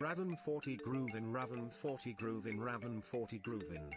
Raven 40 groovin', Raven 40 groovin', Raven 40 groovin'.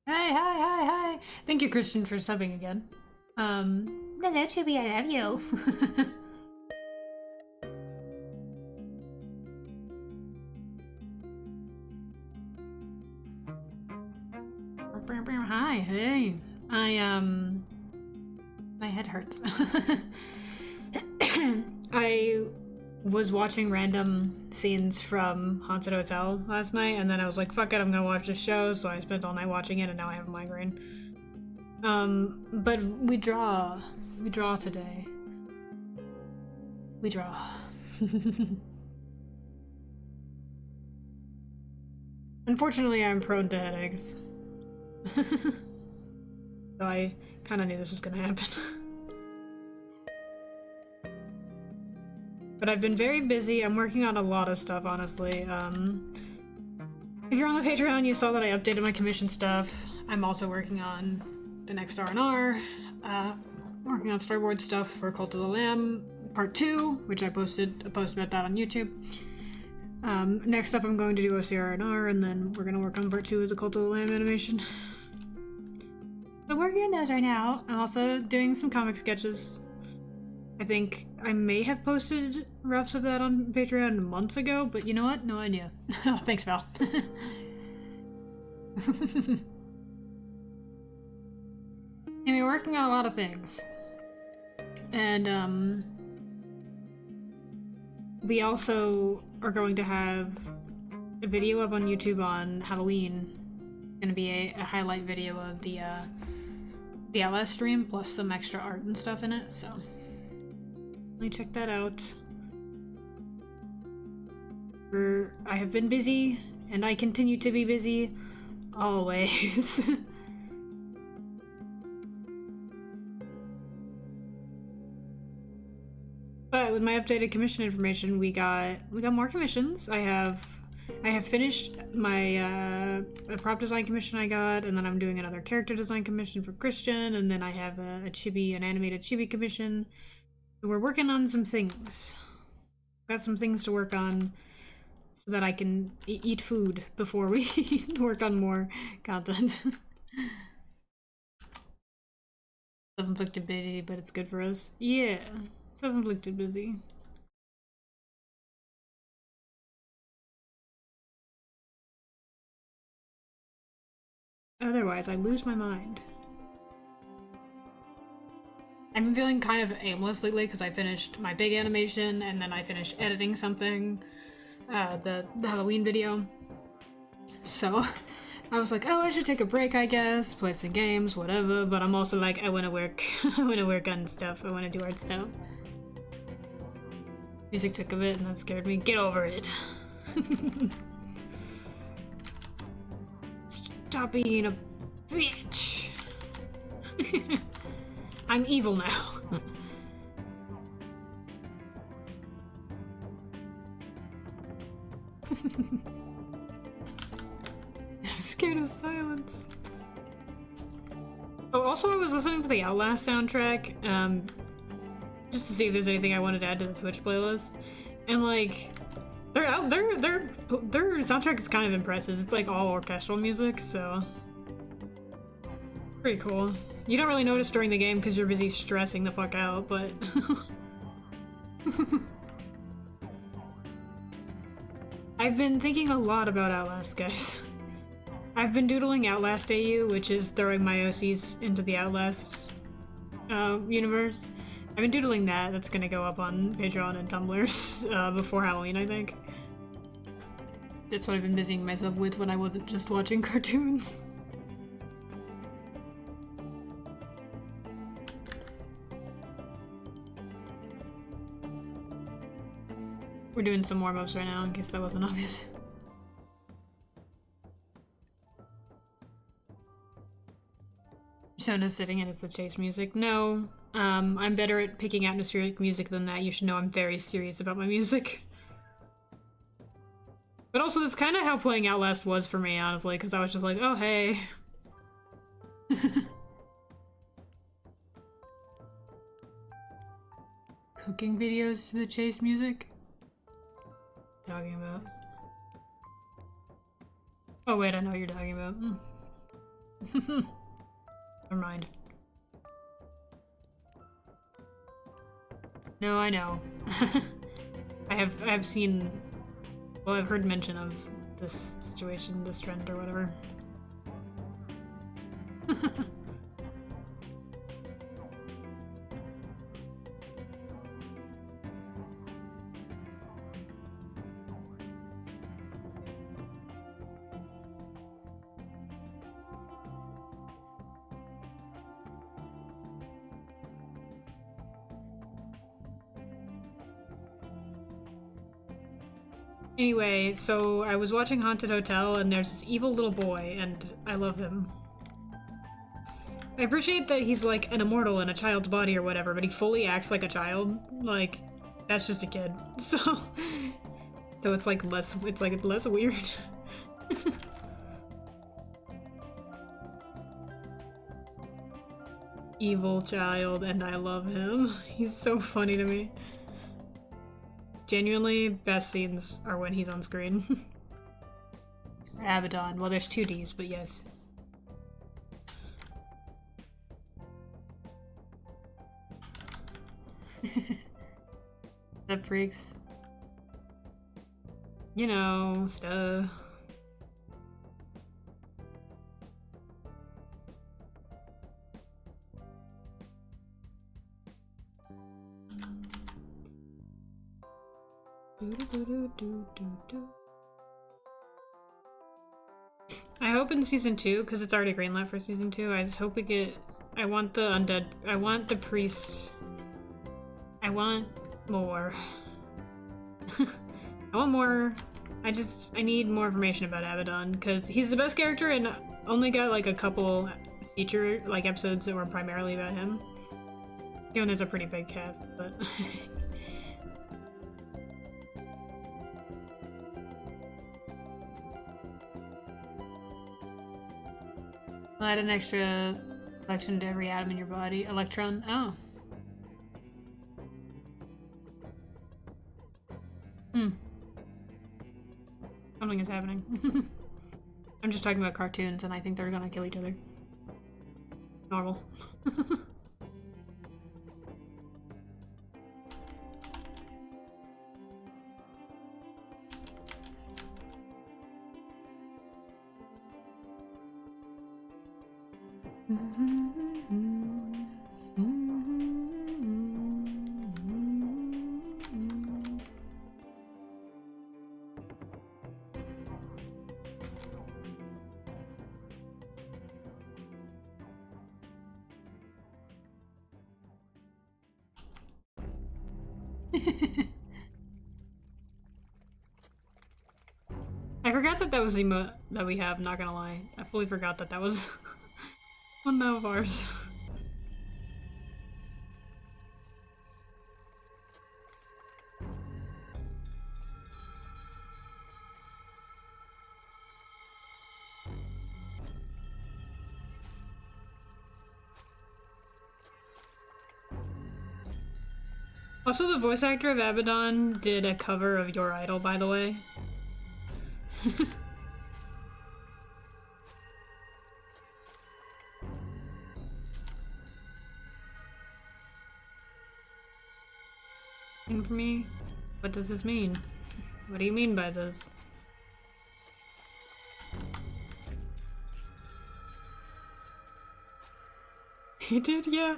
Hi, hi, hi, hi. Thank you, Christian, for subbing again. Hello, Chibi, I love you. Hi, hey. My head hurts. I was watching random scenes from Haunted Hotel last night, and then I was like, fuck it, I'm gonna watch this show, so I spent all night watching it, and now I have a migraine. But we draw. We draw today. We draw. Unfortunately, I'm prone to headaches. So I kind of knew this was gonna happen. But I've been very busy. I'm working on a lot of stuff, honestly. If you're on the Patreon, you saw that I updated my commission stuff. I'm also working on the next R&R. Working on storyboard stuff for Cult of the Lamb Part 2, which I posted a post about that on YouTube. Next up, I'm going to do OCR&R, and then we're gonna work on Part 2 of the Cult of the Lamb animation. So working on those right now. I'm also doing some comic sketches. I think I may have posted roughs of that on Patreon months ago, but you know what? No idea. Oh, thanks, Val. Anyway, working on a lot of things. And, we also are going to have a video up on YouTube on Halloween. It's gonna be a highlight video of the Outlast stream, plus some extra art and stuff in it, so check that out. I have been busy, and I continue to be busy. Always. But with my updated commission information, we got more commissions. I have finished my prop design commission I got, and then I'm doing another character design commission for Christian, and then I have an animated chibi commission. We're working on some things. Got some things to work on so that I can eat food before we work on more content. Self-inflicted busy, but it's good for us. Yeah, self-inflicted busy. Otherwise, I lose my mind. I've been feeling kind of aimless lately because I finished my big animation and then I finished editing something, the Halloween video. So I was like, oh, I should take a break, I guess, play some games, whatever. But I'm also like, I want to work. I want to work on stuff. I want to do art stuff. Music took a bit and that scared me. Get over it. Stop being a bitch. I'm evil now. I'm scared of silence. Oh, also I was listening to the Outlast soundtrack, just to see if there's anything I wanted to add to the Twitch playlist. And like, their soundtrack is kind of impressive. It's like all orchestral music, so pretty cool. You don't really notice during the game because you're busy stressing the fuck out, but I've been thinking a lot about Outlast, guys. I've been doodling Outlast AU, which is throwing my OCs into the Outlast universe. I've been doodling that. That's gonna go up on Patreon and Tumblr before Halloween, I think. That's what I've been busying myself with when I wasn't just watching cartoons. We're doing some warm-ups right now, in case that wasn't obvious. Sona's sitting and it's the chase music. No, I'm better at picking atmospheric music than that. You should know I'm very serious about my music. But also, that's kind of how playing Outlast was for me, honestly, because I was just like, oh, hey. Cooking videos to the chase music? Talking about? Oh wait, I know what you're talking about. Never mind. No, I know. I have seen, well, I've heard mention of this situation, this trend or whatever. Anyway, so I was watching Haunted Hotel and there's this evil little boy and I love him. I appreciate that he's like an immortal in a child's body or whatever, but he fully acts like a child. Like, that's just a kid. So it's like less weird. Evil child and I love him. He's so funny to me. Genuinely, best scenes are when he's on screen. Abaddon. Well, there's two Ds, but yes. That freaks. You know, stuff. I hope in season 2, because it's already greenlit for season 2, I just hope we get... I want the undead... I want the priest... I want more. I want more I need more information about Abaddon, because he's the best character and only got like a couple feature like episodes that were primarily about him. Given there's a pretty big cast, but I'll add an extra electron to every atom in your body. Electron? Oh. Something is happening. I'm just talking about cartoons and I think they're gonna kill each other. Normal. I forgot that that was the emote that we have, not gonna lie. I fully forgot that that was one of ours. Also, the voice actor of Abaddon did a cover of Your Idol, by the way. And for me, what does this mean? What do you mean by this? He did, yeah.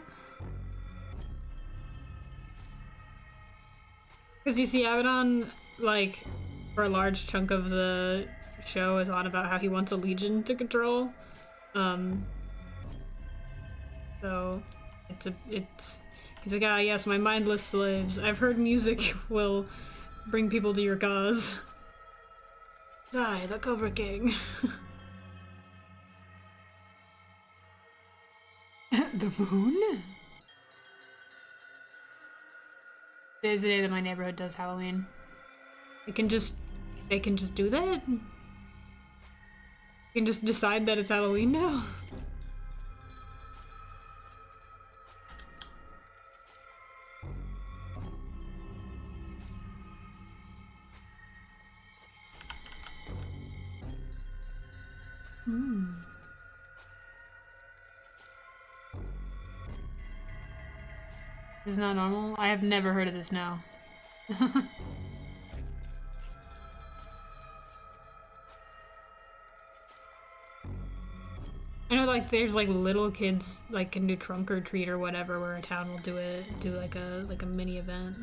Because you see, Abaddon, like, for a large chunk of the show is on about how he wants a legion to control. So, he's like, ah, yes, my mindless slaves. I've heard music will bring people to your cause. Die, the Cobra King. The moon? Today's the day that my neighborhood does Halloween. They can just do that? You can just decide that it's Halloween now? This is not normal? I have never heard of this now. I know, like, there's like little kids like can do trunk or treat or whatever, where a town will do like a mini event.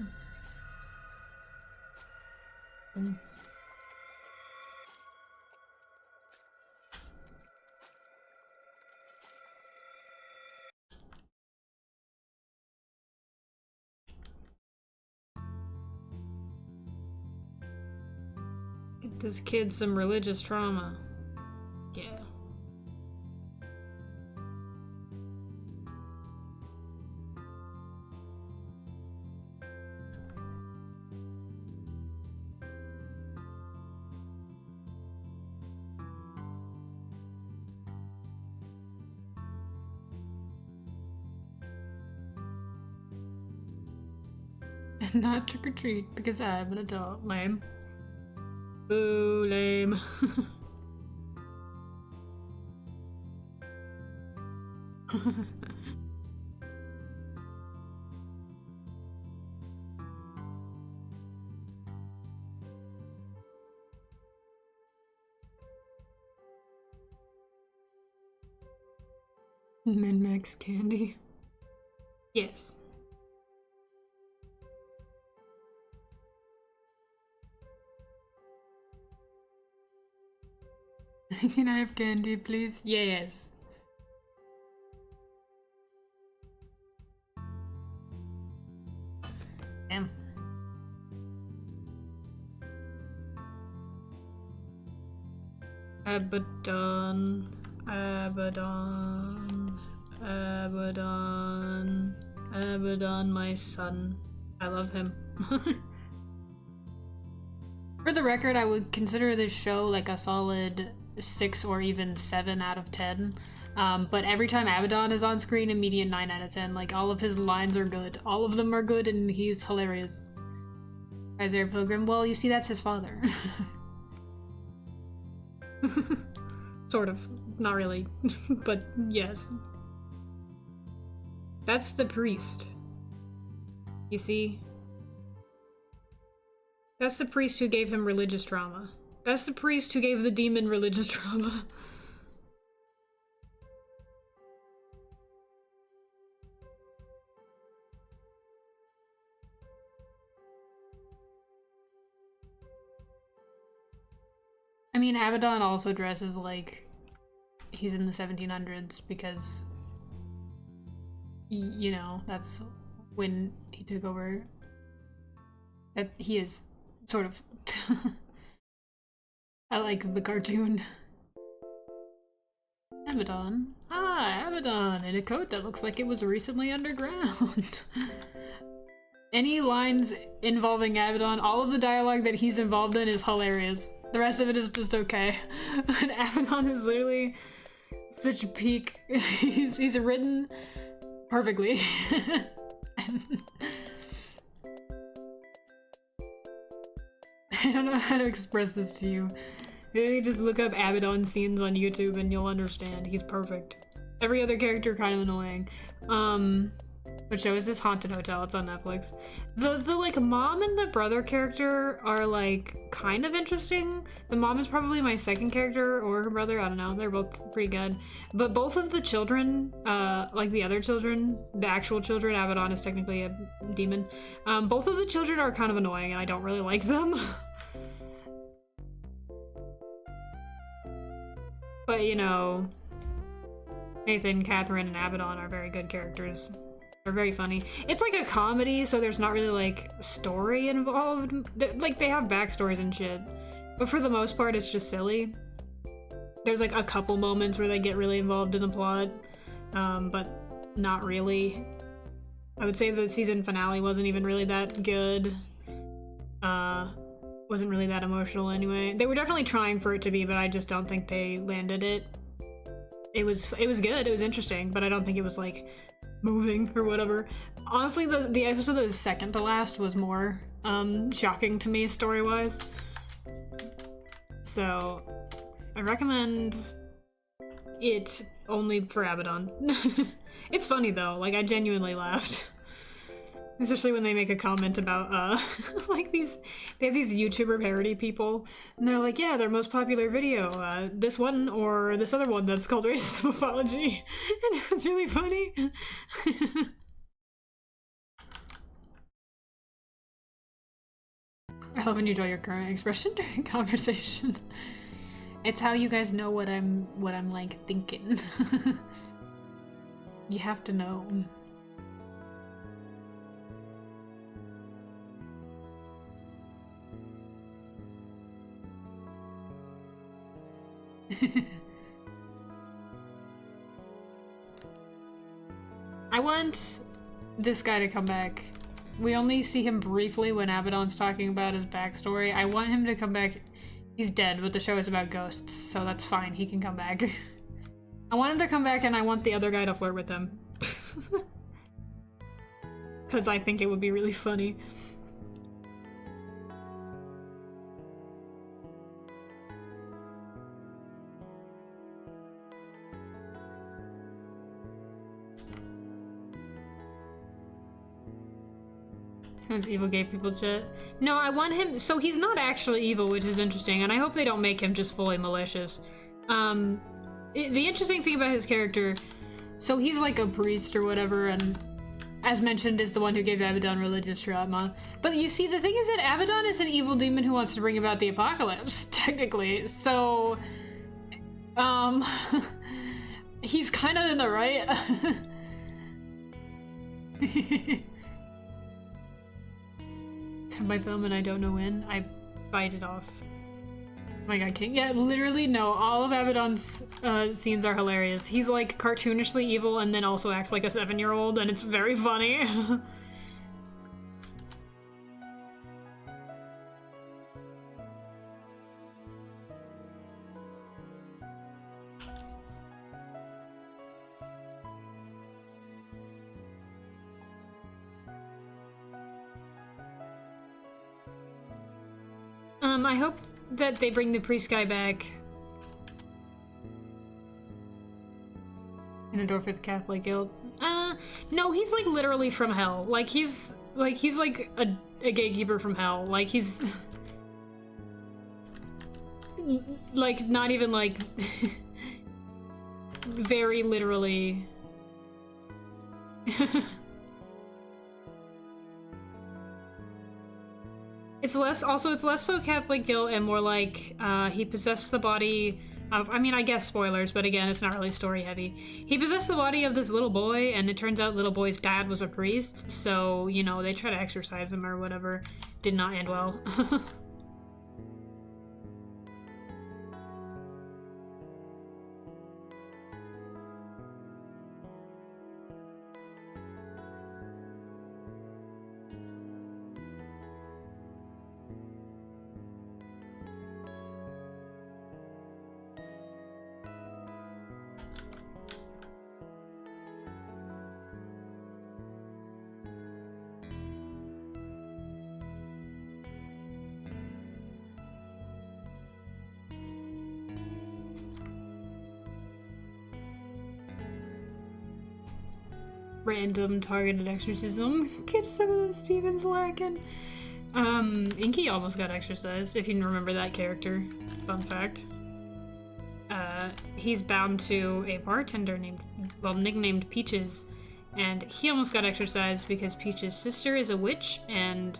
Get this kid some religious trauma. Yeah. And not trick or treat because I'm an adult. Lame. Boo, lame. Min-max candy. Yes. Can I have candy, please? Yes. Damn. Abaddon, Abaddon, Abaddon, Abaddon, my son. I love him. For the record, I would consider this show like a solid 6 or even 7 out of 10. But every time Abaddon is on screen, immediate 9 out of 10. Like, all of his lines are good. All of them are good, and he's hilarious. Isaiah Pilgrim, well, you see, that's his father. Sort of. Not really. But yes. That's the priest. You see? That's the priest who gave him religious trauma. That's the priest who gave the demon religious trauma. I mean, Abaddon also dresses like he's in the 1700s because, you know, that's when he took over. That he is sort of. I like the cartoon. Abaddon. Ah, Abaddon in a coat that looks like it was recently underground. Any lines involving Abaddon, all of the dialogue that he's involved in is hilarious. The rest of it is just okay. And Abaddon is literally such a peak. He's written perfectly. I don't know how to express this to you. Maybe just look up Abaddon scenes on YouTube and you'll understand. He's perfect. Every other character kind of annoying. What show is this? Haunted Hotel. It's on Netflix. The like mom and the brother character are like kind of interesting. The mom is probably my second character, or her brother, I don't know. They're both pretty good. But both of the children, like the other children, the actual children, Abaddon is technically a demon. Both of the children are kind of annoying and I don't really like them. But you know, Nathan, Catherine, and Abaddon are very good characters. They're very funny. It's like a comedy, so there's not really like story involved. Like they have backstories and shit, but for the most part it's just silly. There's like a couple moments where they get really involved in the plot, but not really. I would say the season finale wasn't even really that good. Wasn't really that emotional anyway. They were definitely trying for it to be, but I just don't think they landed it. It was good, it was interesting, but I don't think it was like moving or whatever. Honestly, the episode that was second to last was more shocking to me story-wise. So I recommend it only for Abaddon. It's funny though, like I genuinely laughed. Especially when they make a comment about, like they have these YouTuber parody people, and they're like, yeah, their most popular video, this one or this other one that's called Racist Mythology, and it was really funny. I hope and you enjoy your current expression during conversation. It's how you guys know what I'm like thinking. You have to know. I want this guy to come back. We only see him briefly when Abaddon's talking about his backstory. I want him to come back. He's dead, but the show is about ghosts, so that's fine. He can come back. I want him to come back, and I want the other guy to flirt with him. Because I think it would be really funny. That's evil gay people chat. No, I want him, so he's not actually evil, which is interesting, and I hope they don't make him just fully malicious. The interesting thing about his character, so he's like a priest or whatever, and as mentioned is the one who gave Abaddon religious trauma. But you see, the thing is that Abaddon is an evil demon who wants to bring about the apocalypse, technically, so he's kind of in the right. My thumb and I don't know when. I bite it off. Oh my god, King. Yeah, literally, no. All of Abaddon's scenes are hilarious. He's like cartoonishly evil and then also acts like a 7-year-old, and it's very funny. I hope that they bring the priest guy back in a Dorfith Catholic guild. No, he's like literally from hell. Like he's like a gatekeeper from hell. Like he's like not even like very literally. It's less so Catholic guilt and more like he possessed the body of, I mean, I guess spoilers, but again, it's not really story heavy. He possessed the body of this little boy, and it turns out little boy's dad was a priest, so, you know, they try to exorcise him or whatever. Did not end well. Random targeted exorcism. Catch some of the Stevens lacking. Inky almost got exorcised, if you can remember that character. Fun fact. He's bound to a bartender nicknamed Peaches, and he almost got exorcised because Peaches' sister is a witch, and,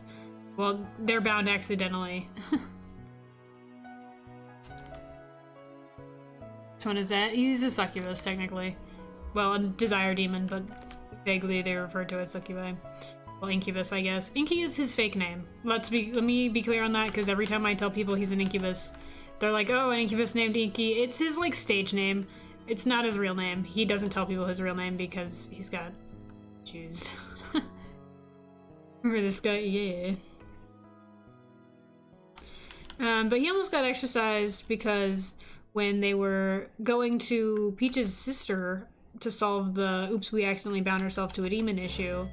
well, they're bound accidentally. Which one is that? He's a succubus, technically. Well, a desire demon, but vaguely they refer to as succubi. Well, incubus, I guess. Inky is his fake name. Let me be clear on that, because every time I tell people he's an incubus, they're like, oh, an incubus named Inky. It's his, like, stage name. It's not his real name. He doesn't tell people his real name because he's got Jews. Remember this guy? Yeah. But he almost got exorcised because when they were going to Peach's sister to solve the oops, we accidentally bound herself to a demon issue,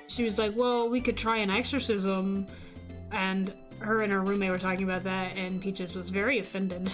she was like, well, we could try an exorcism, and her and her roommate were talking about that, and Peaches was very offended.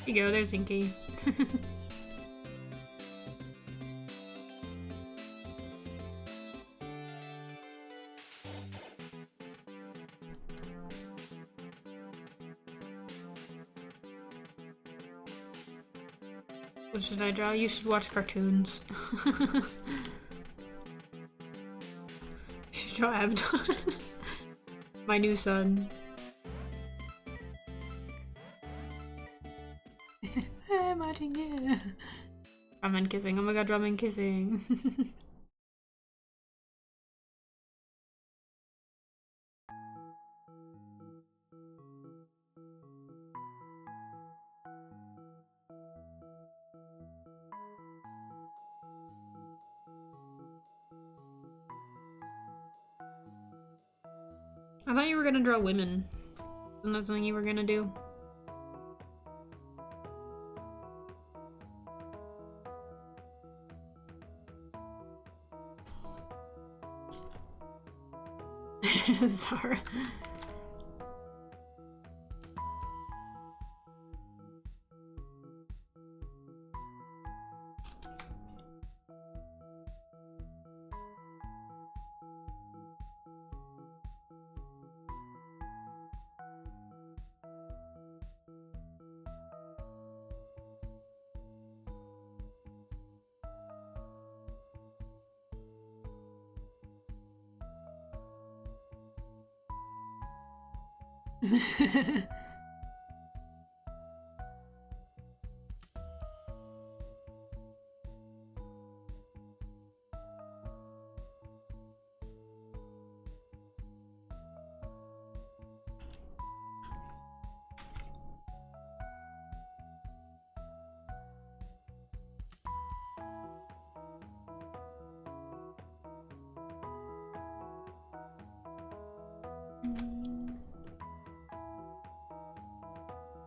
There you go, there's Inky. What should I draw? You should watch cartoons. You should Joe Abaddon. My new son. I'm watching you. Ramen kissing. Oh my god, ramen kissing. I thought you were gonna draw women. Isn't that something you were gonna do? Sorry.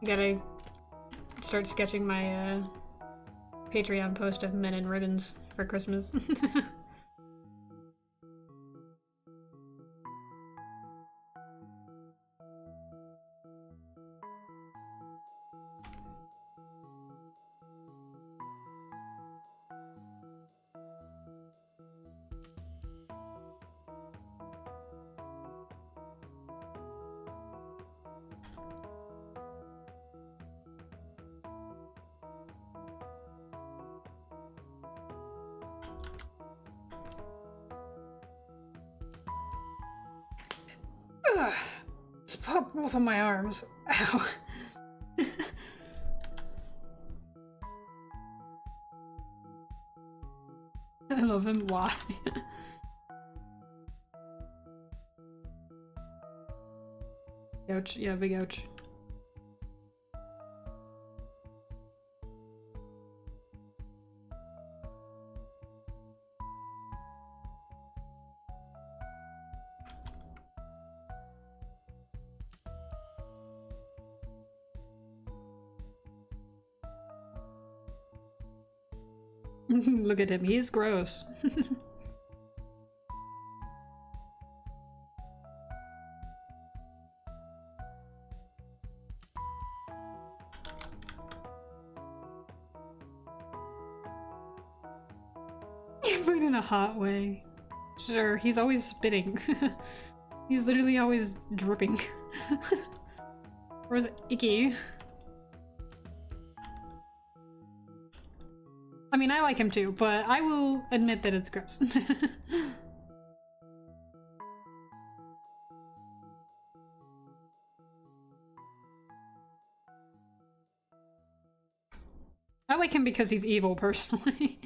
Gotta start sketching my Patreon post of men in ribbons for Christmas. Just pop both of my arms. Ow. I love him. Why? Ouch. Yeah, big ouch. Look at him, he's gross. You put it in a hot way. Sure, he's always spitting. He's literally always dripping. Or is it icky? I mean, I like him too, but I will admit that it's gross. I like him because he's evil, personally.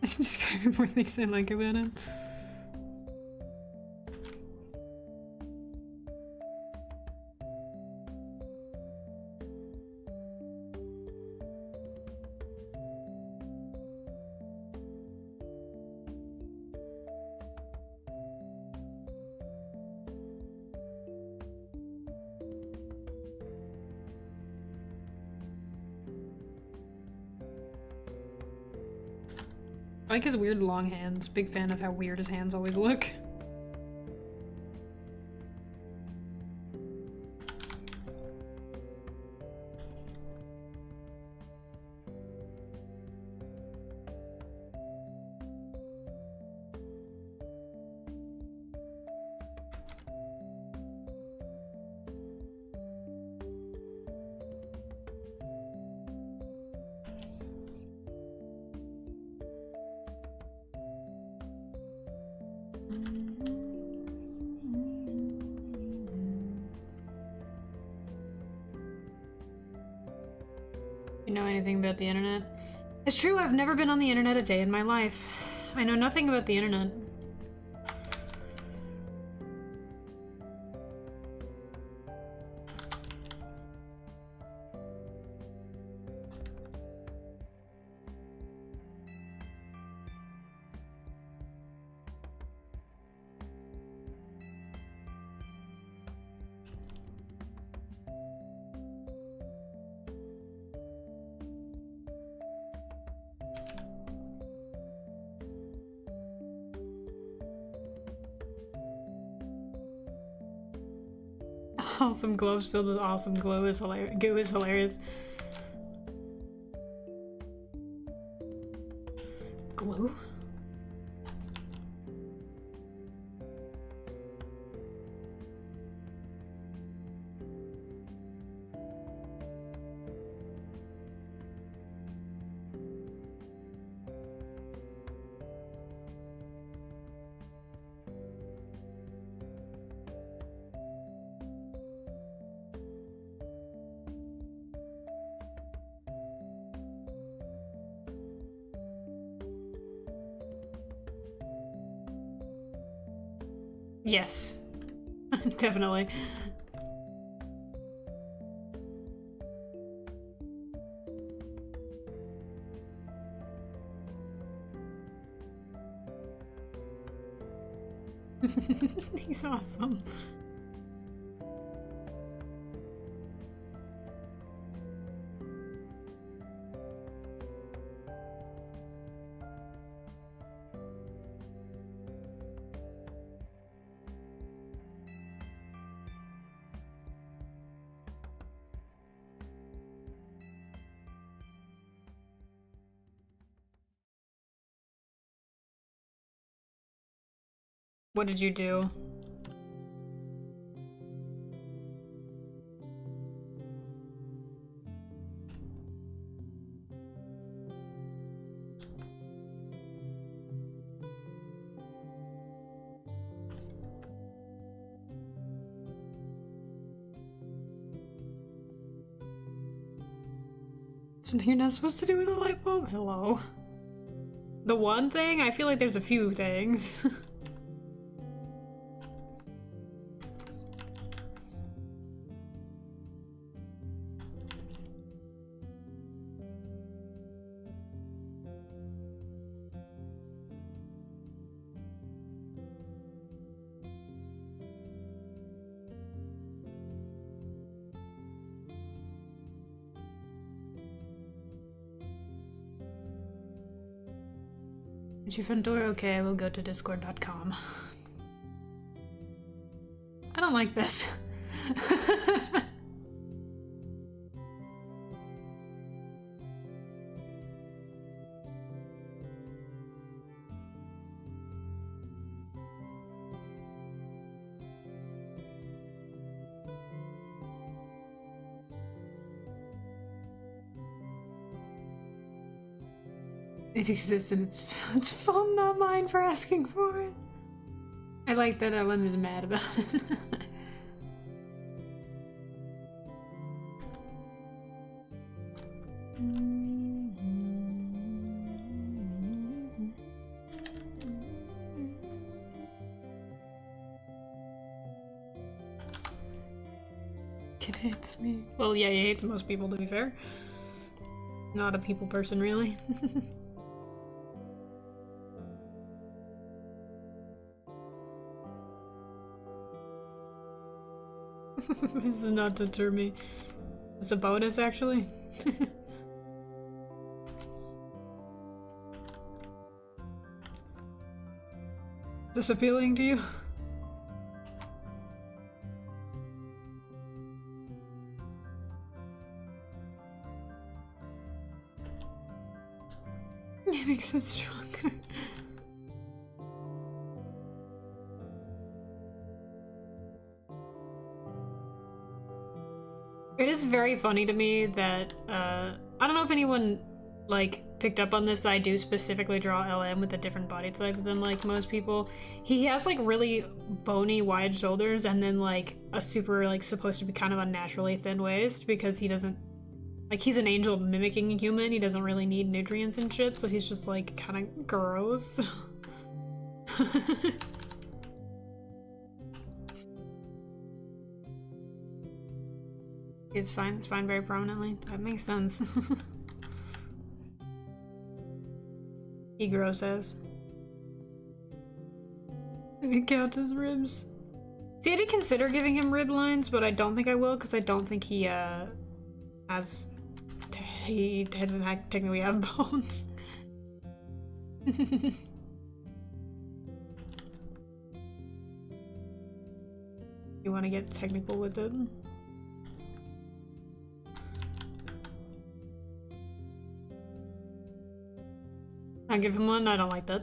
I'm describing more things I like about him. I like his weird long hands. Big fan of how weird his hands always look. You know anything about the internet? It's true, I've never been on the internet a day in my life. I know nothing about the internet. Awesome gloves filled with awesome glue is hilarious. Goo is hilarious. Glue? Yes. Definitely. He's awesome. What did you do? Something you're not supposed to do with a light bulb? Hello. The one thing? I feel like there's a few things. Is your front door okay? I will go to discord.com. I don't like this. It exists and it's fun, not mine for asking for it. I like that Ellen is mad about it. It hates me. Well, yeah, he hates most people, to be fair. Not a people person, really. This does not deter me. It's a bonus, actually. Is this appealing to you? It makes him stronger. It is very funny to me that, I don't know if anyone, like, picked up on this, that I do specifically draw LM with a different body type than, like, most people. He has, like, really bony, wide shoulders and then, like, a super, like, supposed to be kind of unnaturally thin waist because he doesn't Like, he's an angel mimicking a human. He doesn't really need nutrients and shit, so he's just, like, kind of gross. He's fine. It's fine very prominently. That makes sense. He gross says. I can count his ribs. See, I did consider giving him rib lines, but I don't think I will, because I don't think he, has... He doesn't technically have bones. You want to get technical with it? I give him one? I don't like that.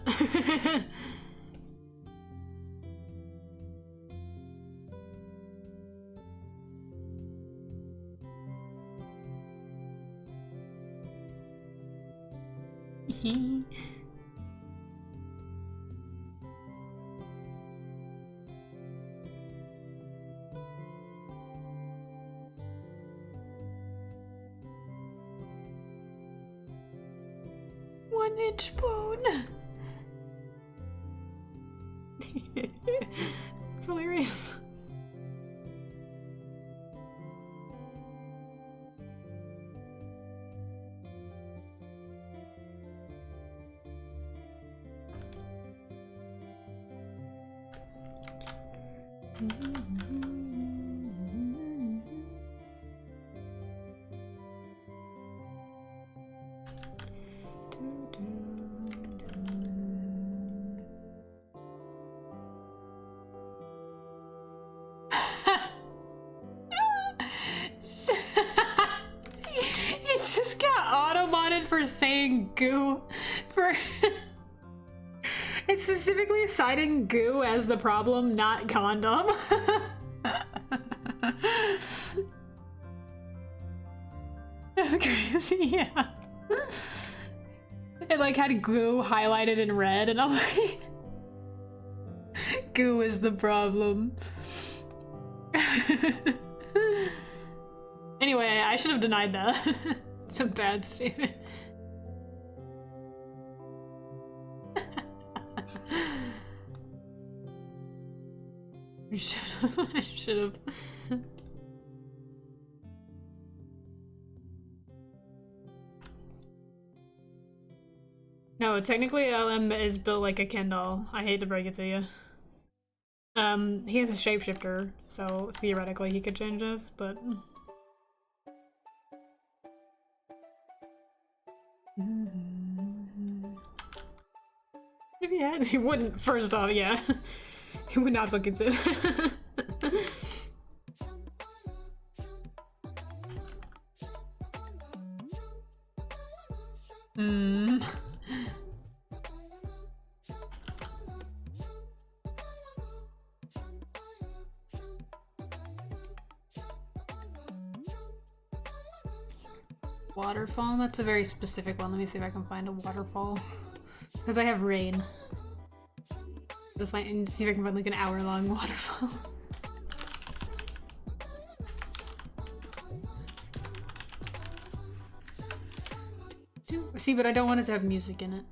One-inch bone. It's hilarious. You just got auto-modded for saying goo. For it's specifically citing goo as the problem, not condom. That's crazy, yeah. It like had goo highlighted in red, and I'm like, goo is the problem. Anyway, I should have denied that. It's a bad statement. You should have. I should have. No, technically LM is built like a Ken doll. I hate to break it to you. He has a shapeshifter, so theoretically he could change this, but... If he had, he wouldn't, first off, yeah. He would not fucking say that. Waterfall? That's a very specific one. Let me see if I can find a waterfall. Because I have rain. And see if I can find like an hour-long waterfall. See, but I don't want it to have music in it.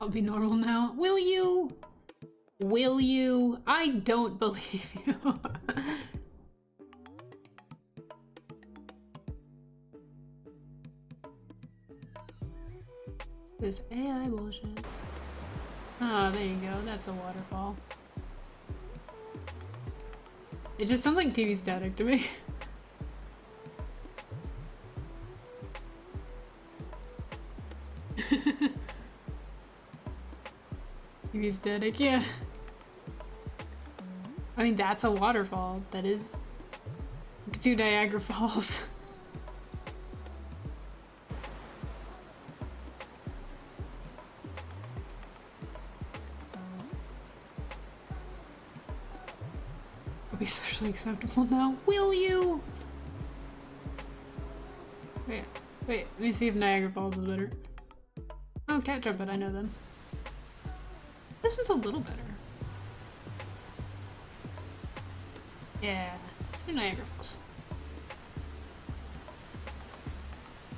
I'll be normal now. Will you? Will you? I don't believe you. This AI bullshit. Ah, there you go. That's a waterfall. It just sounds like TV static to me. TV static, yeah. I mean, that's a waterfall. That is... You could do Niagara Falls. Be socially acceptable now. Will you? Wait, let me see if Niagara Falls is better. Oh, Cat Trumpet, I know them. This one's a little better. Yeah, let's do Niagara Falls.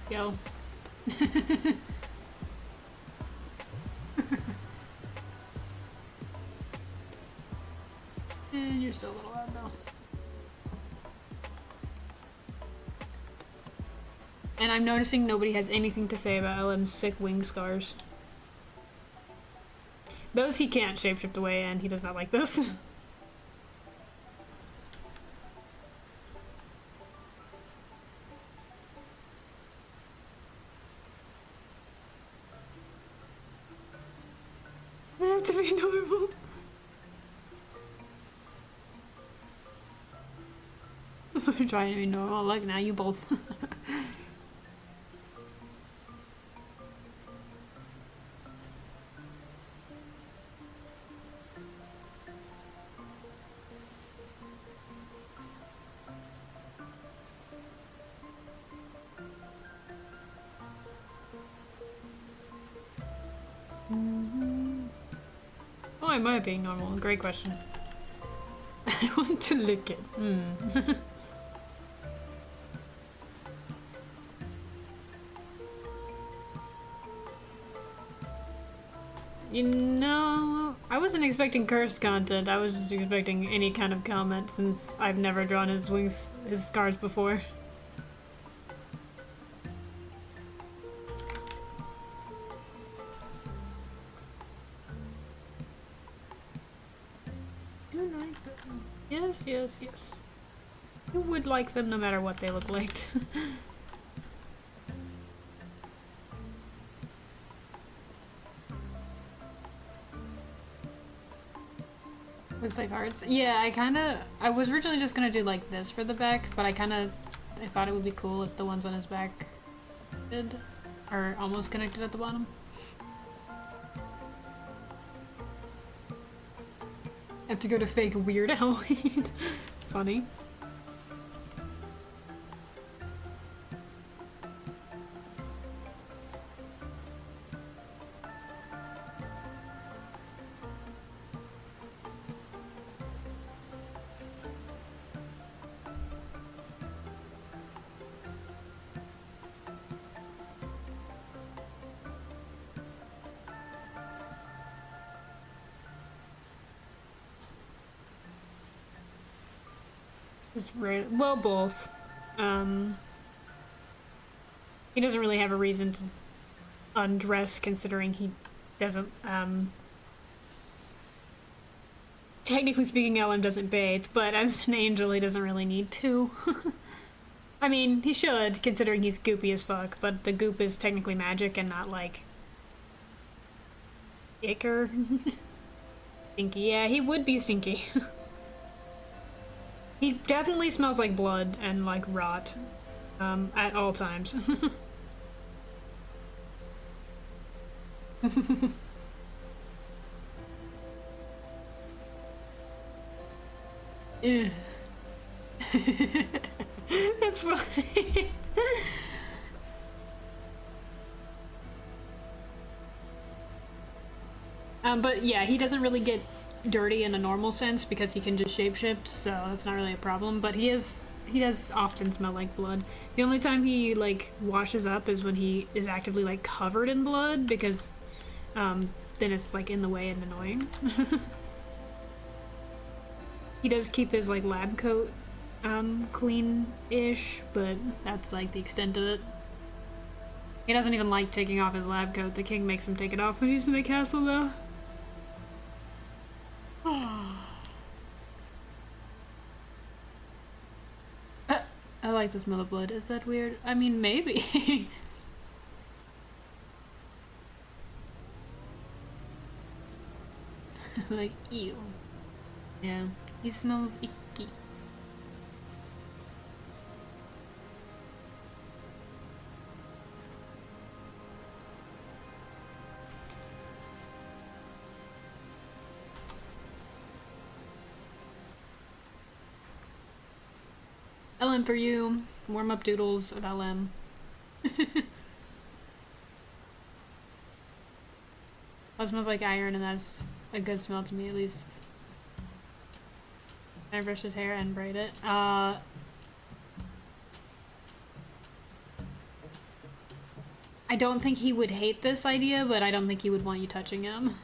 Go. And you're still a little loud though. And I'm noticing nobody has anything to say about LM's sick wing scars. Those he can't shapeshift away, and he does not like this. I have to be normal. I'm trying to be normal. Look, now you both. Why am I being normal? Great question. I want to lick it. You know, I wasn't expecting cursed content. I was just expecting any kind of comment since I've never drawn his wings, his scars before. You like them? Yes, yes, yes. You would like them no matter what they look like. Looks like hearts. Yeah, I was originally just gonna do like this for the back, but I thought it would be cool if the ones on his back are almost connected at the bottom. I have to go to fake weird Halloween. Funny. Well, both. He doesn't really have a reason to undress considering he doesn't, technically speaking, LM doesn't bathe, but as an angel he doesn't really need to. I mean, he should, considering he's goopy as fuck, but the goop is technically magic and not, like, ichor. Stinky. Yeah, he would be stinky. He definitely smells like blood and like rot, at all times. That's funny. But yeah, he doesn't really get dirty in a normal sense because he can just shapeshift, so that's not really a problem. But he does often smell like blood. The only time he like washes up is when he is actively like covered in blood, because then it's like in the way and annoying. He does keep his like lab coat clean-ish, but that's like the extent of it. He doesn't even like taking off his lab coat. The king makes him take it off when he's in the castle though. I like the smell of blood. Is that weird? I mean, maybe. Like, ew. Yeah, he smells icky. LM for you. Warm up doodles of LM. That smells like iron, and that's a good smell to me, at least. I brush his hair and braid it. I don't think he would hate this idea, but I don't think he would want you touching him.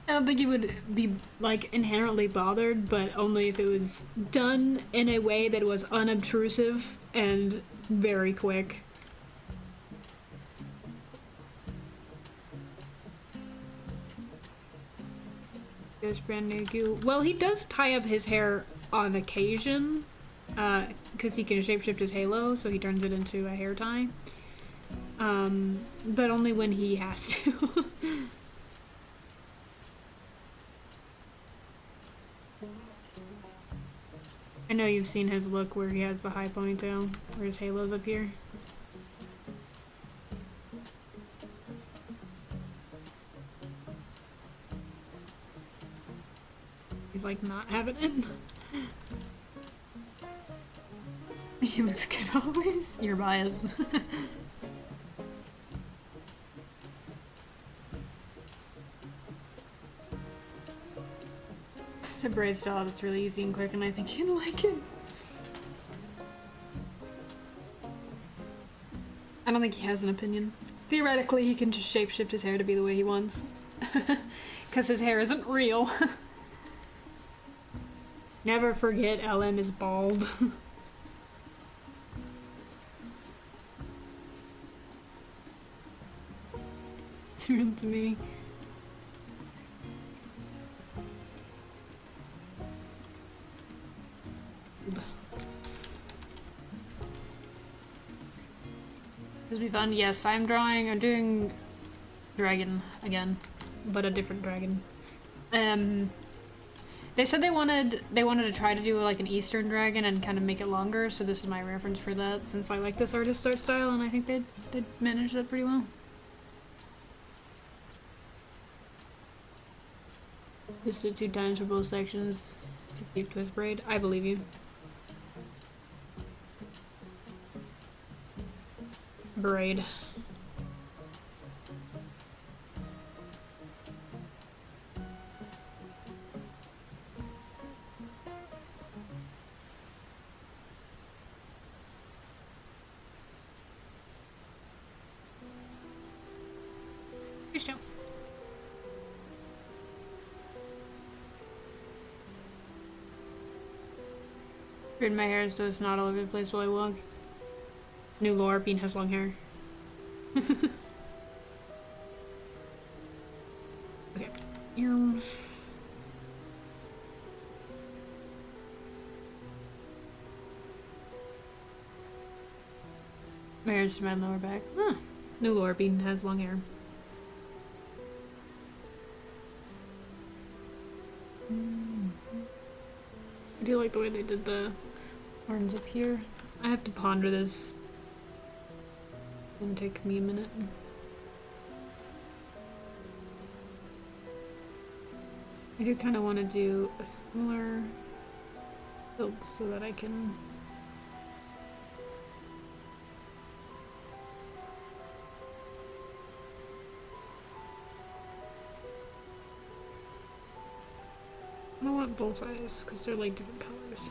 I don't think he would be, like, inherently bothered, but only if it was done in a way that was unobtrusive and very quick. There's brand new goo. Well, he does tie up his hair on occasion, because he can shapeshift his halo, so he turns it into a hair tie. But only when he has to. I know you've seen his look where he has the high ponytail, where his halo's up here. He's like not having it. He looks good always. You're biased. It's a braid style that's really easy and quick, and I think he'd like it. I don't think he has an opinion. Theoretically, he can just shapeshift his hair to be the way he wants. Because his hair isn't real. Never forget LM is bald. It's real to me. This will be fun. Yes, I'm doing dragon again, but a different dragon. They said they wanted to try to do like an Eastern dragon and kind of make it longer, so this is my reference for that, since I like this artist's art style, and I think they'd manage that pretty well. Just did 2 times for both sections. It's a deep twist braid. I believe you. Braid. Fish tail. Braid my hair so it's not all over the place while I walk. New lore, Bean has long hair. Okay. My hair's to my lower back. Huh. New lore, Bean has long hair. I do like the way they did the horns up here. I have to ponder this. It'll take me a minute. I do kind of want to do a similar build so that I can I don't want both eyes because they're like different colors.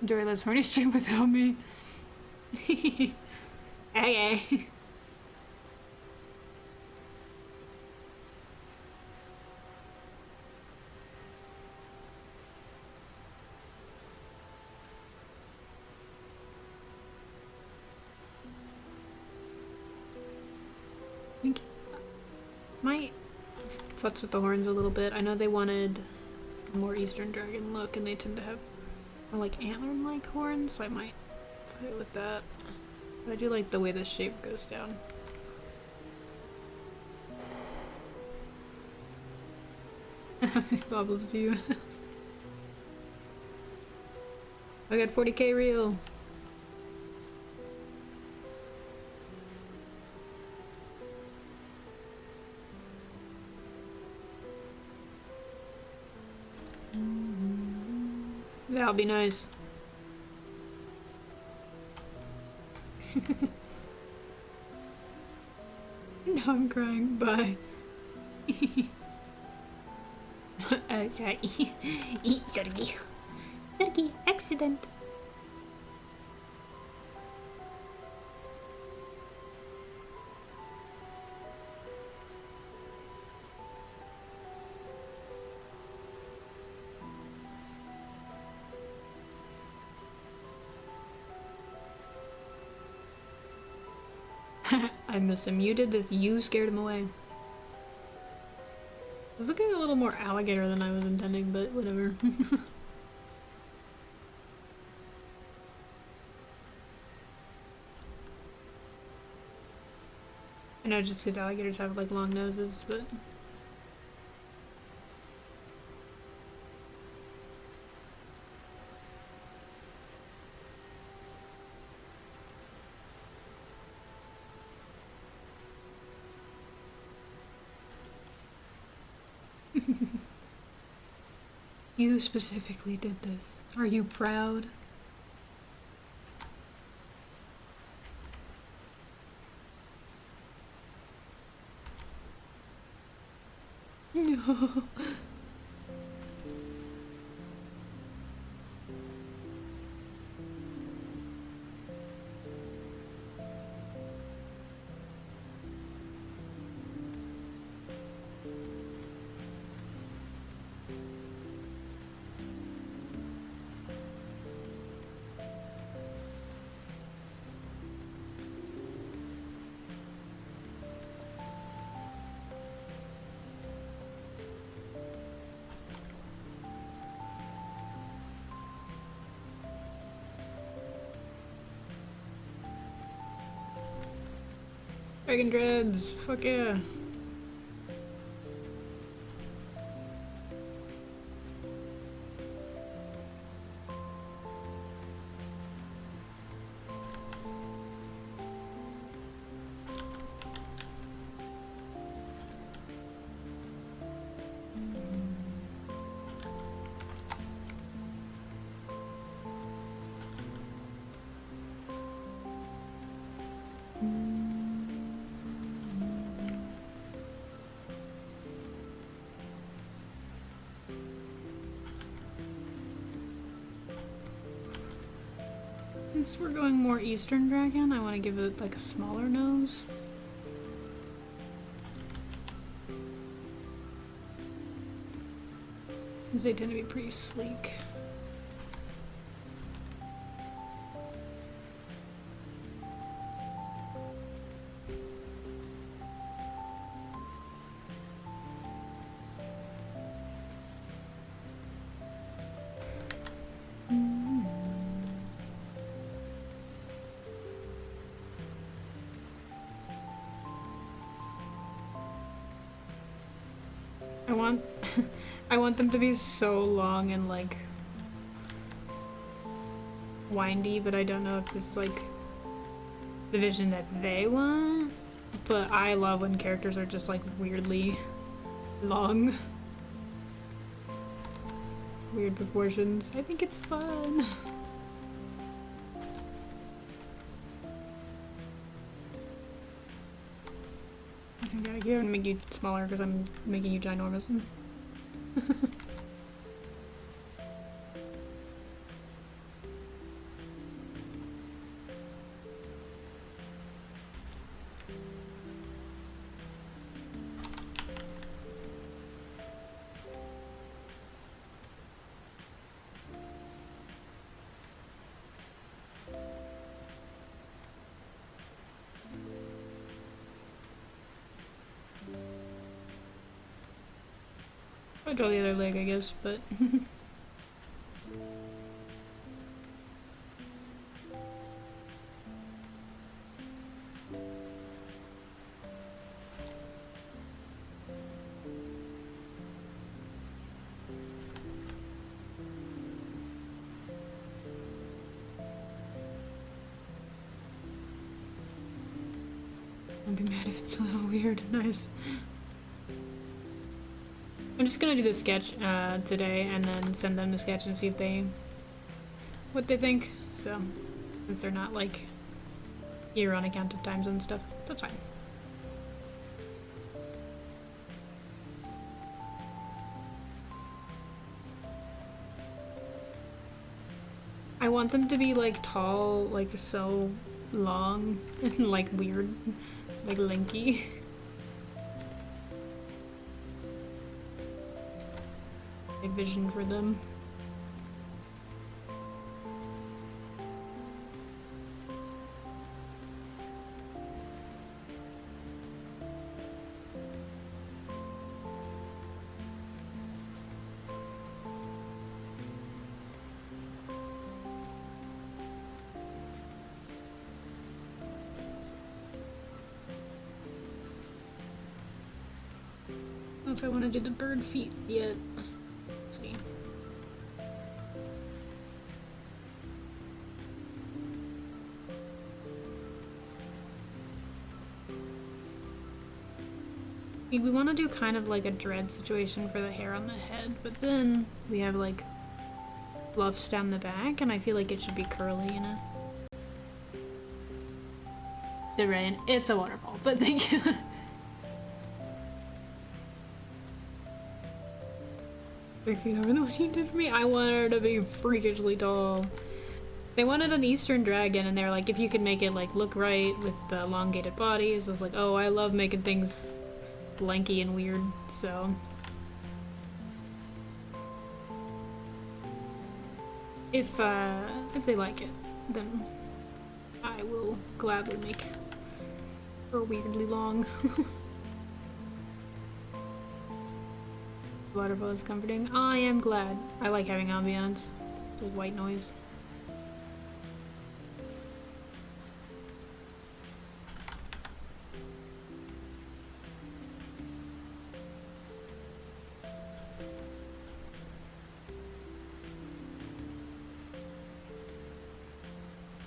Enjoy this horny stream without me. Okay. Might futz with the horns a little bit. I know they wanted a more Eastern dragon look, and they tend to have more like antler-like horns, so I might play with that. But I do like the way this shape goes down. Bobbles to you. I got 40k real. That'll be nice. No, I'm crying. Bye. Oh, sorry. Sorry. Sorry. Accident. I miss him. You did this. You scared him away. I was looking a little more alligator than I was intending, but whatever. I know just because alligators have like long noses, but... You specifically did this. Are you proud? No. Dragon dreads, fuck yeah. Since we're going more Eastern Dragon, I want to give it like a smaller nose. Because they tend to be pretty sleek. I want them to be so long and like windy, but I don't know if it's like the vision that they want. But I love when characters are just like weirdly long. Weird proportions. I think it's fun. Okay, I can't make you smaller because I'm making you ginormous. I'll draw the other leg, I guess, but... I'd be mad if it's a little weird. Nice. I'm just gonna do the sketch today and then send them the sketch and see if they what they think. So, since they're not like here on account of time zone stuff, that's fine. I want them to be like tall, like so long and like weird, like lanky. I vision for them. I don't know if I want to do the bird feet yet. Let's see. We want to do kind of like a dread situation for the hair on the head, but then we have like fluffs down the back, and I feel like it should be curly, you know? The rain. It's a waterfall, but thank you. If you don't know what you did for me, I want her to be freakishly tall. They wanted an Eastern dragon, and they're like, if you could make it like look right with the elongated bodies. I was like, oh, I love making things lanky and weird, so. If they like it, then I will gladly make her weirdly long. Waterfall is comforting. I am glad. I like having ambiance. It's like white noise.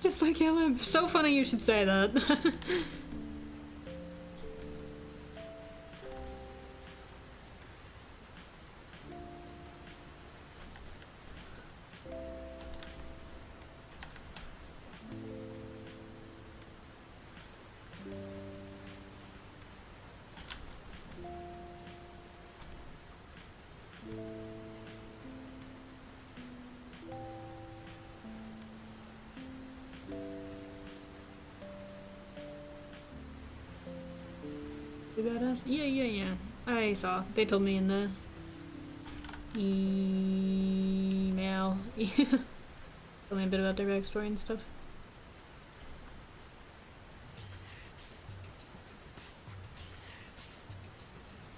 Just like Ellen. So funny you should say that. Badass? Yeah. I saw. They told me in the email. Told me a bit about their backstory and stuff.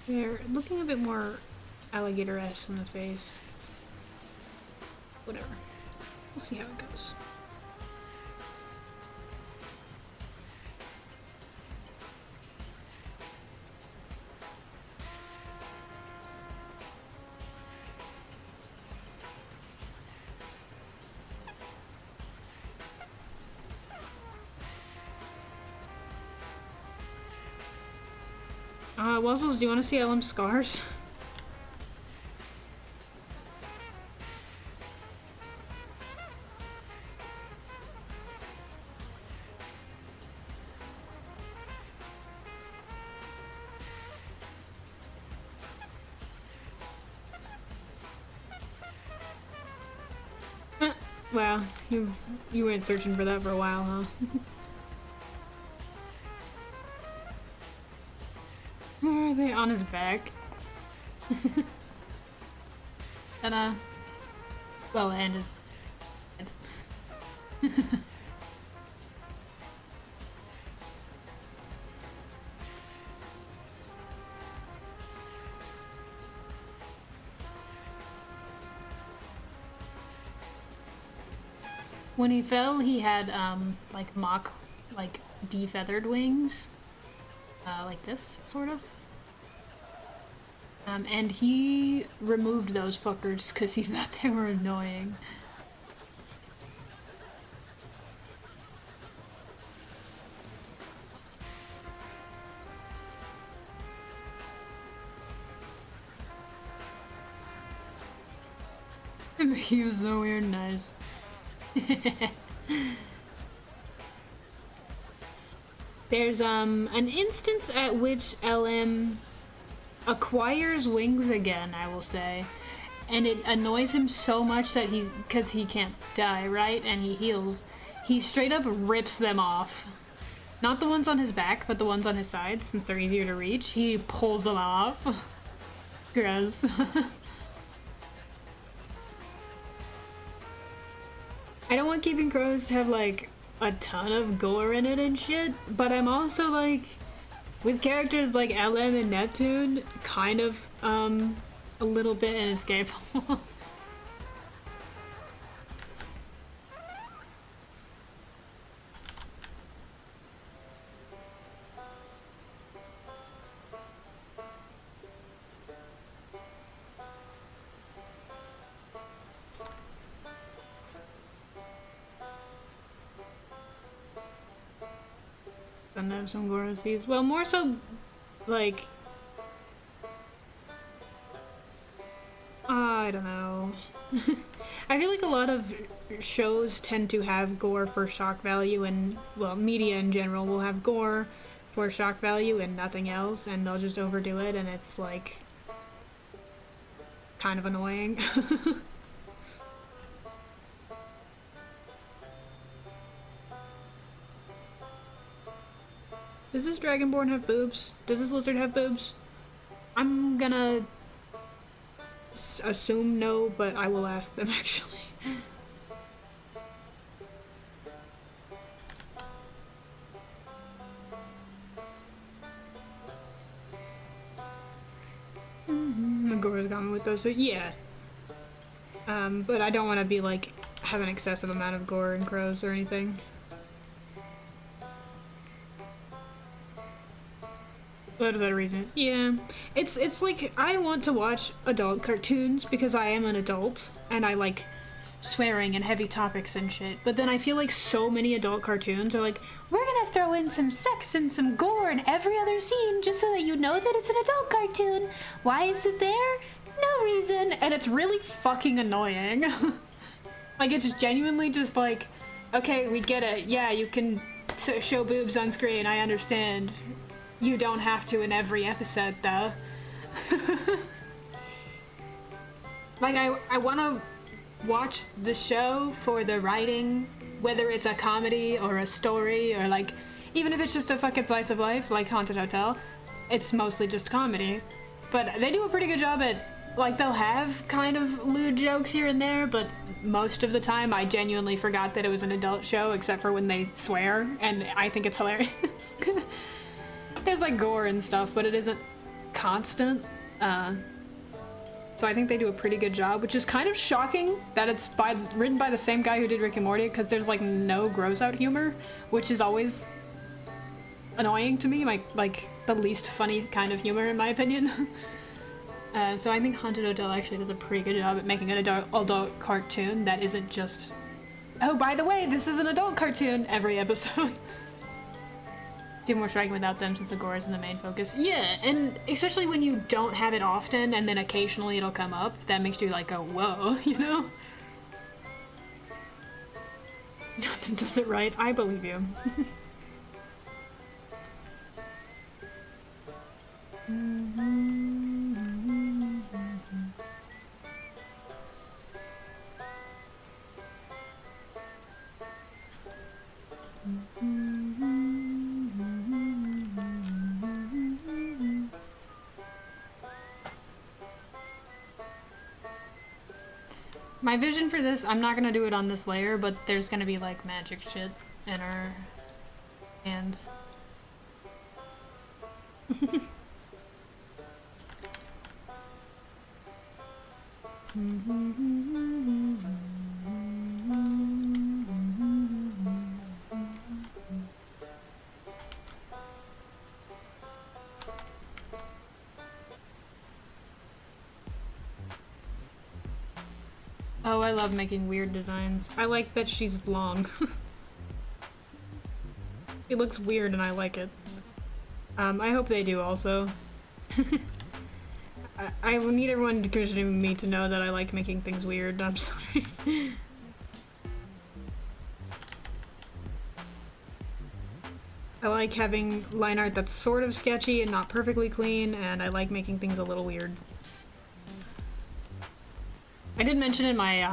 They're looking a bit more alligator-esque in the face. Whatever. We'll see how it goes. Wuzzles, do you want to see Ellen's scars? Wow, you went searching for that for a while, huh? Where are they? On his back? And well, and his head. When he fell, he had like mock, like defeathered wings, like this sort of. And he removed those fuckers because he thought they were annoying. He was so weird and nice. There's an instance at which LM acquires wings again, I will say. And it annoys him so much that because he can't die, right? And he heals. He straight up rips them off. Not the ones on his back, but the ones on his sides, since they're easier to reach. He pulls them off. Gross. I don't want Keepingcrows to have, like, a ton of gore in it and shit, but I'm also, like, with characters like LM and Neptune, kind of, a little bit inescapable. And have some gore scenes. Well, more so, like, I don't know. I feel like a lot of shows tend to have gore for shock value, and, well, media in general will have gore for shock value and nothing else, and they'll just overdo it, and it's, like, kind of annoying. Does this Dragonborn have boobs? Does this lizard have boobs? I'm gonna assume no, but I will ask them actually. Magora's gone with those, so yeah. But I don't want to be like, have an excessive amount of gore and crows or anything. Whatever reason is, yeah. It's like, I want to watch adult cartoons because I am an adult and I like swearing and heavy topics and shit, but then I feel like so many adult cartoons are like, we're gonna throw in some sex and some gore in every other scene just so that you know that it's an adult cartoon. Why is it there? No reason. And it's really fucking annoying. Like, it's genuinely just like, okay, we get it. Yeah, you can show boobs on screen, I understand. You don't have to in every episode, though. Like, I want to watch the show for the writing, whether it's a comedy or a story, or, like, even if it's just a fucking slice of life, like Haunted Hotel, it's mostly just comedy. But they do a pretty good job at, like, they'll have kind of lewd jokes here and there, but most of the time I genuinely forgot that it was an adult show, except for when they swear, and I think it's hilarious. There's like gore and stuff, but it isn't constant. So I think they do a pretty good job, which is kind of shocking that it's written by the same guy who did Rick and Morty, because there's like no gross out humor, which is always annoying to me, like the least funny kind of humor in my opinion. So I think Haunted Hotel actually does a pretty good job at making an adult cartoon that isn't just, oh, by the way, this is an adult cartoon every episode. It's even more striking without them, since the gore isn't the main focus. Yeah, and especially when you don't have it often and then occasionally it'll come up, that makes you like go, whoa, you know? Nothing does it right. I believe you. My vision for this, I'm not gonna do it on this layer, but there's gonna be like magic shit in our hands. Oh, I love making weird designs. I like that she's long. It looks weird and I like it. I hope they do also. I will need everyone commissioning me to know that I like making things weird. I'm sorry. I like having line art that's sort of sketchy and not perfectly clean, and I like making things a little weird. I did mention in my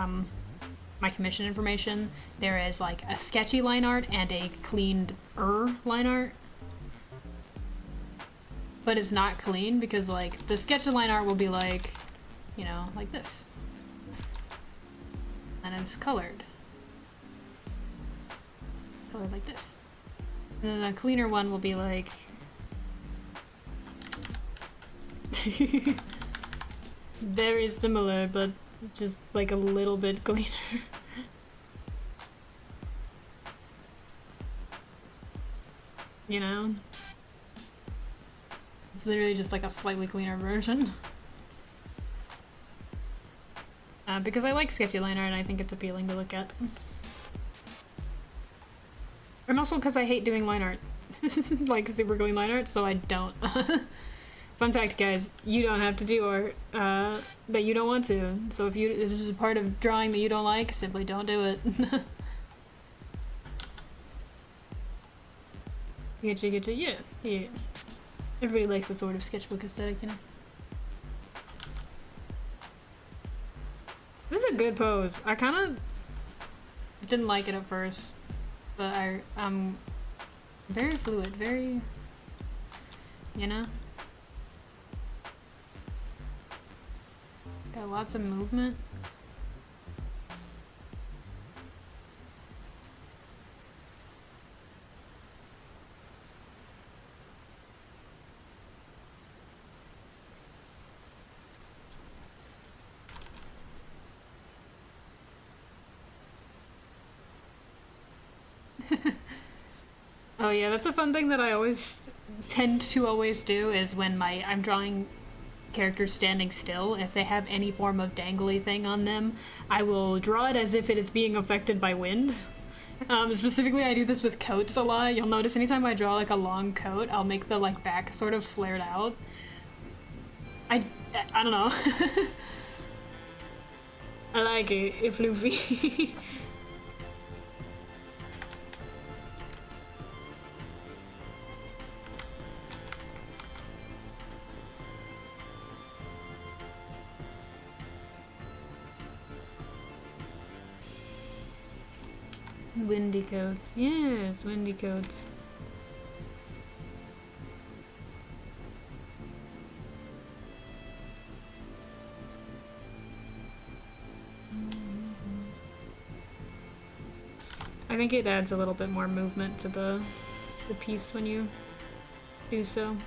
my commission information there is like a sketchy line art and a cleaned line art. But it's not clean because like the sketchy line art will be like, you know, like this. And it's colored. Colored like this. And then the cleaner one will be like very similar, but just like a little bit cleaner. You know? It's literally just like a slightly cleaner version. Because I like sketchy line art and I think it's appealing to look at. And also because I hate doing line art. Like super going line art, so I don't. Fun fact, guys, you don't have to do art that you don't want to. So if this is a part of drawing that you don't like, simply don't do it. Getcha, yeah. Everybody likes the sort of sketchbook aesthetic, you know? This is a good pose. I kind of didn't like it at first, but I'm very fluid, very, you know? Got lots of movement. Oh yeah, that's a fun thing that I always tend to always do is when I'm drawing characters standing still, if they have any form of dangly thing on them, I will draw it as if it is being affected by wind. Specifically, I do this with coats a lot. You'll notice anytime I draw like a long coat, I'll make the like back sort of flared out. I don't know. I like it. It's floofy. Windy coats. Yes, windy coats. I think it adds a little bit more movement to the piece when you do so.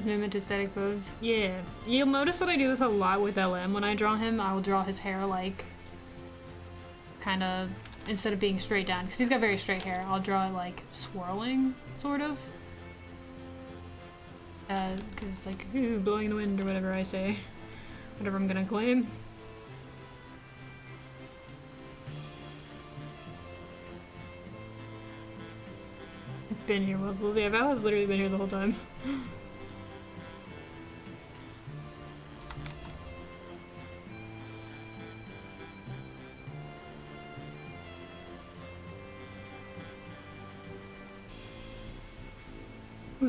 Movement to static pose. Yeah. You'll notice that I do this a lot with LM. When I draw him, I'll draw his hair like kind of, instead of being straight down, because he's got very straight hair, I'll draw it like swirling, sort of. Because it's like, ooh, blowing in the wind or whatever I say. Whatever I'm gonna claim. I've been here, Wuzzles. Yeah, Val has literally been here the whole time.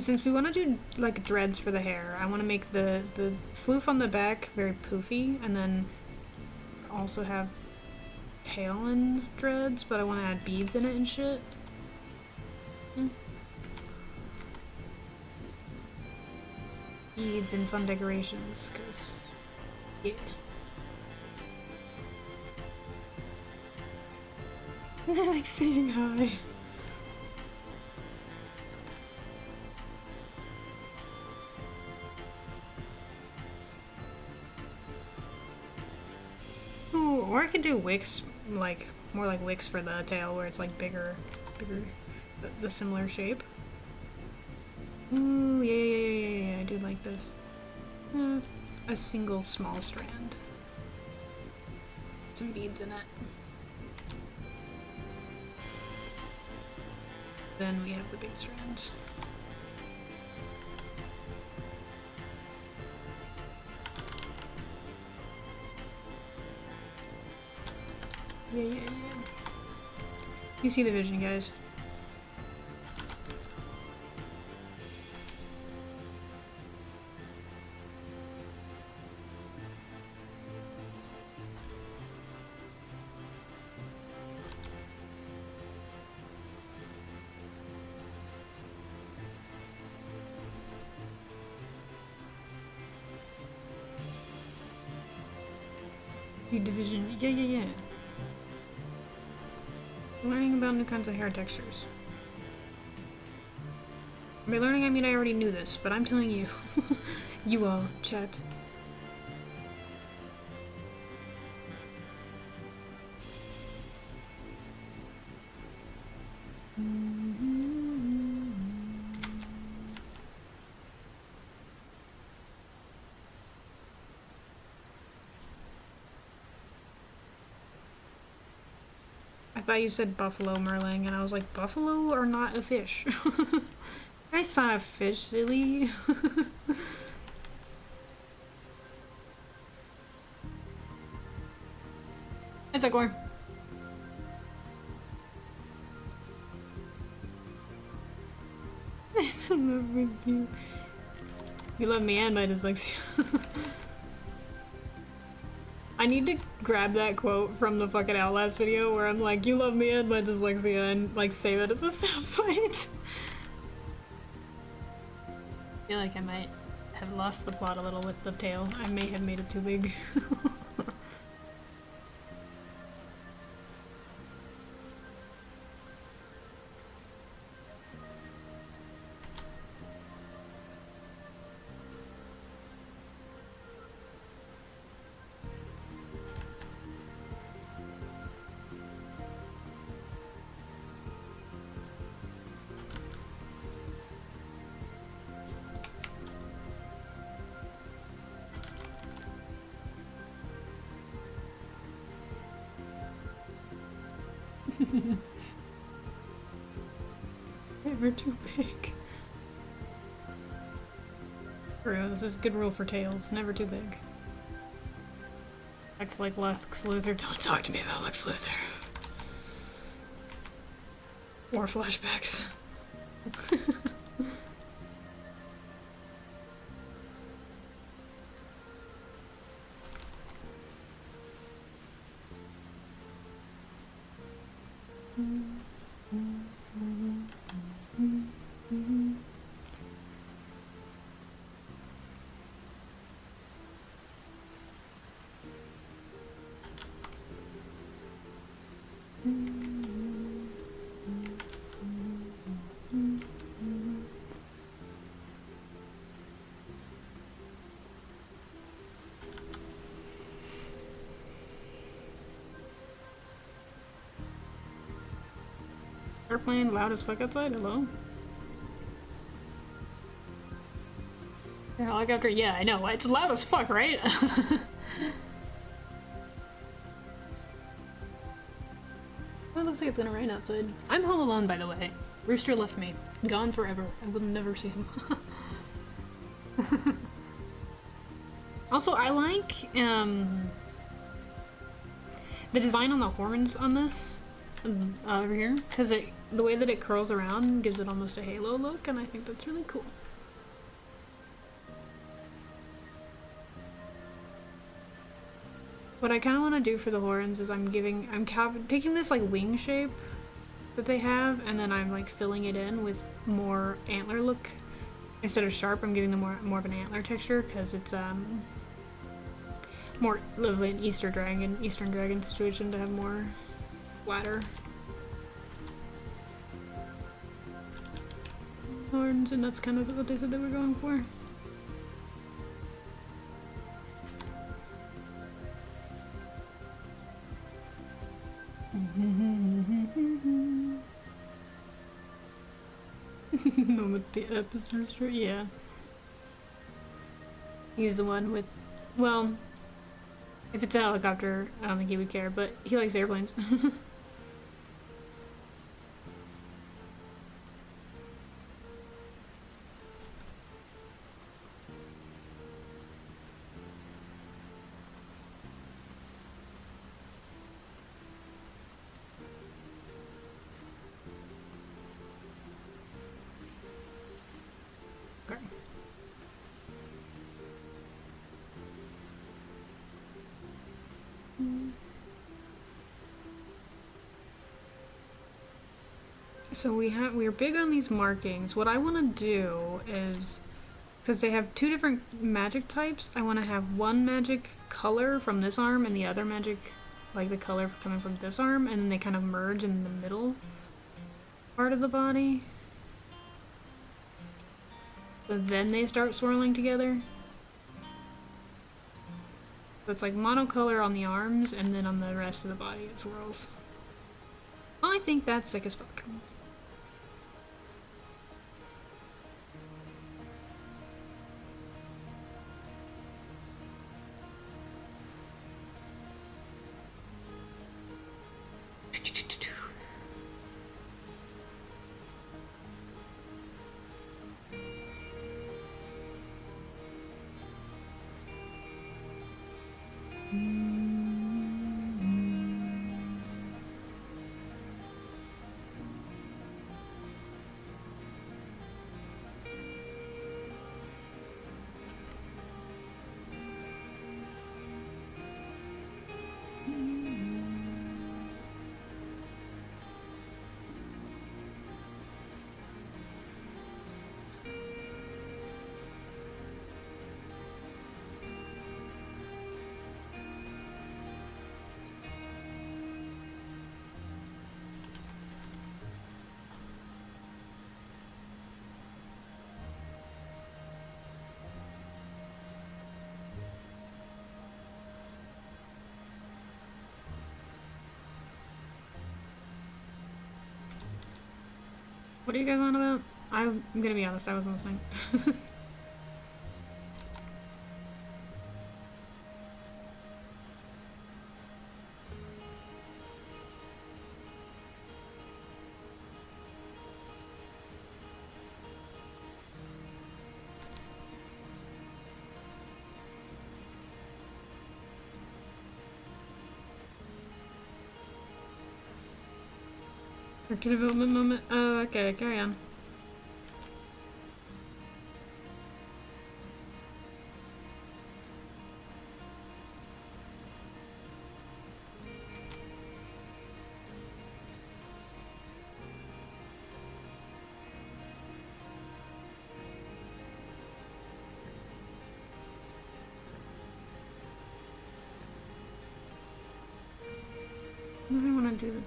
Since we want to do like dreads for the hair, I want to make the floof on the back very poofy, and then also have tail and dreads, but I want to add beads in it and shit. Beads and fun decorations, cause yeah. I like saying hi. Or I could do wicks, like, more like wicks for the tail, where it's like bigger, the similar shape. Ooh, yeah, I do like this. A single small strand. Some beads in it. Then we have the big strands. Yeah, yeah, yeah. You see the vision, guys. The division. Yeah, yeah, yeah. Learning about new kinds of hair textures. By learning, I mean I already knew this, but I'm telling you. You all, chat. I thought you said buffalo merling, and I was like, buffalo are not a fish. I saw a fish, silly. Is that going? I love you. You love me and my dyslexia. I need to grab that quote from the fucking Outlast video where I'm like, you love me and my dyslexia, and like save it as a soundbite. I feel like I might have lost the plot a little with the tail. I may have made it too big. Never too big. For real, this is a good rule for tails. Never too big. Acts like Lex Luthor. Don't talk to me about Lex Luthor. Or flashbacks. Airplane loud as fuck outside? Hello? Yeah, helicopter? Yeah, I know. It's loud as fuck, right? Well, it looks like it's gonna rain outside. I'm home alone, by the way. Rooster left me. Gone forever. I will never see him. Also, I like, the design on the horns on this, over here, because the way that it curls around gives it almost a halo look, and I think that's really cool. What I kind of want to do for the horns is I'm taking this like wing shape that they have, and then I'm like filling it in with more antler look. Instead of sharp, I'm giving them more of an antler texture, because it's more of an Eastern dragon situation to have more flatter horns, and that's kind of what they said they were going for. No, with the episode, yeah. He's the one with, well, if it's a helicopter, I don't think he would care, but he likes airplanes. So we're big on these markings. What I want to do is, because they have two different magic types, I want to have one magic color from this arm and the other magic, like the color coming from this arm, and then they kind of merge in the middle part of the body. So then they start swirling together. So it's like monocolor on the arms, and then on the rest of the body it swirls. Well, I think that's sick as fuck. What are you guys on about? I'm gonna be honest, I wasn't listening. Character development moment? Oh, okay, carry on. What do I want to do?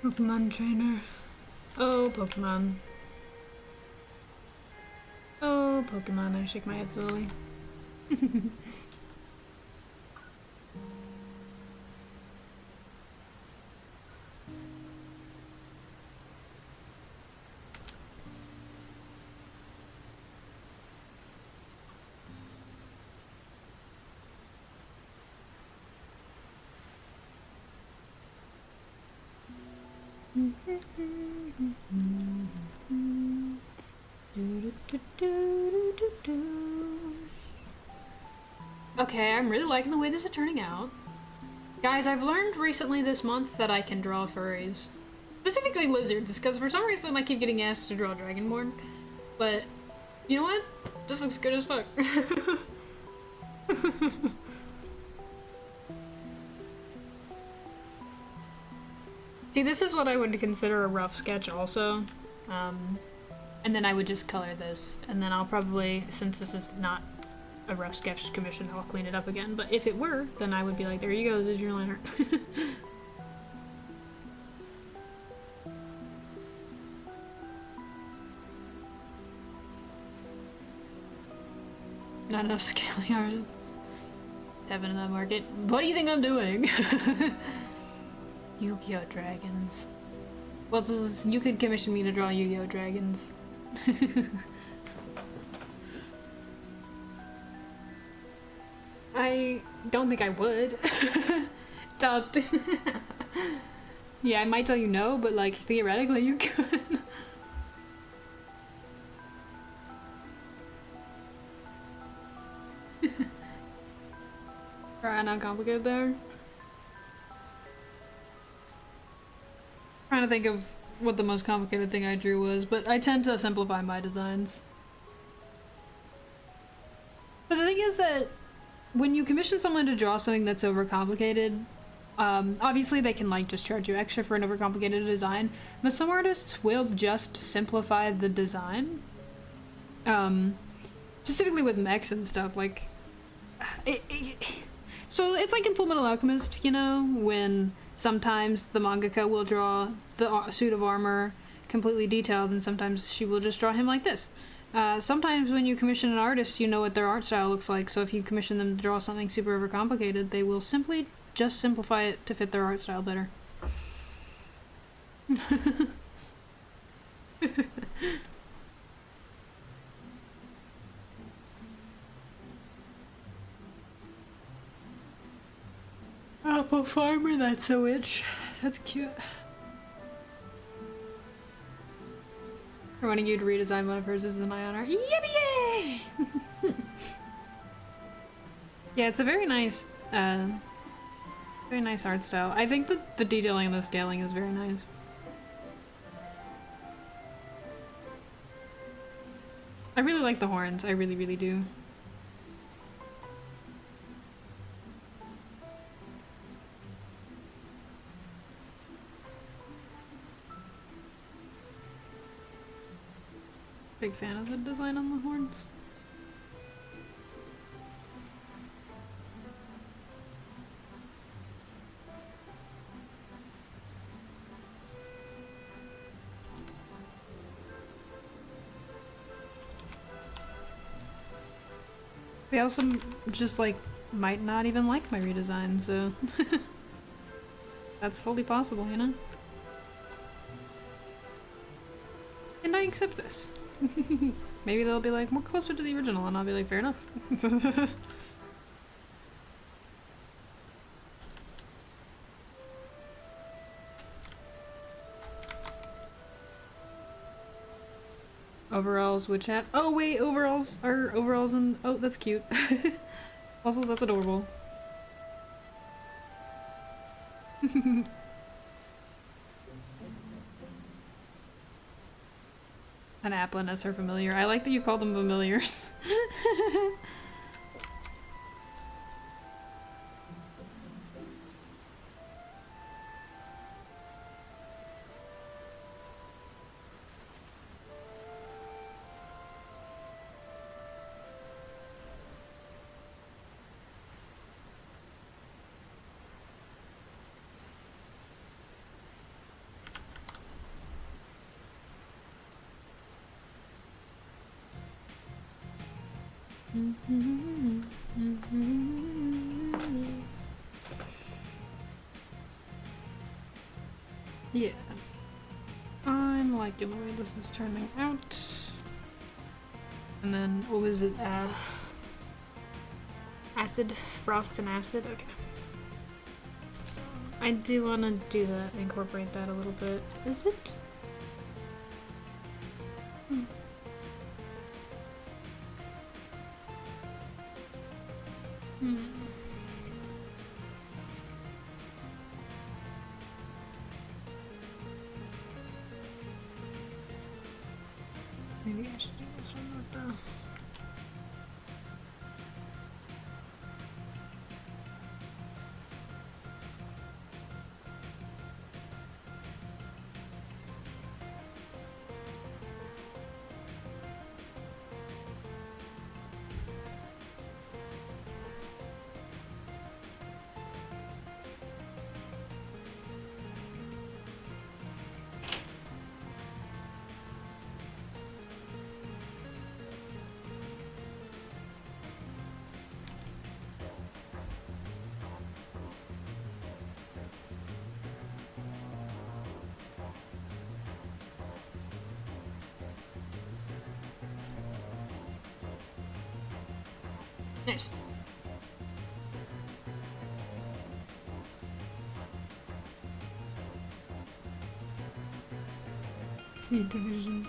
Pokemon trainer. Oh, Pokemon. Oh, Pokemon. I shake my head slowly. Okay, I'm really liking the way this is turning out. Guys, I've learned recently this month that I can draw furries. Specifically lizards, because for some reason I keep getting asked to draw Dragonborn. But, you know what? This looks good as fuck. See, this is what I would consider a rough sketch also. And then I would just color this. And then I'll probably, since this is not a rough sketch commission, I'll clean it up again. But if it were, then I would be like, there you go, this is your liner. Not enough scaly artists. Tapping in that market. What do you think I'm doing? Yu-Gi-Oh! Dragons. Well, you could commission me to draw Yu-Gi-Oh! Dragons. I don't think I would. Yeah, I might tell you no, but like theoretically you could. Try not complicated there. Trying to think of what the most complicated thing I drew was, but I tend to simplify my designs. But the thing is that when you commission someone to draw something that's overcomplicated, obviously they can like just charge you extra for an overcomplicated design, but some artists will just simplify the design. Specifically with mechs and stuff, like so it's like in Fullmetal Alchemist, you know, when sometimes the mangaka will draw the suit of armor completely detailed, and sometimes she will just draw him like this. Sometimes when you commission an artist, you know what their art style looks like, so if you commission them to draw something super overcomplicated, they will simply just simplify it to fit their art style better. Apple farmer, that's a witch. That's cute. We're wanting you to redesign one of hers as an eye on art. Yippee! Yeah, it's a very nice art style. I think that the detailing and the scaling is very nice. I really like the horns. I really, really do. Big fan of the design on the horns. They also just like might not even like my redesign, so that's fully possible, you know? And I accept this. Maybe they'll be like, more closer to the original, and I'll be like, fair enough. Overalls, witch hat. Oh wait, overalls are overalls and oh, that's cute. Also, that's adorable. An Applin as her familiar. I like that you call them familiars. Yeah. I'm liking the way this is turning out. And then, what was it? Acid, frost and acid? Okay. So, I do want to do that, incorporate that a little bit. Is it? Maybe I should do this one with the... Nice. See division.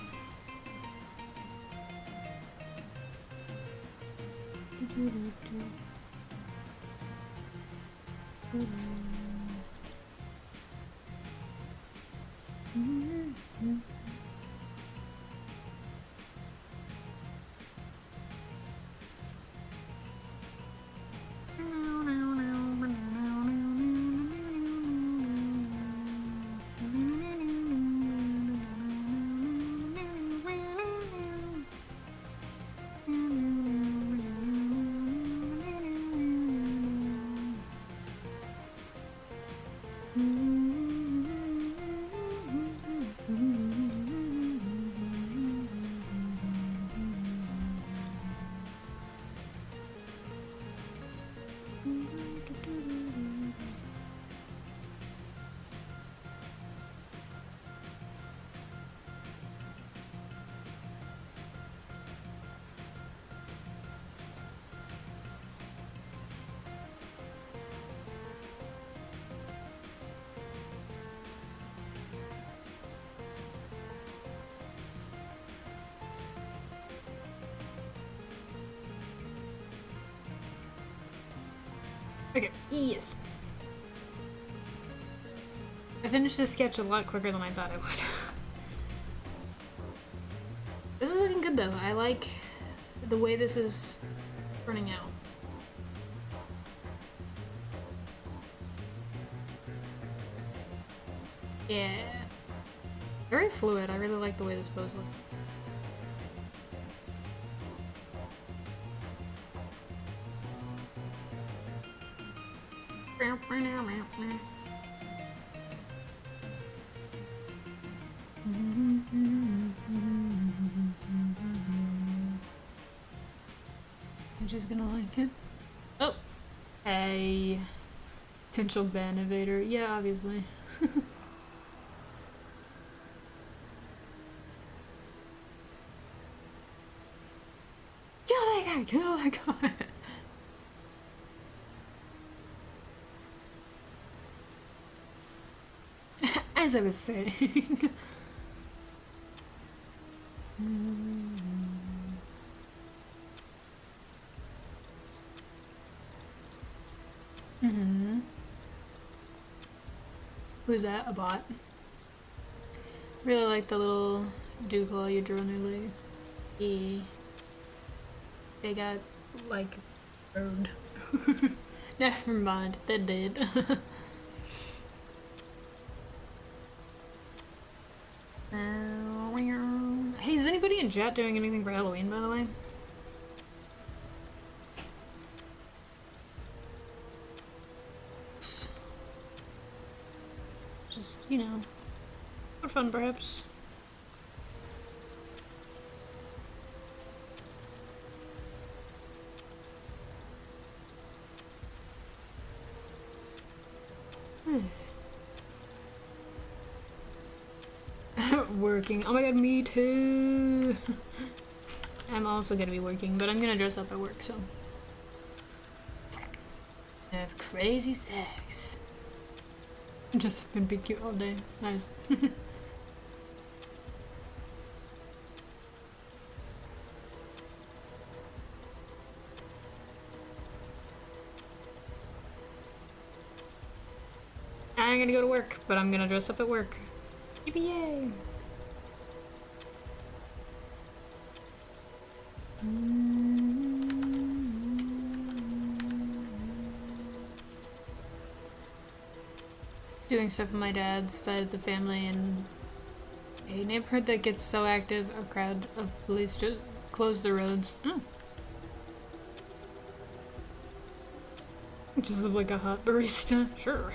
Okay, yes. I finished this sketch a lot quicker than I thought I would. This is looking good though. I like the way this is turning out. Yeah. Very fluid. I really like the way this pose looks. I'm just gonna like it. Oh! Hey. Potential ban evader. Yeah, obviously. Kill that guy! Kill that guy! As I was saying. Who's that? A bot? Really like the little dewclaw you drew on their leg. They got like burned. Never mind, they did. Hey, is anybody in chat doing anything for Halloween, by the way? Just, you know, for fun, perhaps. Working. Oh my god, me too. I'm also gonna be working, but I'm gonna dress up at work, so. Have crazy sex. Just gonna be cute all day. Nice. I'm gonna go to work, but I'm gonna dress up at work. Yippee-yay! Doing stuff with my dad's side of the family in a neighborhood that gets so active, a crowd of police just close the roads. Just like a hot barista. Sure.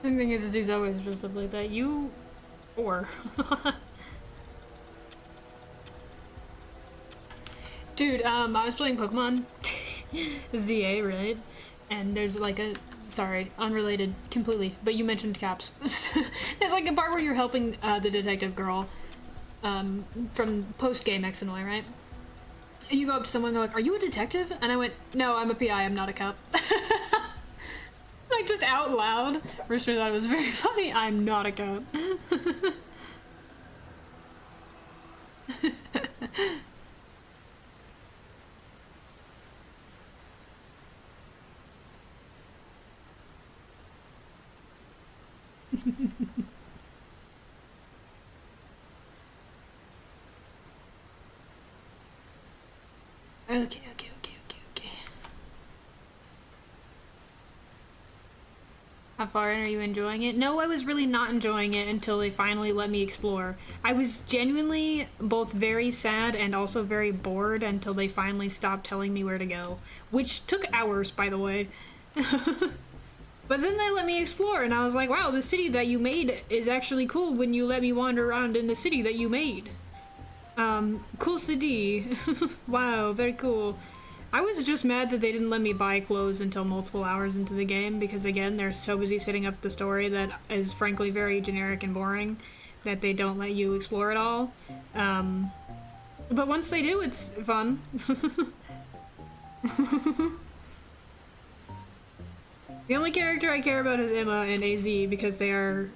The thing is he's always dressed up like that. You... or... Dude, I was playing Pokemon ZA, right? And there's like a... Sorry, unrelated completely, but you mentioned caps. There's like a part where you're helping the detective girl from post-game X and Y, right? And you go up to someone and they're like, "Are you a detective?" And I went, "No, I'm a PI, I'm not a cop." Like, like just out loud. Rooster thought it was very funny. I'm not a goat. Okay. How far in are you enjoying it? No, I was really not enjoying it until they finally let me explore. I was genuinely both very sad and also very bored until they finally stopped telling me where to go. Which took hours, by the way. But then they let me explore, and I was like, wow, the city that you made is actually cool when you let me wander around in the city that you made. Cool city. Wow, very cool. I was just mad that they didn't let me buy clothes until multiple hours into the game, because again, they're so busy setting up the story that is frankly very generic and boring that they don't let you explore at all. But once they do, it's fun. The only character I care about is Emma and AZ because they are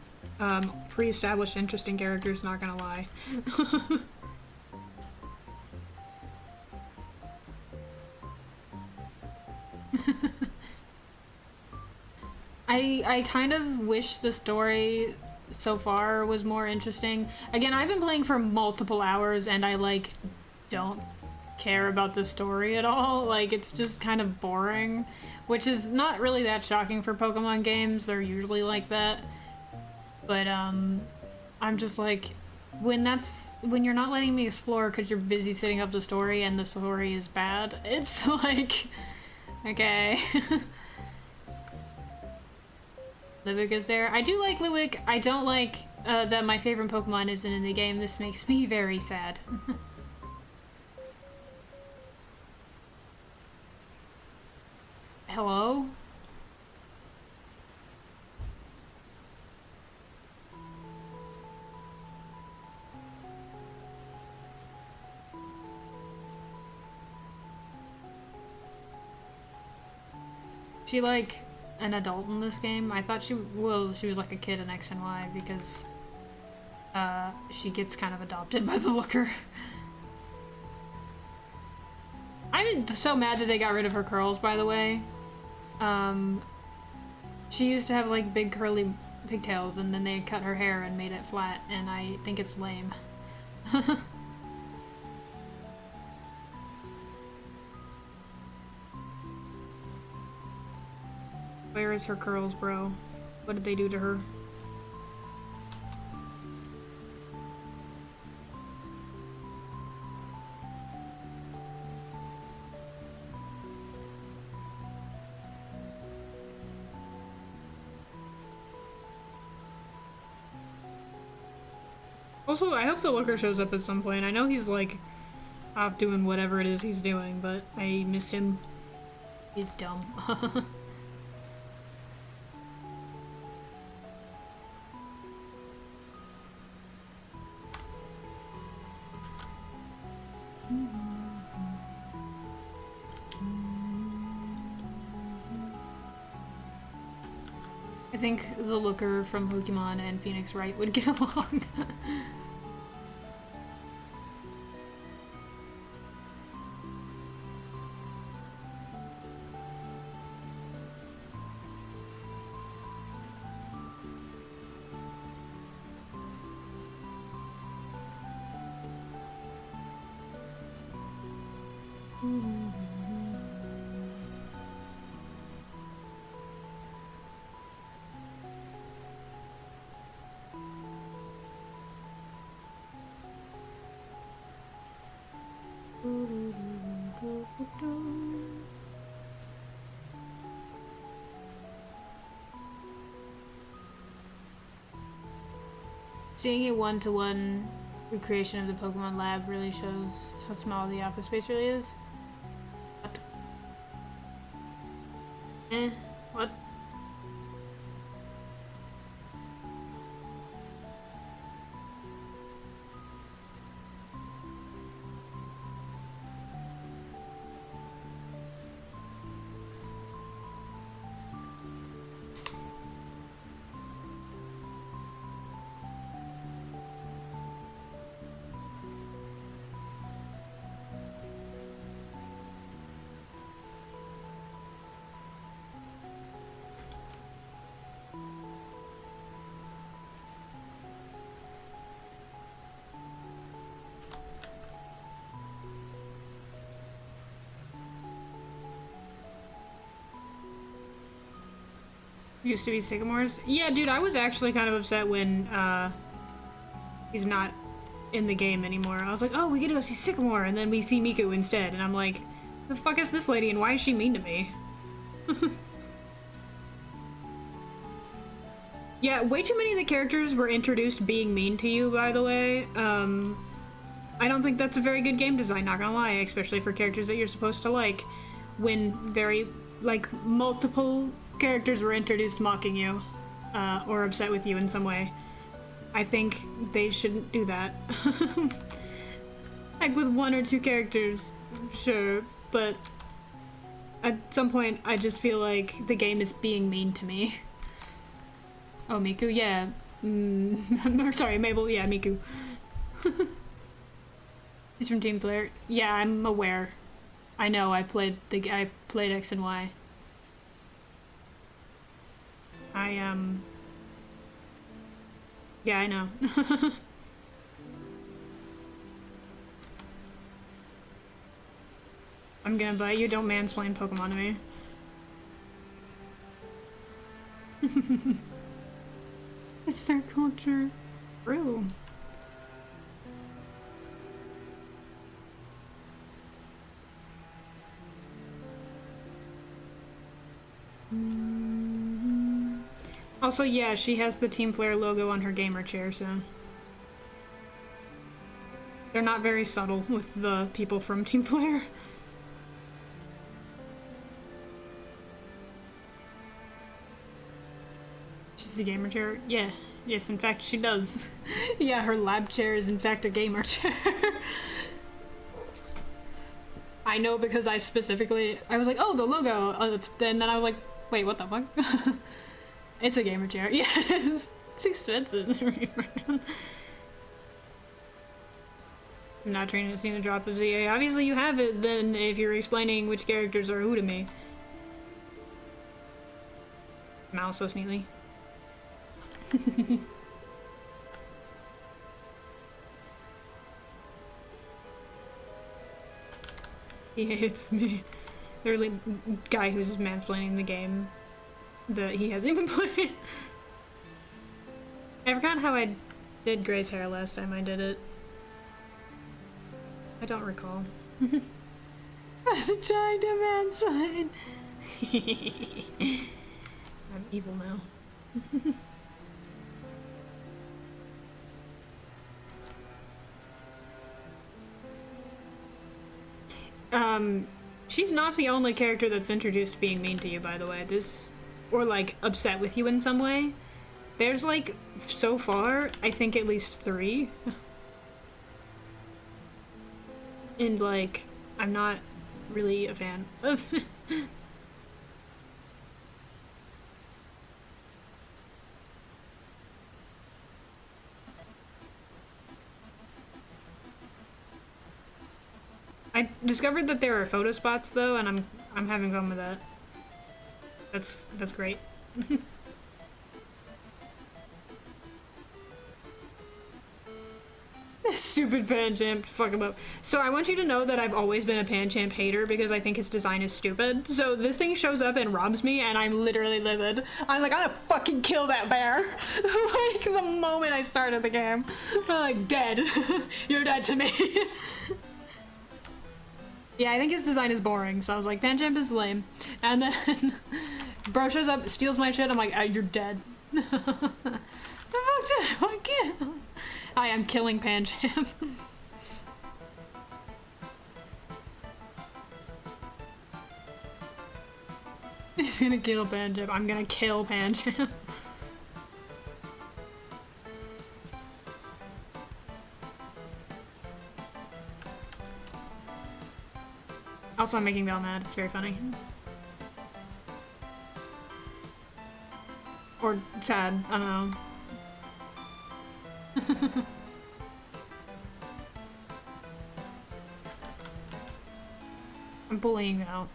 pre-established interesting characters, not gonna lie. I kind of wish the story so far was more interesting. Again, I've been playing for multiple hours and I like don't care about the story at all. Like, it's just kind of boring, which is not really that shocking for Pokemon games. They're usually like that. But I'm just like, when you're not letting me explore because you're busy setting up the story and the story is bad, it's like, okay. Ludwig is there. I do like Ludwig. I don't like that my favorite Pokemon isn't in the game. This makes me very sad. Hello? She like an adult in this game? I thought she was like a kid in X and Y because she gets kind of adopted by the looker. I'm so mad that they got rid of her curls, by the way. She used to have like big curly pigtails and then they cut her hair and made it flat, and I think it's lame. Where is her curls, bro? What did they do to her? Also, I hope the looker shows up at some point. I know he's like off doing whatever it is he's doing, but I miss him. He's dumb. I think the looker from Pokemon and Phoenix Wright would get along. Seeing a one-to-one recreation of the Pokemon lab really shows how small the office space really is. What? What? Used to be Sycamores. Yeah, dude, I was actually kind of upset when he's not in the game anymore. I was like, oh, we get to go see Sycamore, and then we see Miku instead, and I'm like, the fuck is this lady, and why is she mean to me? Yeah, way too many of the characters were introduced being mean to you, by the way. I don't think that's a very good game design, not gonna lie, especially for characters that you're supposed to like, when very, like, multiple characters were introduced mocking you, or upset with you in some way. I think they shouldn't do that. Like, with one or two characters, sure, but at some point, I just feel like the game is being mean to me. Oh, Miku, yeah. Or sorry, Mabel, yeah, Miku. He's from Team Player. Yeah, I'm aware. I know, I played X and Y. Yeah, I know. I'm gonna bite you, don't mansplain Pokemon to me. It's their culture. True. Also, yeah, she has the Team Flare logo on her gamer chair, so... They're not very subtle with the people from Team Flare. She's a gamer chair? Yeah. Yes, in fact, she does. Yeah, her lab chair is in fact a gamer chair. I know because I specifically... I was like, oh, the logo! And then I was like, wait, what the fuck? It's a gamer chair. Yes, it's expensive. I'm not trying to see the drop of ZA. Obviously you have it then if you're explaining which characters are who to me. Mouse so neatly. He hates me. The really guy who's mansplaining the game that he hasn't even played. I forgot how I did Gray's hair last time I did it. I don't recall. As a trying to mansplain. I'm evil now. She's not the only character that's introduced being mean to you, by the way. Or, like, upset with you in some way. There's, like, so far, I think at least 3. And, like, I'm not really a fan of... I discovered that there are photo spots though, and I'm having fun with that. That's great. Stupid Pancham, fuck him up. So I want you to know that I've always been a Pancham hater because I think his design is stupid. So this thing shows up and robs me and I'm literally livid. I'm like, I'm gonna fucking kill that bear. Like the moment I started the game. I'm like, dead. You're dead to me. Yeah, I think his design is boring, so I was like, Pancham is lame. And then bro shows up, steals my shit, I'm like, you're dead. I can't. I am killing Pancham. He's gonna kill Pancham. I'm gonna kill Pancham. Also, I'm making Belle mad. It's very funny. Or sad. I don't know. I'm bullying now.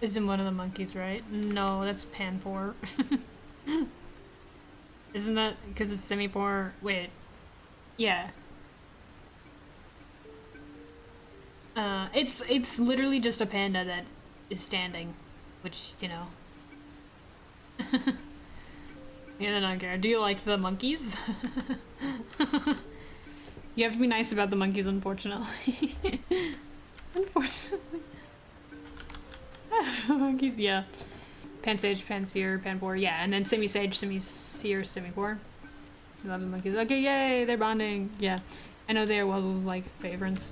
Isn't one of the monkeys right? No, that's Panpour. Isn't that because it's Simipour? Wait. Yeah. It's literally just a panda that is standing, which, you know. Yeah, I don't care. Do you like the monkeys? You have to be nice about the monkeys, unfortunately. Unfortunately. Monkeys, yeah. Pansage, Panseer, Panpour, yeah, and then Semi-Sage, Semi-Seer, Semi-Pour. Love the monkeys. Okay, yay, they're bonding. Yeah. I know they're Wuzzle's, like, favorites.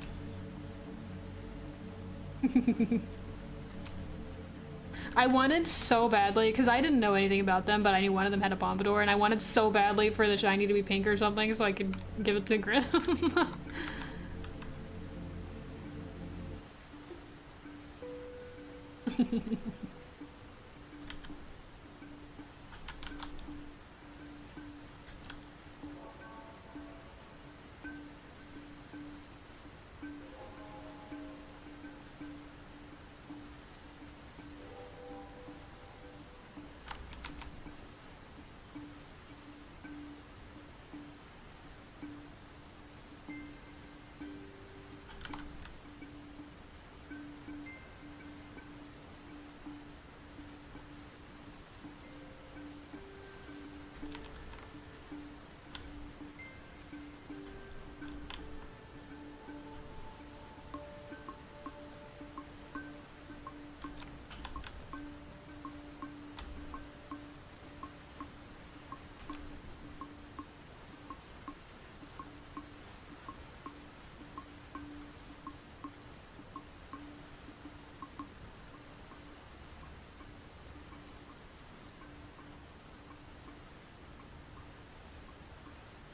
I wanted so badly, because I didn't know anything about them, but I knew one of them had a Pompadour, and I wanted so badly for the shiny to be pink or something so I could give it to Grim.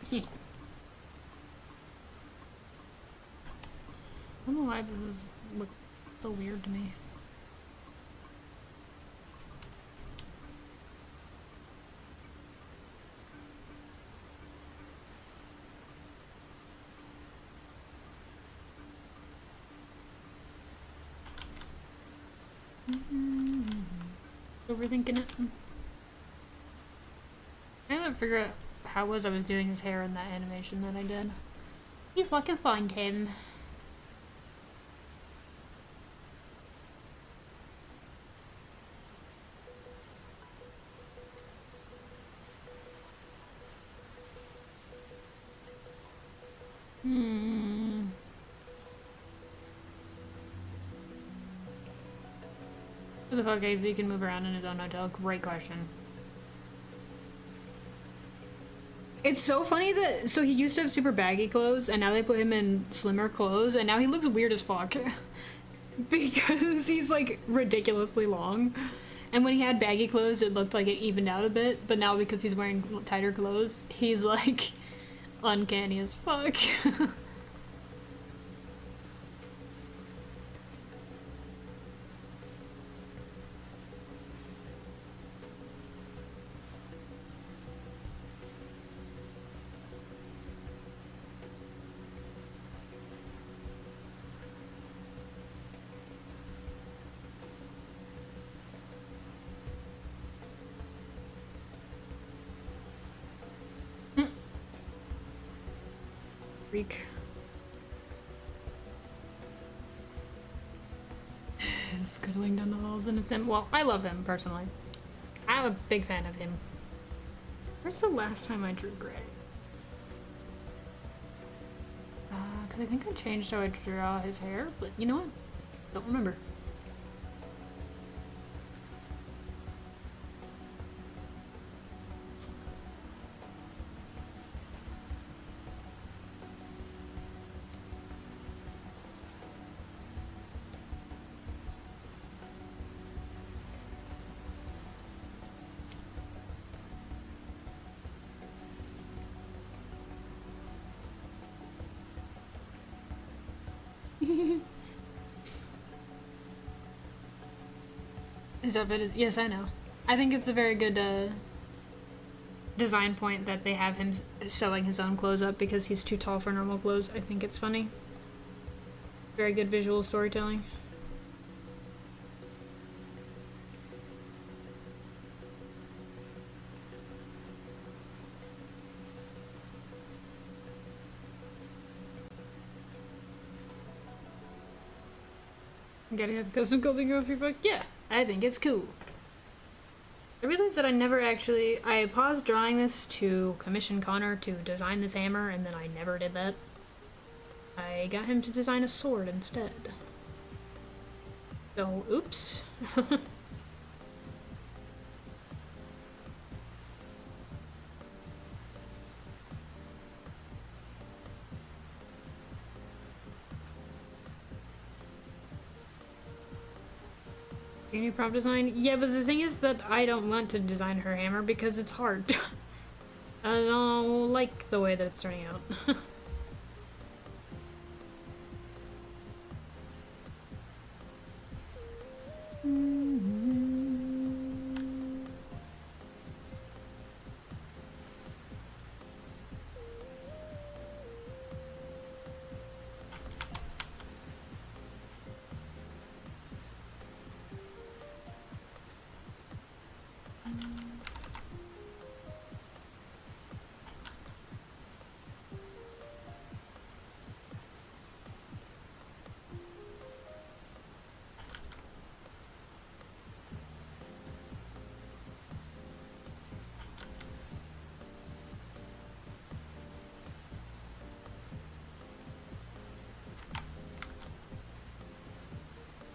I don't know why this is look so weird to me. Overthinking it. I haven't figured out how I was doing his hair in that animation that I did. If I can find him. Who the fuck AZ can move around in his own hotel? Great question. It's so funny that, so he used to have super baggy clothes, and now they put him in slimmer clothes, and now he looks weird as fuck. Because he's, like, ridiculously long. And when he had baggy clothes, it looked like it evened out a bit, but now because he's wearing tighter clothes, he's, like, uncanny as fuck. Freak. Scuttling down the halls, and it's him. Well, I love him personally. I'm a big fan of him. Where's the last time I drew Gray? Cause I think I changed how I draw his hair, but you know what? Don't remember. His outfit is, yes, I know. I think it's a very good design point that they have him sewing his own clothes up because he's too tall for normal clothes. I think it's funny. Very good visual storytelling. Gotta have custom clothing off your book? Yeah, I think it's cool. I realized that I paused drawing this to commission Connor to design this hammer, and then I never did that. I got him to design a sword instead. So, oops. Your new prop design? Yeah, but the thing is that I don't want to design her hammer because it's hard. I don't like the way that it's turning out.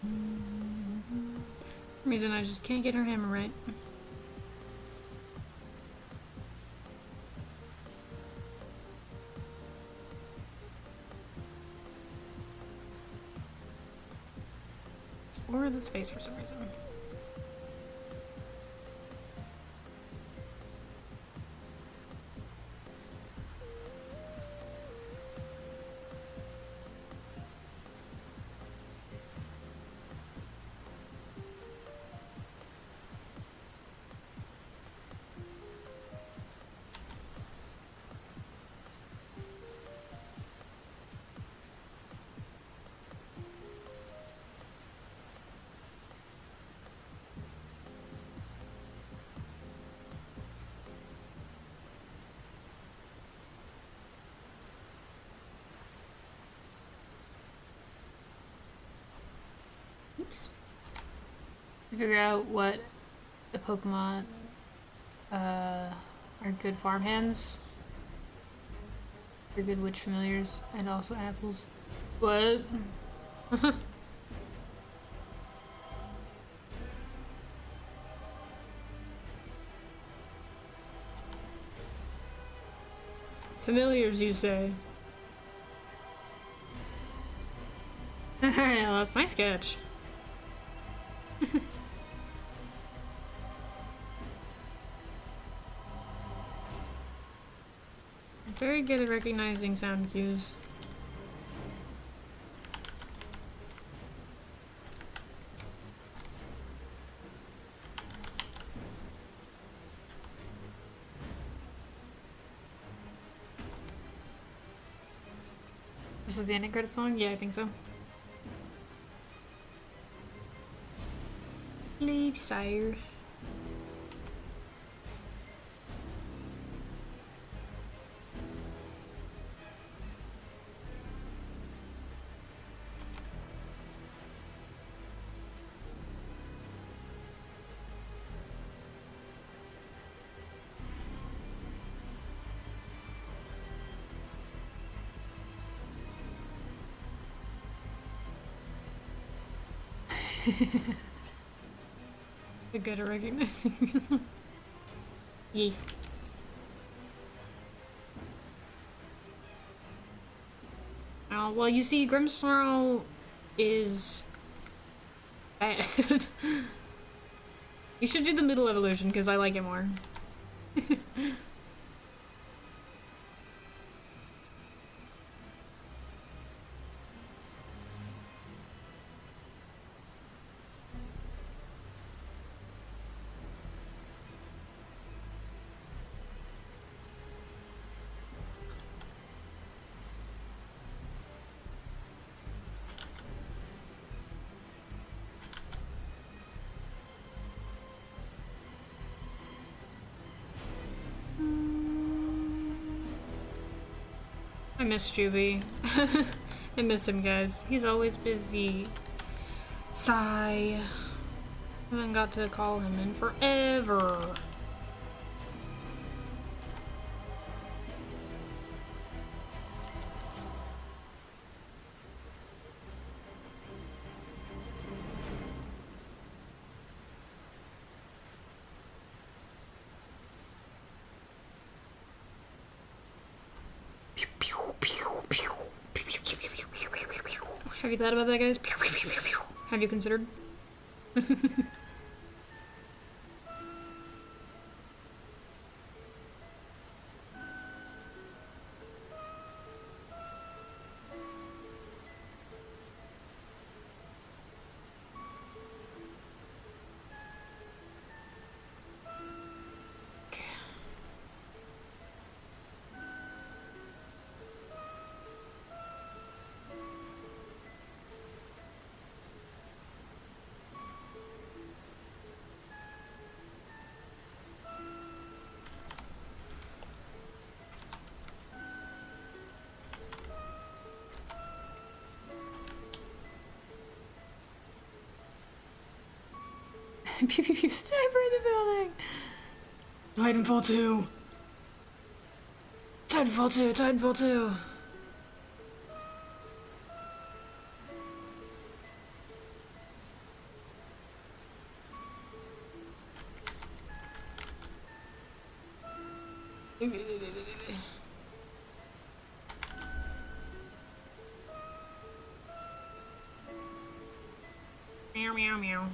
For some reason I just can't get her hammer right. Or this face for some reason. Oops. To figure out what the Pokemon are good farmhands. They're good witch familiars and also apples. What? Familiars, you say? Well, that's a nice catch. Very good at recognizing sound cues. This is the ending credit song? Yeah, I think so. Lady Sire. They're good at recognizing. Yes. Well, you see, Grimmsnarl is bad. You should do the middle evolution, because I like it more. I miss Juby. I miss him, guys. He's always busy. Sigh. Haven't got to call him in forever. Have you thought about that, guys? Have you considered? Pew pew pew, sniper in the building! Titanfall 2! Titanfall 2, Titanfall 2! Meow meow meow.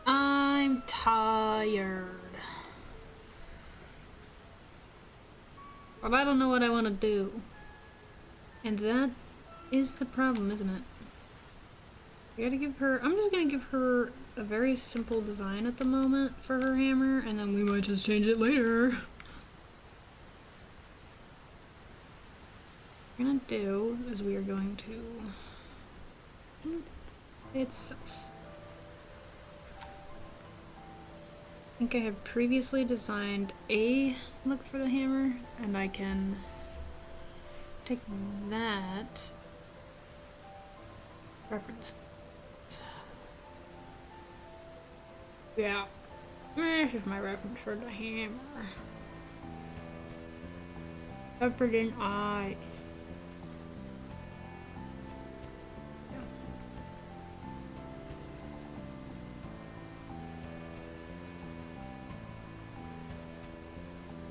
I'm tired. But I don't know what I want to do. And that is the problem, isn't it? I gotta give her... I'm just gonna give her a very simple design at the moment for her hammer, and then we might just change it later. What we're gonna do is we are going to... itself. I think I have previously designed a look for the hammer, and I can take that reference. Yeah, this is my reference for the hammer. Covered in ice.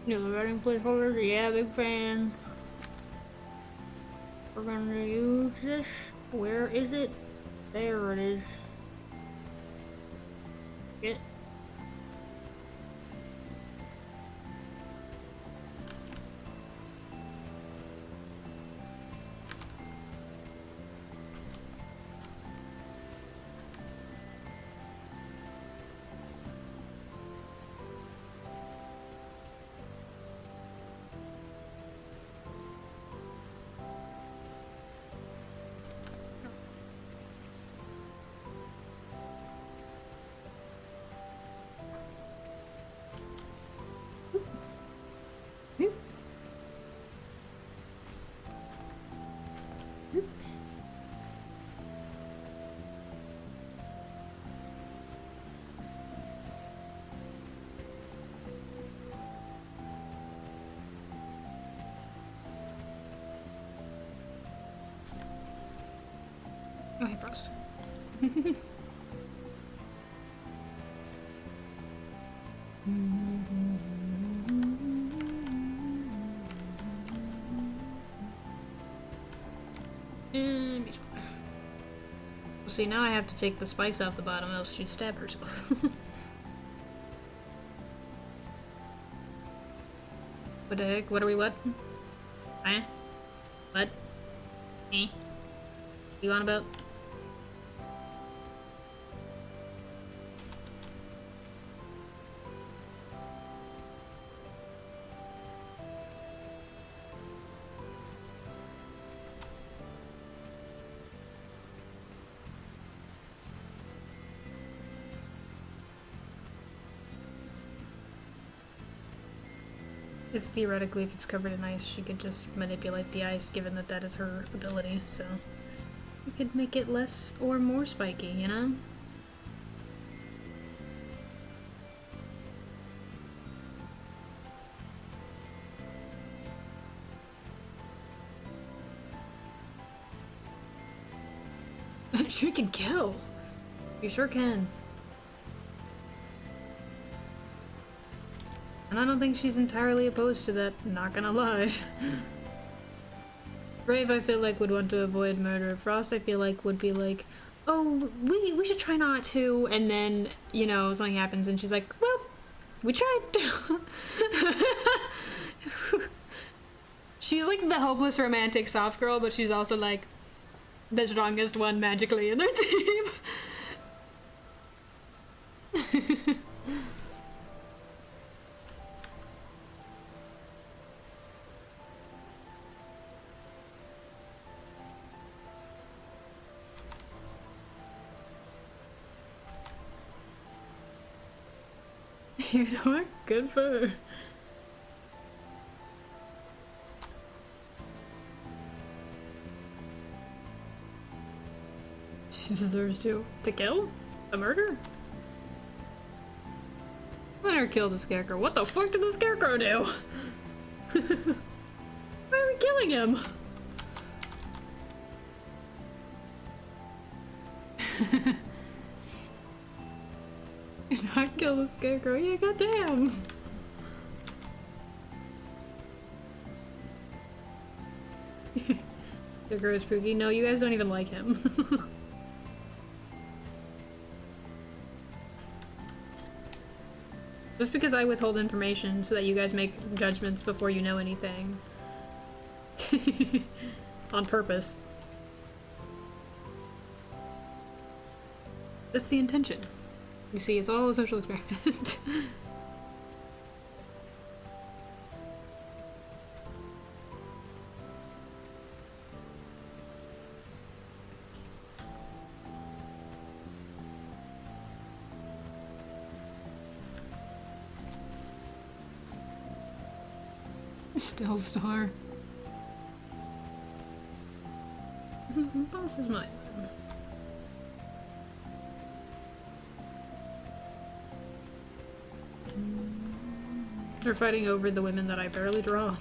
New writing placeholders, yeah, big fan. We're gonna use this. Where is it? There it is. Get. Oh, hey, Frost. See, now I have to take the spikes off the bottom, else she'd stab herself. What the heck? What are we what? Huh? What? Eh? You on about? Because theoretically, if it's covered in ice, she could just manipulate the ice, given that that is her ability, so... You could make it less or more spiky, you know? She can kill! You sure can. And I don't think she's entirely opposed to that, not gonna lie. Brave, I feel like, would want to avoid murder. Frost, I feel like, would be like, oh, we should try not to, and then, you know, something happens and she's like, well, we tried. She's like the hopeless romantic soft girl, but she's also like the strongest one magically in their team. You know what? Good for her. She deserves to kill? A murder? Let her kill the scarecrow. What the fuck did the scarecrow do? Why are we killing him? Not kill the scarecrow. Yeah, goddamn. Scarecrow is spooky. No, you guys don't even like him. Just because I withhold information so that you guys make judgments before you know anything. On purpose. That's the intention. You see, it's all a social experiment. Still star. Boss is mine. They're fighting over the women that I barely draw.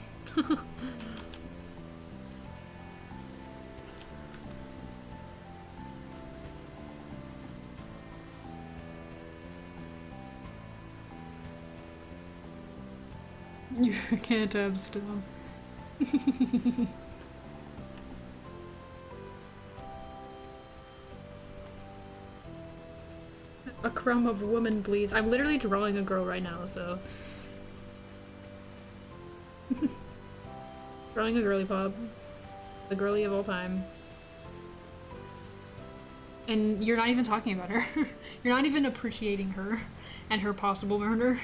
You can't have still. A crumb of woman, please. I'm literally drawing a girl right now, so... Drawing a girly pop. The girly of all time. And you're not even talking about her. You're not even appreciating her and her possible murder.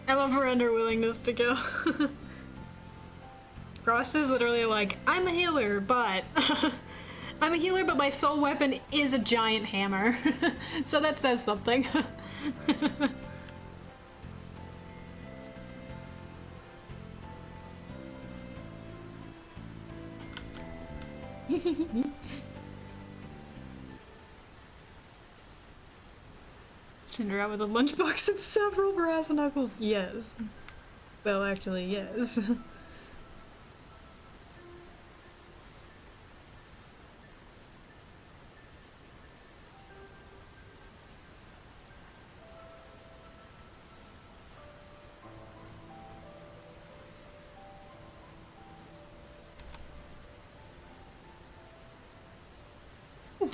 I love her and her willingness to kill. Frost is literally like, I'm a healer, but... I'm a healer, but my sole weapon is a giant hammer. So that says something. Send her out with a lunchbox and several brass knuckles. Yes. Well, actually, yes.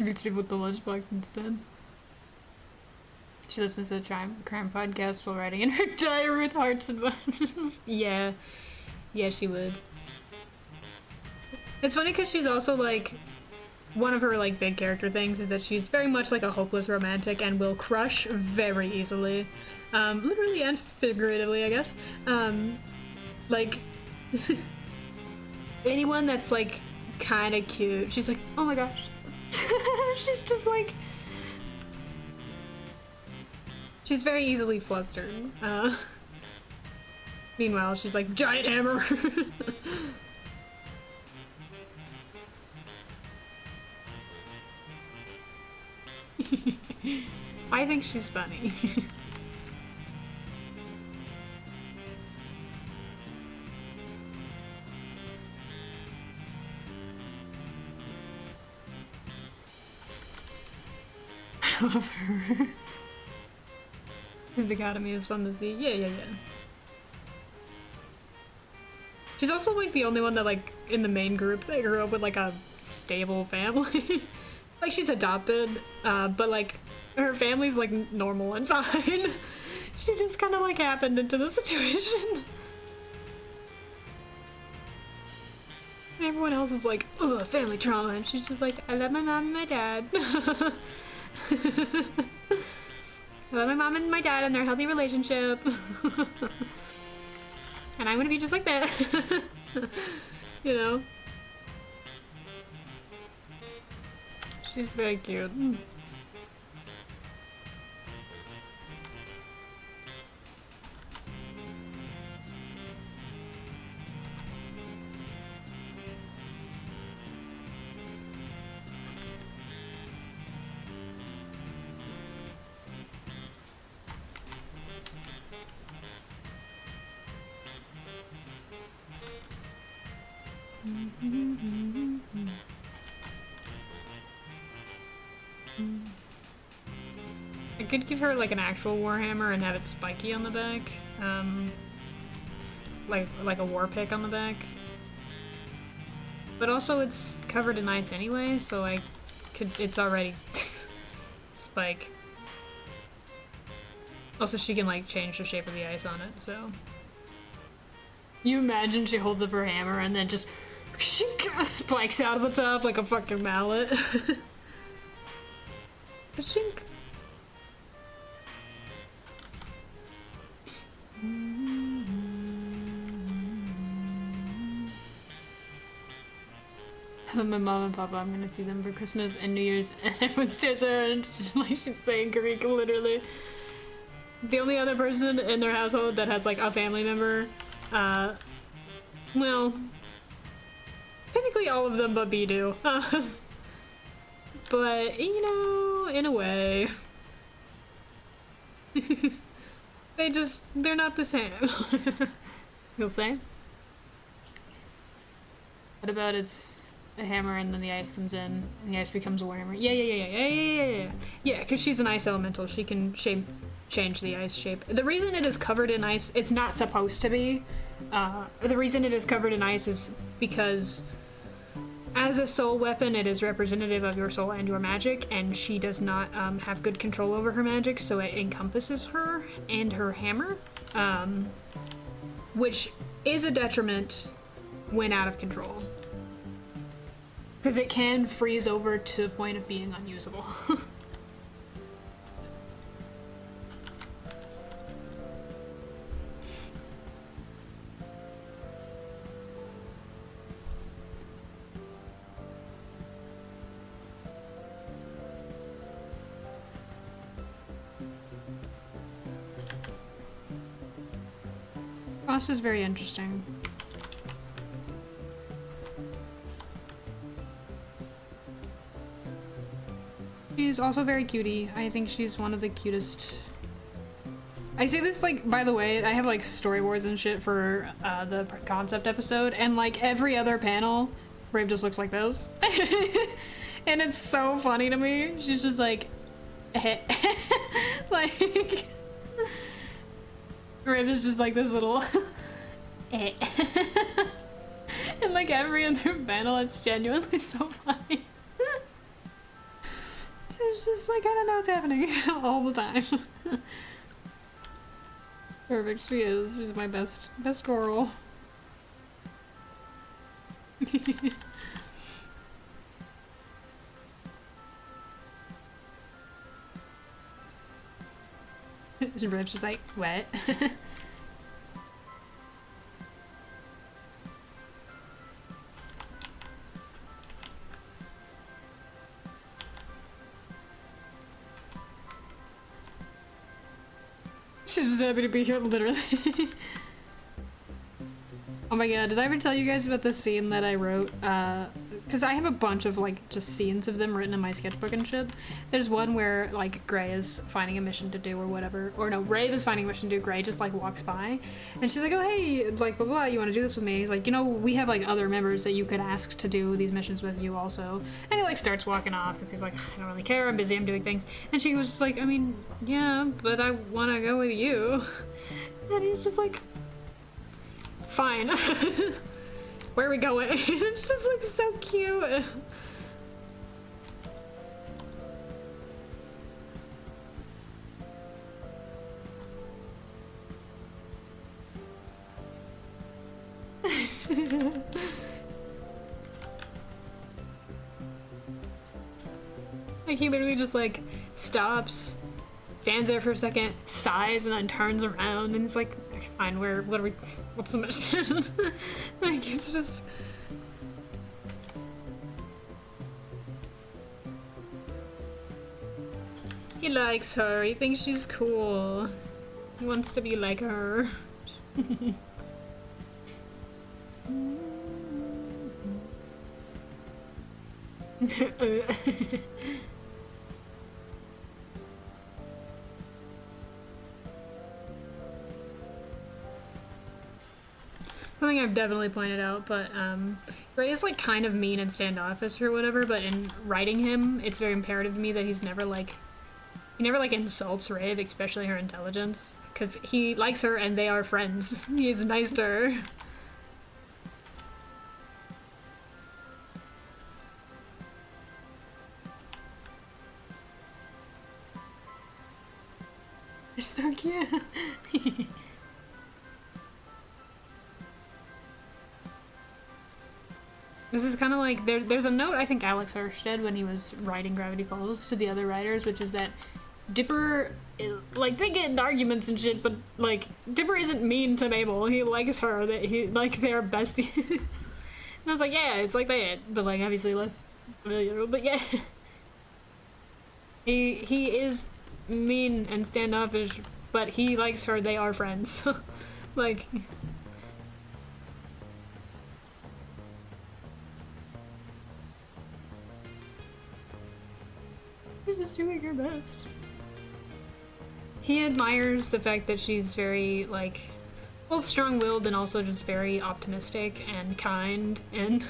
Needs to put the lunchbox instead. She listens to the crime podcast while writing in her diary with hearts and buttons. Yeah. Yeah, she would. It's funny because she's also like one of her like big character things is that she's very much like a hopeless romantic and will crush very easily, literally and figuratively, I guess. Like anyone that's like kind of cute, she's like, oh my gosh. She's just like, she's very easily flustered. Meanwhile, she's like, giant hammer. I think she's funny. I love her. The Academy is fun to see. Yeah. She's also like the only one that like in the main group that grew up with like a stable family. Like she's adopted, but like her family's like normal and fine. She just kind of like happened into the situation. And everyone else is like, ugh, family trauma, and she's just like, I love my mom and my dad. I love my mom and my dad and their healthy relationship. And I'm gonna be just like that. You know? She's very cute. I could give her like an actual warhammer and have it spiky on the back, like a war pick on the back. But also it's covered in ice anyway, so I could. It's already spike. Also, she can like change the shape of the ice on it. So you imagine she holds up her hammer and then just spikes out of the top like a fucking mallet. Shink. My mom and papa, I'm gonna see them for Christmas and New Year's, and everyone stares at her and like she's saying Greek, literally. The only other person in their household that has like a family member, well, technically all of them but B do. But, you know, in a way. They're not the same. You'll say? What about it's a hammer and then the ice comes in and the ice becomes a warhammer? Yeah. Yeah, because she's an ice elemental. She can change the ice shape. The reason it is covered in ice, it's not supposed to be. The reason it is covered in ice is because as a soul weapon, it is representative of your soul and your magic, and she does not have good control over her magic, so it encompasses her and her hammer, which is a detriment when out of control. Because it can freeze over to the point of being unusable. Ross is very interesting. She's also very cutie. I think she's one of the cutest. I say this like, by the way, I have like storyboards and shit for the concept episode, and like every other panel, Rave just looks like this. And it's so funny to me. She's just like, like, Rave is just like this little, and like every other panel, it's genuinely so funny. It's just like, I don't know what's happening all the time. Perfect, she is. She's my best girl. Riv's just like, what? She's just happy to be here, literally. Oh my god, did I ever tell you guys about the scene that I wrote? Because I have a bunch of, like, just scenes of them written in my sketchbook and shit. There's one where, like, Gray is finding a mission to do or whatever. Or no, Rave is finding a mission to do. Gray just, like, walks by. And she's like, oh, hey, like, blah, blah, you want to do this with me? And he's like, you know, we have, like, other members that you could ask to do these missions with you also. And he, like, starts walking off because he's like, I don't really care. I'm busy. I'm doing things. And she was just like, I mean, yeah, but I want to go with you. And he's just like, fine. Where are we going? It's just like so cute. Like he literally just like stops, stands there for a second, sighs, and then turns around and it's like, fine, what are we, what's the mission? Like, it's just... He likes her, he thinks she's cool. He wants to be like her. Something I've definitely pointed out, but Ray is like kind of mean and standoffish or whatever, but in writing him, it's very imperative to me that he never like insults Rave, especially her intelligence, because he likes her and they are friends. He is nice to her. They're so cute. This is kind of like, there's a note I think Alex Hirsch did when he was writing Gravity Falls to the other writers, which is that Dipper, like, they get in arguments and shit, but, like, Dipper isn't mean to Mabel. He likes her, that he, like, they're besties. And I was like, yeah, it's like that, but, like, obviously less familiar, but yeah. He is mean and standoffish, but he likes her, they are friends. Like... She's just doing her best. He admires the fact that she's very, like, both strong-willed and also just very optimistic and kind and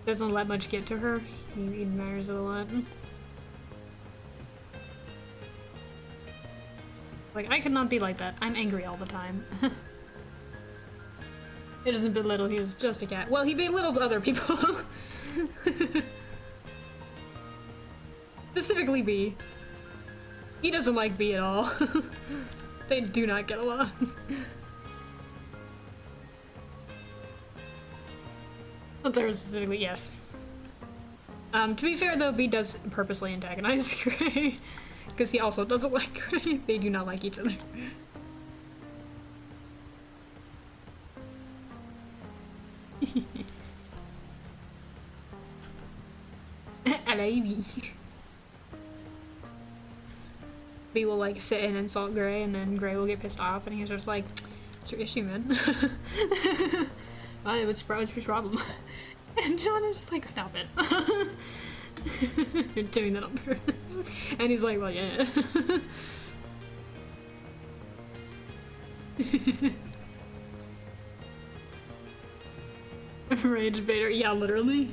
doesn't let much get to her. He admires it a lot. Like, I could not be like that. I'm angry all the time. He doesn't belittle, he is just a cat. Well, he belittles other people. Specifically B. He doesn't like B at all. They do not get along. Not Tara specifically, yes. To be fair though, B does purposely antagonize Gray. Because he also doesn't like Gray. They do not like each other. I love you. B will like sit and insult Gray, and then Gray will get pissed off, and he's just like, "What's your issue, man?" What's your problem? And John is just like, "Stop it! You're doing that on purpose." And he's like, "Well, yeah." Rage baiter, yeah, literally.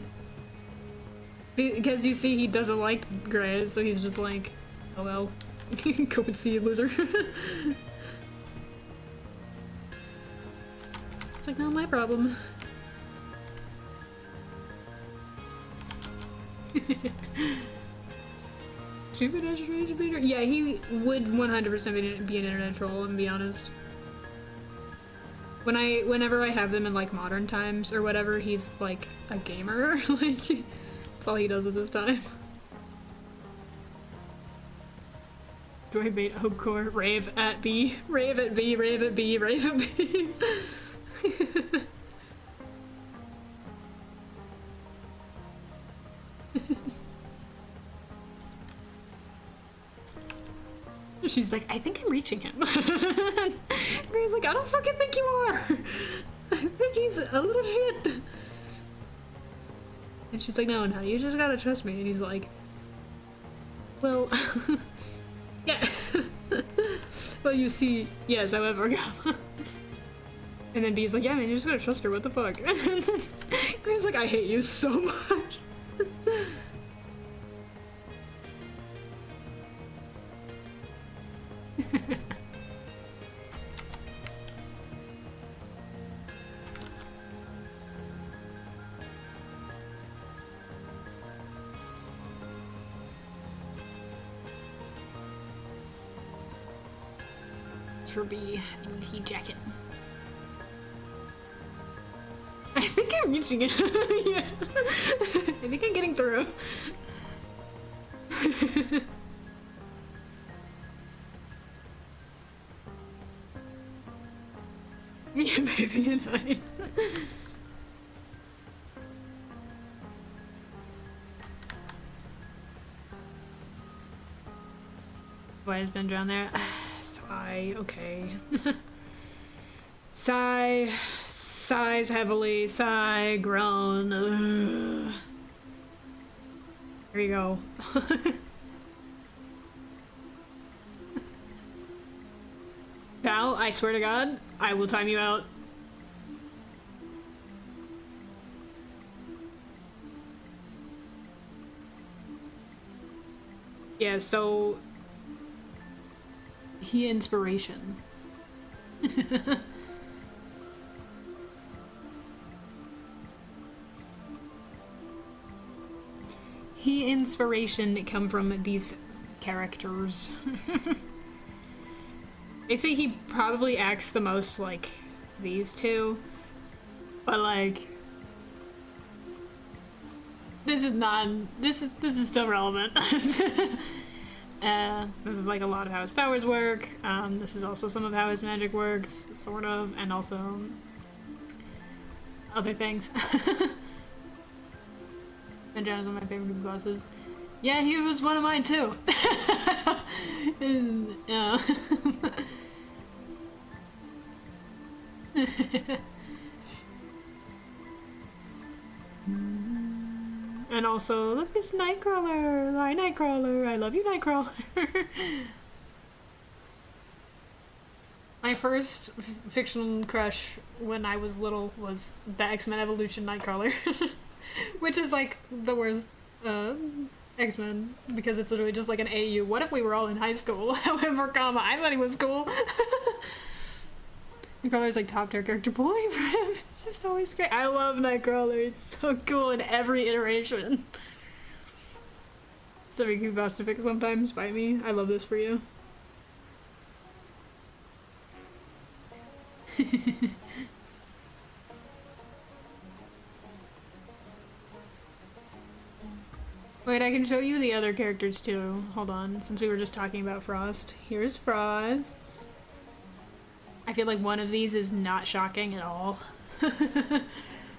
Because you see, he doesn't like Gray, so he's just like, "Oh well." Go and see you, loser. It's like, not my problem. Stupid ass rage baiter? Yeah, he would 100% be an internet troll, and be honest. Whenever I have them in like modern times or whatever, he's like a gamer. Like, that's all he does with his time. Joy bait Hopecore. Rave at B. Rave at B. Rave at B. Rave at B. She's like, I think I'm reaching him. Gray's like, I don't fucking think you are. I think he's a little shit. And she's like, no, you just gotta trust me. And he's like, well, yes. Well, you see, yes, however. And then B's like, yeah, man, you just gotta trust her, what the fuck? And then Gray's like, I hate you so much. For B and he jacket. I think I'm reaching it. Yeah. I think I'm getting through. Yeah, baby and I. Why has Ben drowned there? Sigh, okay. Sigh, sighs heavily, sigh, groan. Ugh. Here you go. Pal, I swear to God, I will time you out. Yeah, so he inspiration. He inspiration come from these characters. I'd say he probably acts the most like these two, but like this is still relevant. This is like a lot of how his powers work. This is also some of how his magic works, sort of, and also other things. And John is one of my favorite bosses. Yeah, he was one of mine too. And, yeah. And also, look, it's Nightcrawler! Hi, Nightcrawler! I love you, Nightcrawler! My first fictional crush when I was little was the X-Men Evolution Nightcrawler. Which is like the worst X-Men, because it's literally just like an AU. What if we were all in high school? However, comma, I thought he was cool. Nightcrawler's like top tier character boyfriend. It's just always great. I love Nightcrawler. It's so cool in every iteration. It's a very cute boss to fix sometimes by me. I love this for you. Wait, I can show you the other characters too. Hold on, since we were just talking about Frost. Here's Frost. I feel like one of these is not shocking at all.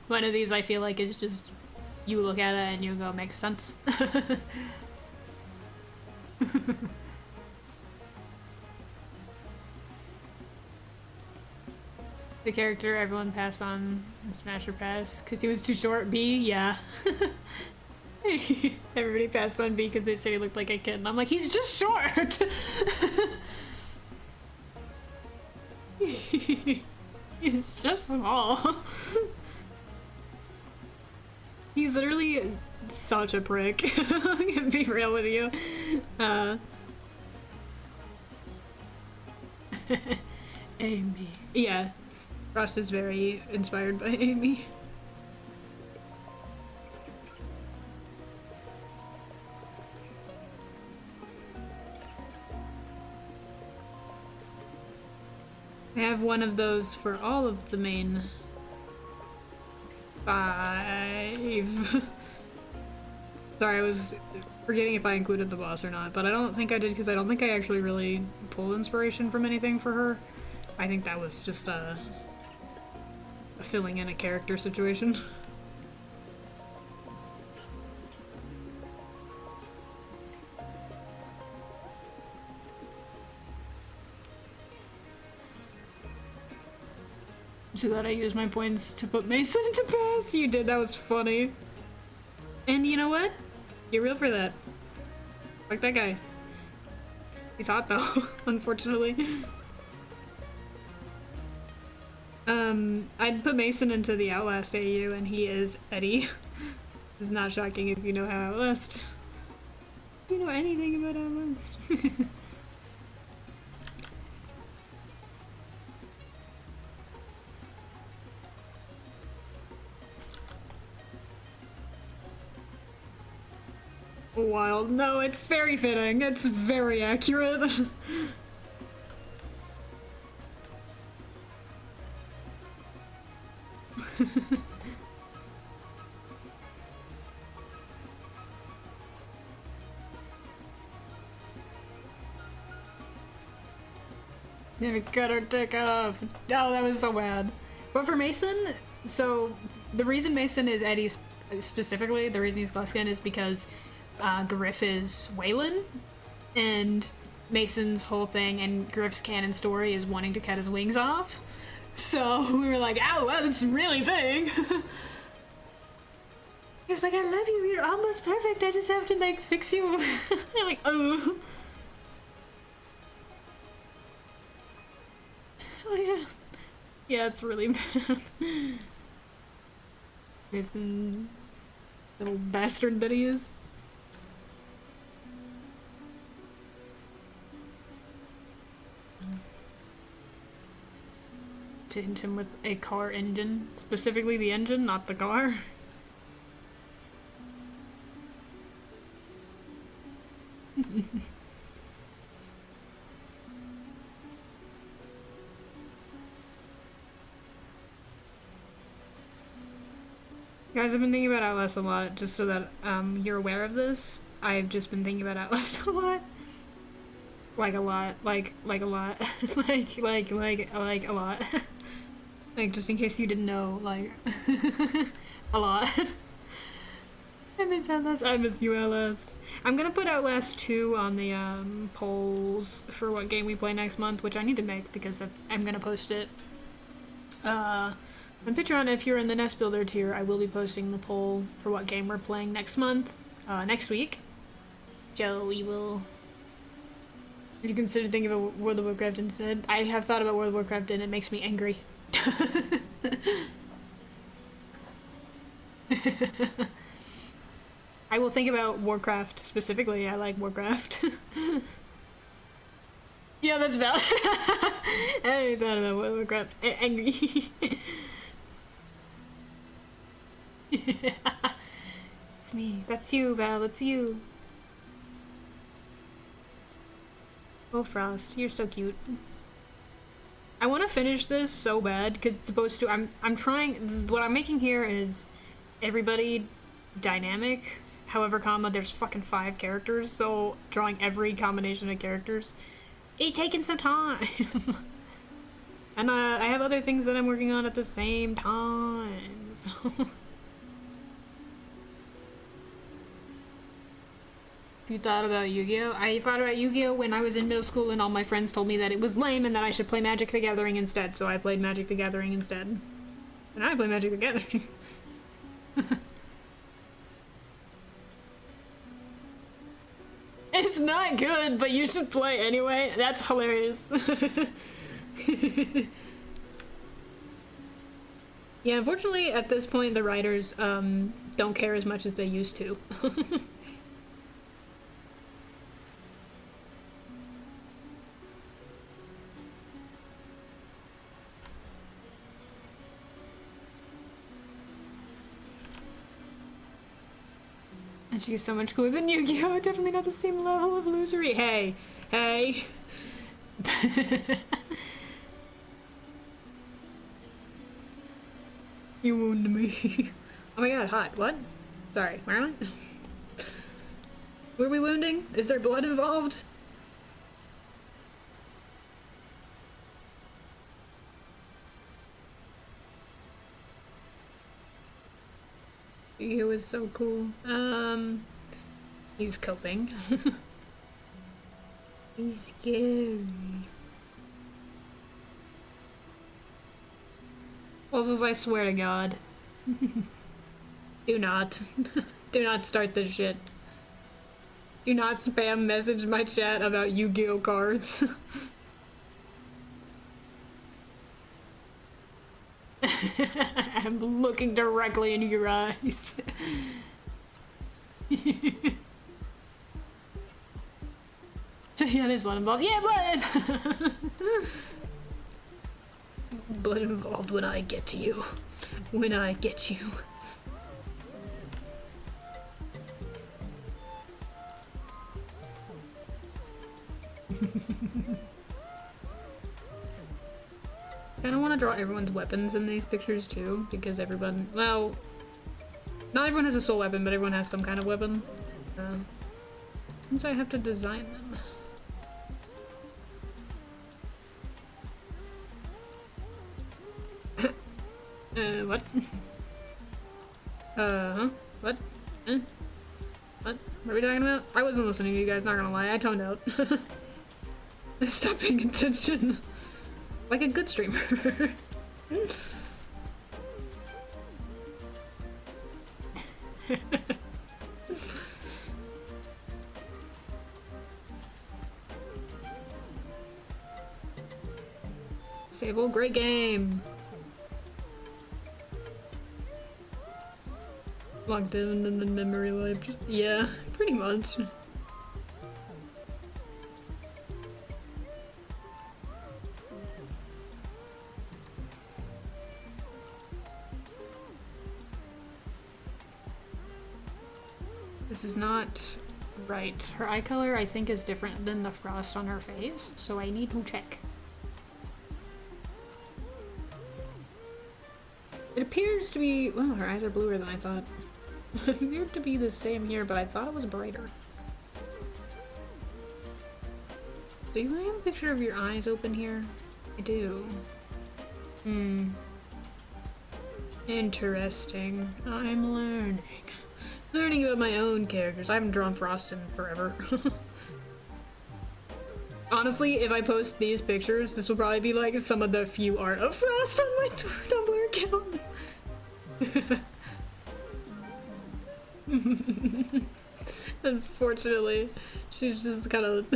One of these I feel like is just, you look at it and you go, makes sense. The character everyone passed on in Smash or Pass because he was too short. B, yeah. Everybody passed on B because they say he looked like a kid, and I'm like, he's just short! He's just small. He's literally such a prick. I'm gonna be real with you. Amy. Yeah. Frost is very inspired by Amy. I have one of those for all of the main 5. Sorry, I was forgetting if I included the boss or not, but I don't think I did because I don't think I actually really pulled inspiration from anything for her. I think that was just a filling in a character situation. So that I used my points to put Mason into pass. You did, that was funny. And you know what? You're real for that. Like that guy. He's hot though, unfortunately. I'd put Mason into the Outlast AU and he is Eddie. This is not shocking if you know how Outlast. If you know anything about Outlast. Wild. No, it's very fitting. It's very accurate. Gonna cut her dick off. Oh, that was so bad. But for Mason, so the reason Mason is Eddie specifically, the reason he's Gluskin is because Griff is Waylon, and Mason's whole thing and Griff's canon story is wanting to cut his wings off. So we were like, ow, wow, that's really fitting. He's like, I love you, you're almost perfect, I just have to like fix you. I'm like, oh. Oh yeah. Yeah, it's really bad. Mason, little bastard that he is. To hit him with a car engine. Specifically the engine, not the car. Guys, I've been thinking about Outlast a lot, just so that you're aware of this. I've just been thinking about Outlast a lot. Like a lot. Like a lot. like a lot. Like, just in case you didn't know, like, a lot. I miss Outlast. I miss you, Outlast. I'm gonna put Outlast 2 on the polls for what game we play next month, which I need to make because I'm gonna post it. On Patreon, if you're in the Nest Builder tier, I will be posting the poll for what game we're playing next month, next week. So we will... If you consider thinking about World of Warcraft instead, I have thought about World of Warcraft and it makes me angry. I will think about Warcraft specifically. I like Warcraft. Yeah, that's valid. I hadn't thought about World of Warcraft. Angry. It's me. That's you, Val. It's you. Oh, Frost, you're so cute. I want to finish this so bad because it's supposed to. I'm trying. What I'm making here is everybody dynamic. However, there's fucking 5 characters, so drawing every combination of characters, it's taking some time. And I have other things that I'm working on at the same time. So. You thought about Yu-Gi-Oh? I thought about Yu-Gi-Oh when I was in middle school and all my friends told me that it was lame and that I should play Magic the Gathering instead, so I played Magic the Gathering instead. And I play Magic the Gathering. It's not good, but you should play anyway. That's hilarious. Yeah, unfortunately at this point the writers don't care as much as they used to. And she's so much cooler than Yu-Gi-Oh! Definitely not the same level of losery. Hey. Hey. You wounded me. Oh my god, hot. What? Sorry, where am I? Were we wounding? Is there blood involved? He was so cool. He's coping. He's scary. Also, I swear to God. Do not. Do not start this shit. Do not spam message my chat about Yu-Gi-Oh cards. I'm looking directly into your eyes. Yeah, there's blood involved. Yeah, blood! Blood involved when I get to you. When I get you. I don't want to draw everyone's weapons in these pictures too, because everyone, well, not everyone has a soul weapon, but everyone has some kind of weapon. Since I have to design them. What? What? What? What are we talking about? I wasn't listening to you guys, not gonna lie, I toned out. Stop paying attention. Like a good streamer. Sable, great game. Locked in the memory life. Yeah, pretty much. This is not right. Her eye color, I think, is different than the frost on her face, so I need to check. It appears to be... well, her eyes are bluer than I thought. It appeared to be the same here, but I thought it was brighter. Do you have a picture of your eyes open here? I do. Interesting. I'm learning. Learning about my own characters. I haven't drawn Frost in forever. Honestly, if I post these pictures, this will probably be like some of the few art of Frost on my Tumblr account. Unfortunately, she's just kind of...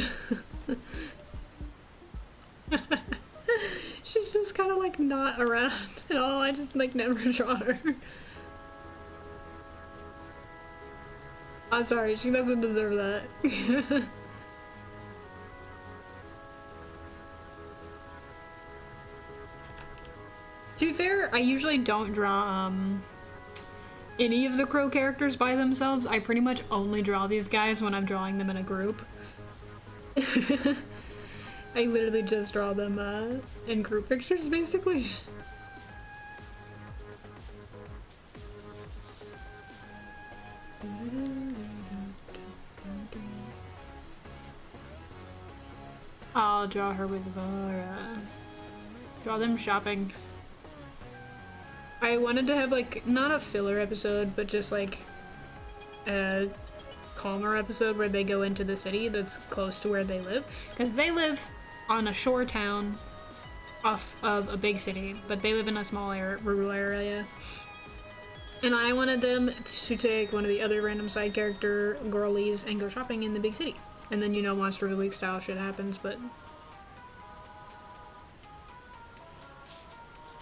she's just kind of like not around at all. I just like never draw her. I'm sorry, she doesn't deserve that. To be fair, I usually don't draw any of the crow characters by themselves. I pretty much only draw these guys when I'm drawing them in a group. I literally just draw them in group pictures, basically. I'll draw her with Zara. Draw them shopping. I wanted to have like, not a filler episode, but just like a calmer episode where they go into the city that's close to where they live. Because they live on a shore town off of a big city, but they live in a small rural area. And I wanted them to take one of the other random side character girlies and go shopping in the big city. And then, you know, Monster of the Week style shit happens, but...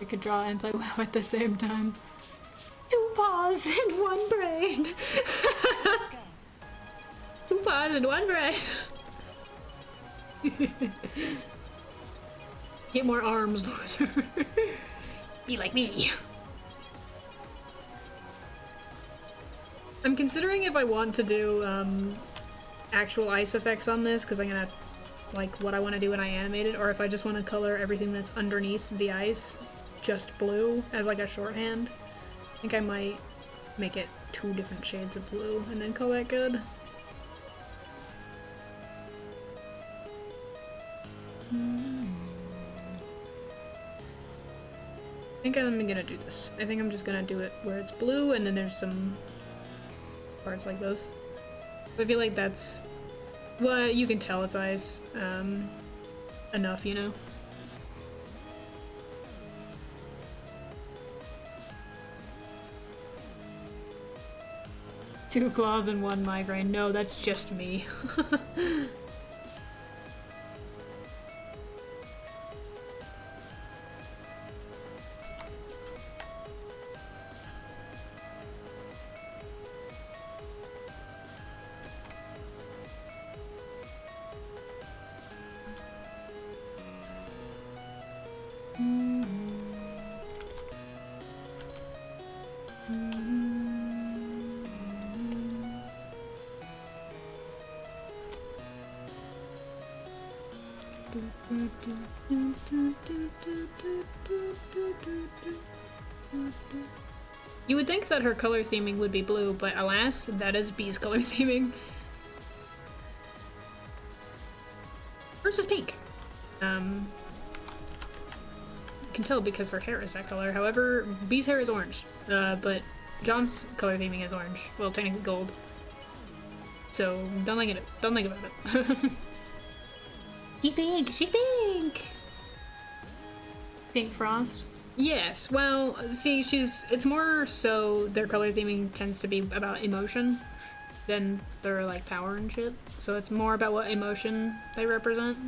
I could draw and play WoW at the same time. 2 paws and 1 brain! 2 paws and 1 brain! Get more arms, loser. Be like me. I'm considering if I want to do, actual ice effects on this, because I'm gonna like what I want to do when I animate it, or if I just want to color everything that's underneath the ice just blue as like a shorthand. I think I might make it 2 different shades of blue and then call that good. I think I'm gonna do this. I think I'm just gonna do it where it's blue and then there's some parts like those. I feel like that's... well, you can tell it's eyes. Enough, you know? Two claws and one migraine. No, that's just me. You would think that her color theming would be blue, but alas, that is Bee's color theming. Hers is pink. You can tell because her hair is that color. However, Bee's hair is orange. But John's color theming is orange. Well, technically gold. So, don't think about it. She's pink! She's pink! Pink Frost? Yes, well, see, it's more so their color theming tends to be about emotion than their, like, power and shit. So it's more about what emotion they represent.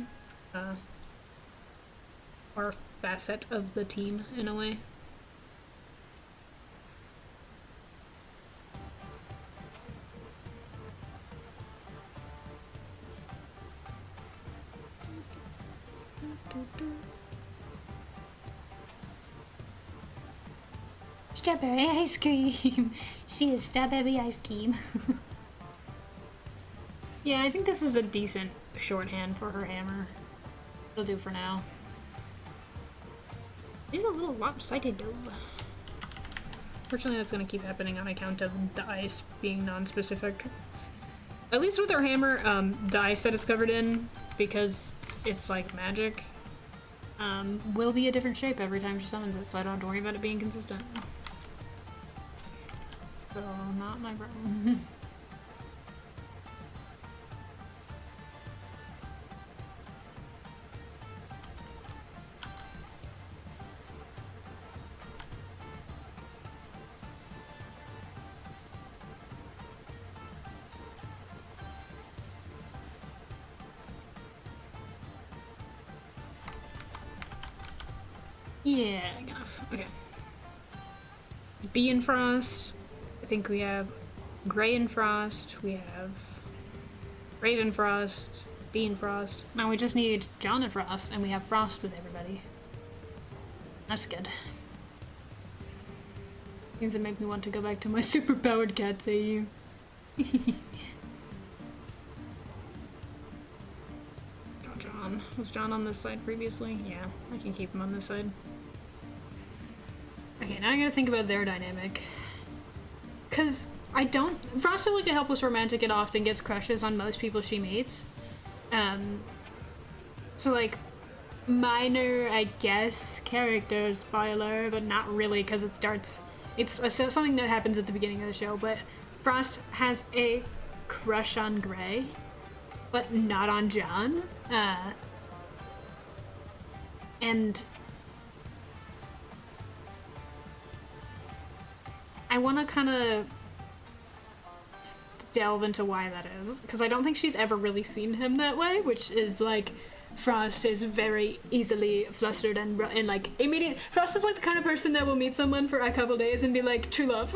Or facet of the team, in a way. Strawberry ice cream! She is strawberry ice cream. Yeah, I think this is a decent shorthand for her hammer. It'll do for now. It's a little lopsided though. Fortunately, that's gonna keep happening on account of the ice being non-specific. At least with her hammer, the ice that it's covered in, because it's like magic, will be a different shape every time she summons it, so I don't have to worry about it being consistent. So, not my problem. Yeah, enough. Okay. It's Bee and Frost. I think we have Gray and Frost. We have Raven Frost, Bee and Frost. Now we just need John and Frost, and we have Frost with everybody. That's good. Things that make me want to go back to my superpowered cat AU. John. Was John on this side previously? Yeah, I can keep him on this side. Okay, now I gotta think about their dynamic. Cause Frost is like a helpless romantic and often gets crushes on most people she meets. So like, minor, I guess, character spoiler, but not really, cause it's something that happens at the beginning of the show, but Frost has a crush on Gray, but not on John. And I want to kind of delve into why that is, because I don't think she's ever really seen him that way, which is like, Frost is very easily flustered and like immediate. Frost is like the kind of person that will meet someone for a couple days and be like, true love.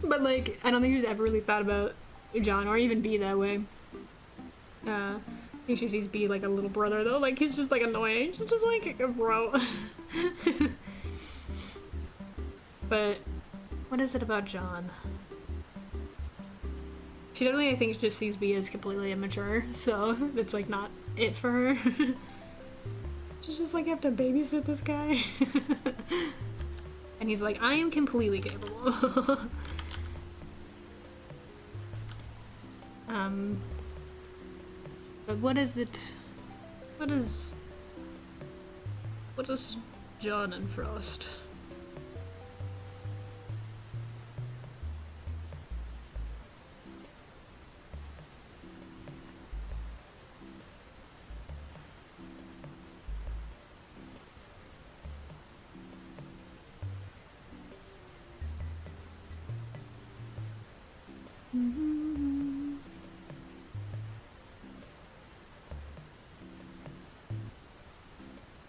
But like, I don't think she's ever really thought about John or even Bee that way. I think she sees Bee like a little brother though, like he's just like annoying. She's just like a bro. But what is it about John? She definitely, I think, just sees Bee as completely immature, so it's like not it for her. She's just like, I have to babysit this guy. And he's like, I am completely capable. But what is it What is John and Frost?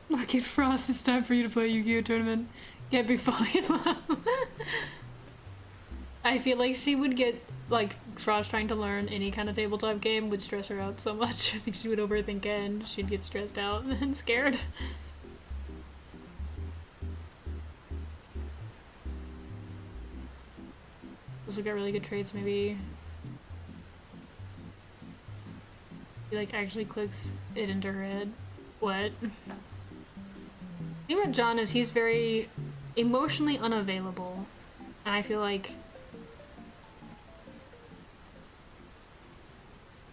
Look at Frost, it's time for you to play a Yu-Gi-Oh tournament. Can't be falling in love. I feel like she would get, like, Frost trying to learn any kind of tabletop game would stress her out so much. I think she would overthink it and she'd get stressed out and scared. Also got really good traits, maybe. He, like, actually clicks it into her head. What? The thing about John is he's very emotionally unavailable, and I feel like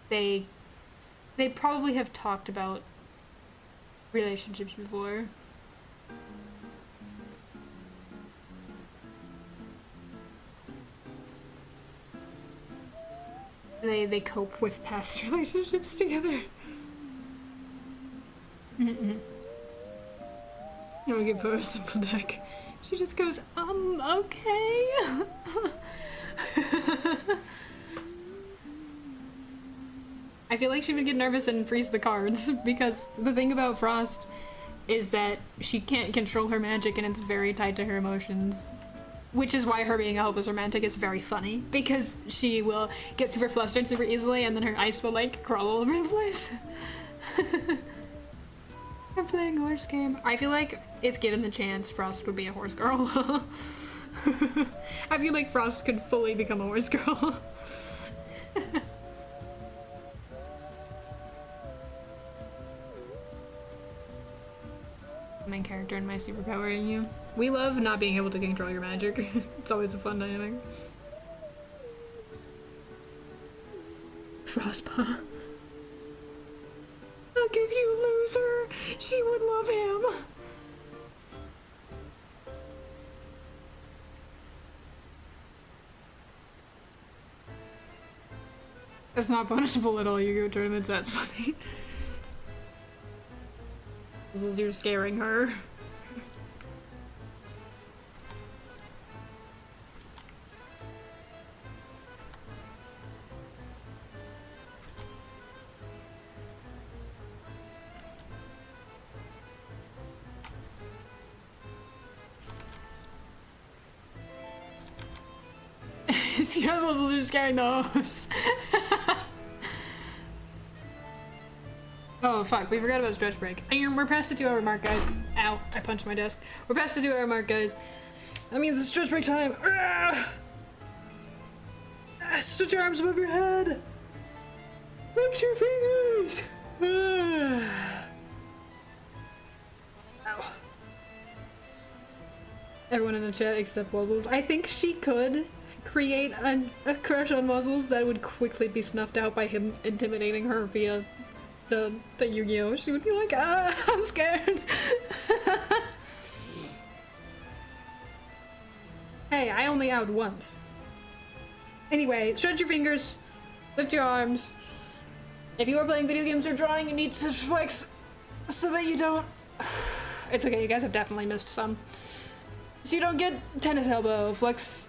they probably have talked about relationships before. They cope with past relationships together. I would give her a simple deck. She just goes, okay. I feel like she would get nervous and freeze the cards, because the thing about Frost is that she can't control her magic and it's very tied to her emotions. Which is why her being a hopeless romantic is very funny, because she will get super flustered super easily and then her ice will like crawl all over the place. I'm playing a horse game. I feel like if given the chance, Frost would be a horse girl. I feel like Frost could fully become a horse girl. Main character and my superpower are you. We love not being able to control your magic. It's always a fun dynamic. Frostpaw. I'll give you loser. She would love him. That's not punishable at all, Yu-Gi-Oh tournaments. That's funny. You're scaring her. See how those are scaring those. Oh fuck, we forgot about stretch break. We're past the 2-hour mark, guys. Ow, I punched my desk. We're past the 2-hour mark, guys. That means it's stretch break time. Stretch your arms above your head. Flex your fingers. Ow. Everyone in the chat except Wuzzles. I think she could create a crush on Wuzzles that would quickly be snuffed out by him intimidating her via the Yu-Gi-Oh! She would be like, I'm scared. Hey, I only out once. Anyway, stretch your fingers, lift your arms. If you are playing video games or drawing, you need to flex so that you don't... It's okay, you guys have definitely missed some. So you don't get tennis elbow. Flex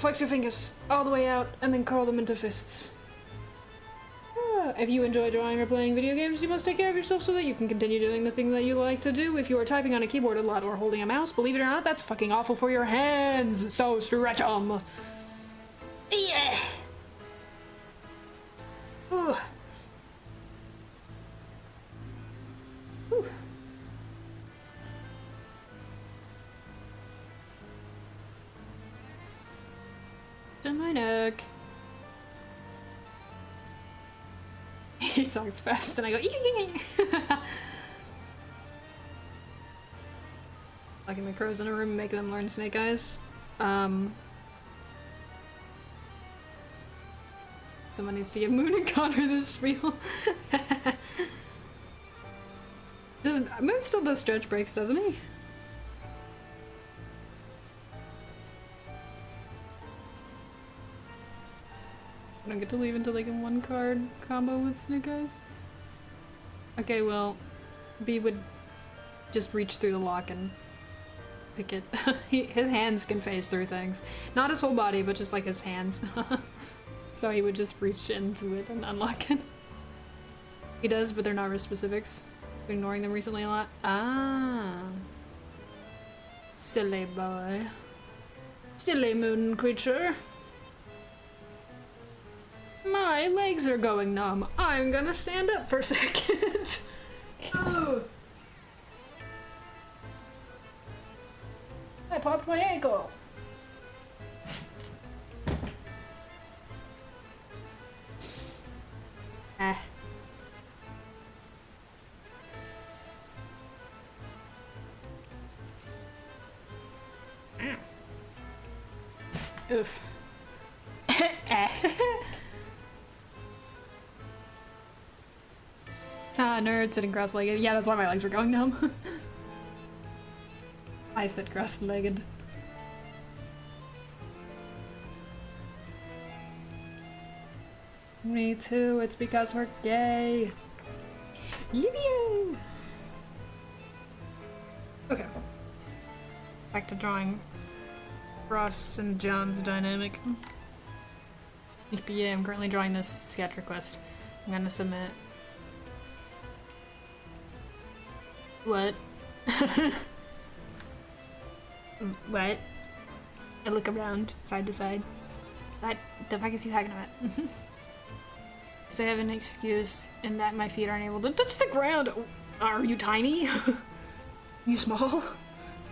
your fingers all the way out and then curl them into fists. If you enjoy drawing or playing video games, you must take care of yourself so that you can continue doing the thing that you like to do. If you are typing on a keyboard a lot or holding a mouse, believe it or not, that's fucking awful for your hands. So stretch them. Yeah. Ooh. Ooh. On my neck. He talks fast and I go locking the crows in a room and making them learn snake eyes. Someone needs to give Moon and Connor this spiel. Moon still does stretch breaks, doesn't he? I don't get to leave until they can one card combo with Snake Eyes. Okay, well, B would just reach through the lock and pick it. His hands can phase through things. Not his whole body, but just like his hands. So he would just reach into it and unlock it. He does, but they're not risk specifics. He's been ignoring them recently a lot. Ah. Silly boy. Silly moon creature. My legs are going numb. I'm gonna stand up for a second. Oh. I popped my ankle. Ah. Oof. Ah, nerd sitting cross-legged. Yeah, that's why my legs were going numb. I sit cross-legged. Me too, it's because we're gay. Yippee! Okay. Back to drawing Frost's and John's dynamic. Yeah, I'm currently drawing this sketch request. I'm gonna submit. What? What? I look around, side to side. That the fuck is he talking about? So I have an excuse in that my feet aren't able to touch the ground. Are you tiny? You small?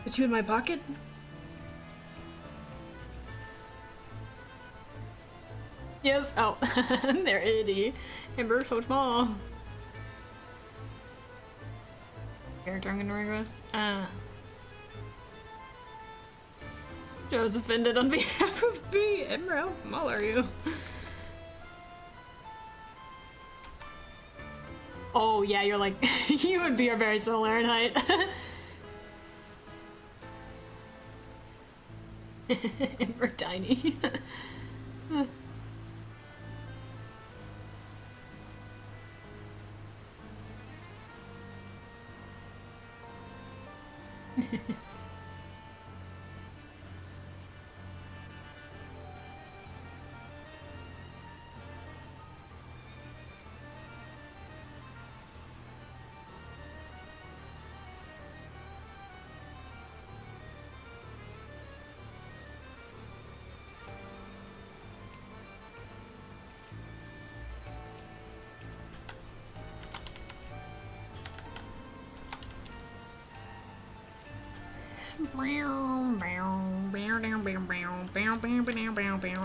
Put you in my pocket? Yes. Oh, they're itty. Amber, so small. Character I'm gonna request. Joe's offended on behalf of B. Ember, how small are you? Oh yeah, you're like you and B are very similar in height. Ember tiny.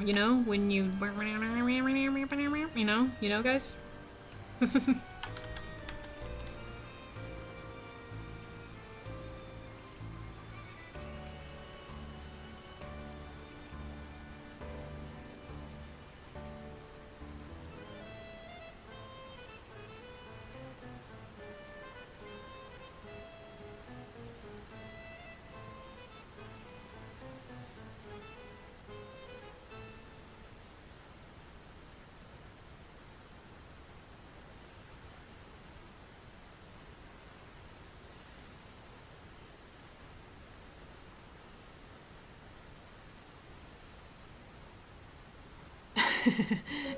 You know, when you know guys?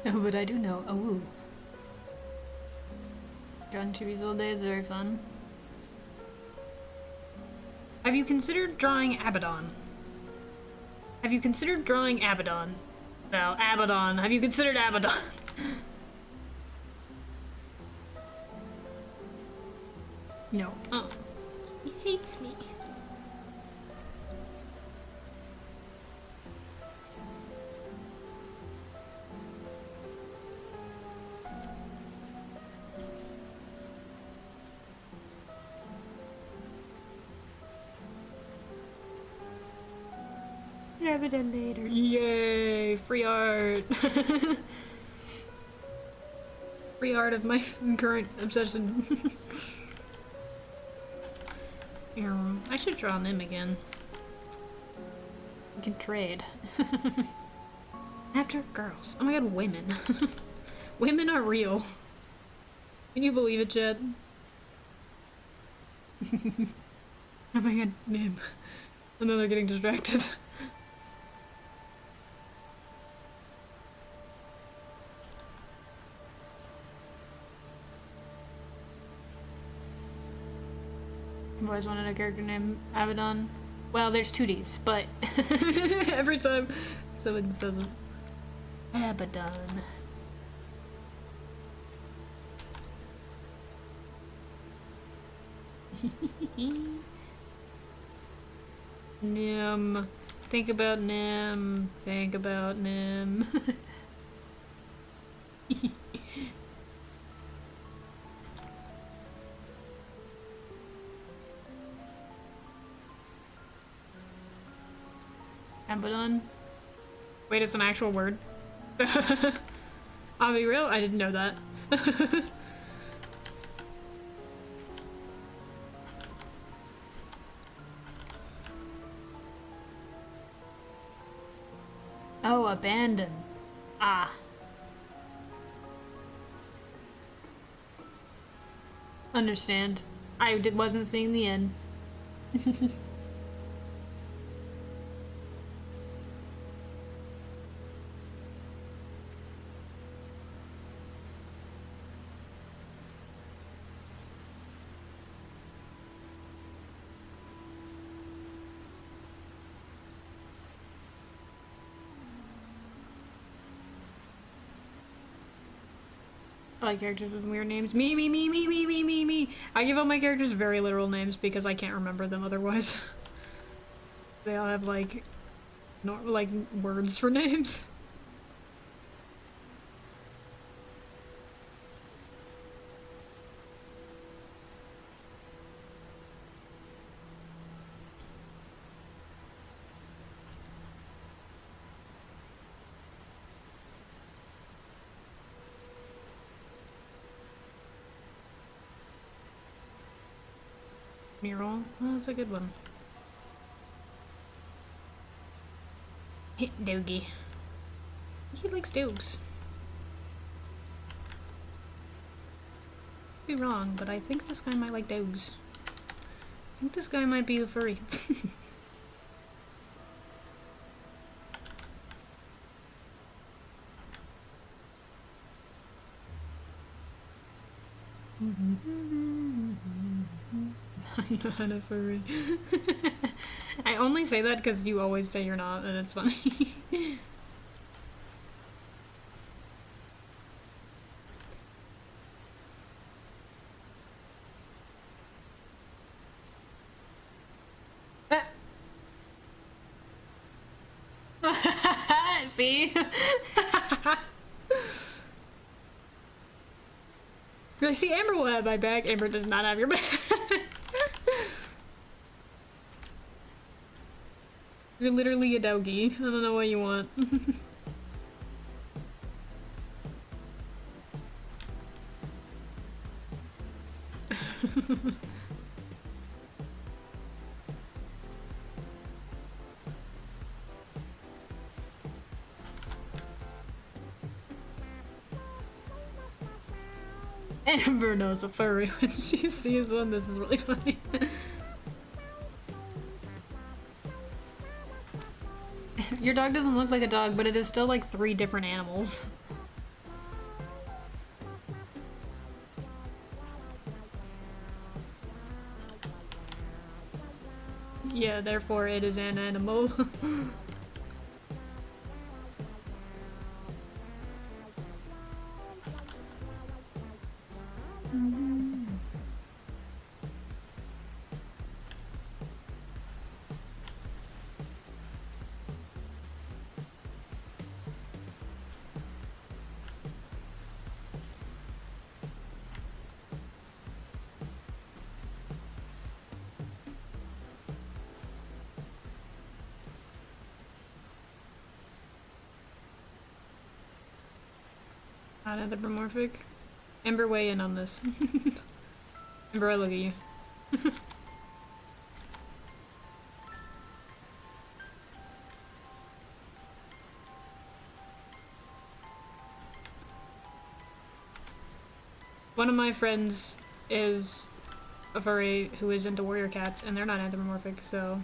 No, but I do know. Oh, drawing Chibi's old days is very fun. Have you considered drawing Abaddon? Have you considered drawing Abaddon? Well, Abaddon. Have you considered Abaddon? No. Oh. He hates me. Abaddon later. Yay! Free art! Free art of my current obsession. I should draw Nim again. We can trade. After girls. Oh my god, women. Women are real. Can you believe it, Jed? Oh my god, Nim. And then they're getting distracted. I've always wanted a character named Abaddon. Well, there's 2Ds, but every time someone says it. Abaddon. Nim. Think about Nim. Think about Nim. Abaddon? Wait, it's an actual word? I'll be real, I didn't know that. Oh, abandon. Ah. Understand. I wasn't seeing the end. I like characters with weird names. Me. I give all my characters very literal names because I can't remember them otherwise. They all have like, like words for names. Mural? Oh, that's a good one. Doggy. He likes dogs. Could be wrong, but I think this guy might like dogs. I think this guy might be a furry. I'm not a furry. I only say that because you always say you're not, and it's funny. See? I see Amber will have my back. Amber does not have your back. You're literally a doggy. I don't know what you want. Amber knows a furry when she sees one. This is really funny. Your dog doesn't look like a dog, but it is still like 3 different animals. Yeah, therefore it is an animal. Not anthropomorphic. Ember, weigh in on this. Ember, I look at you. One of my friends is a furry who is into warrior cats, and they're not anthropomorphic, so...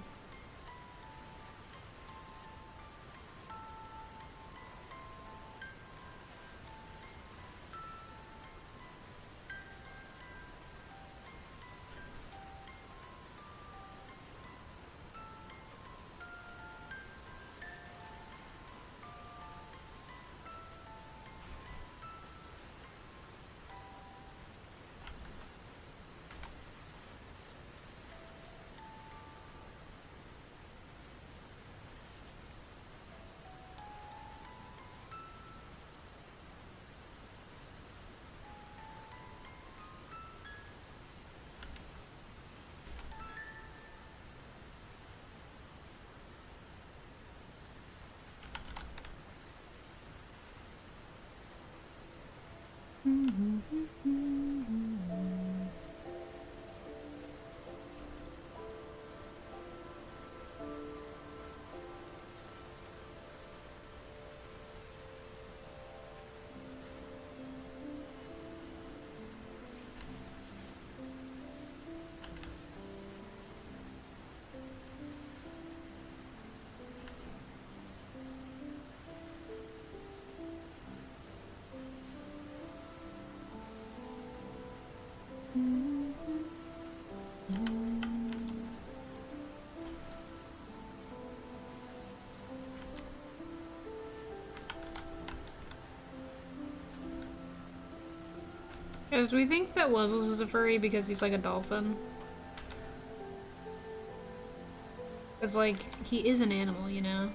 Guys, do we think that Wuzzles is a furry because he's like a dolphin? Because, like, he is an animal, you know?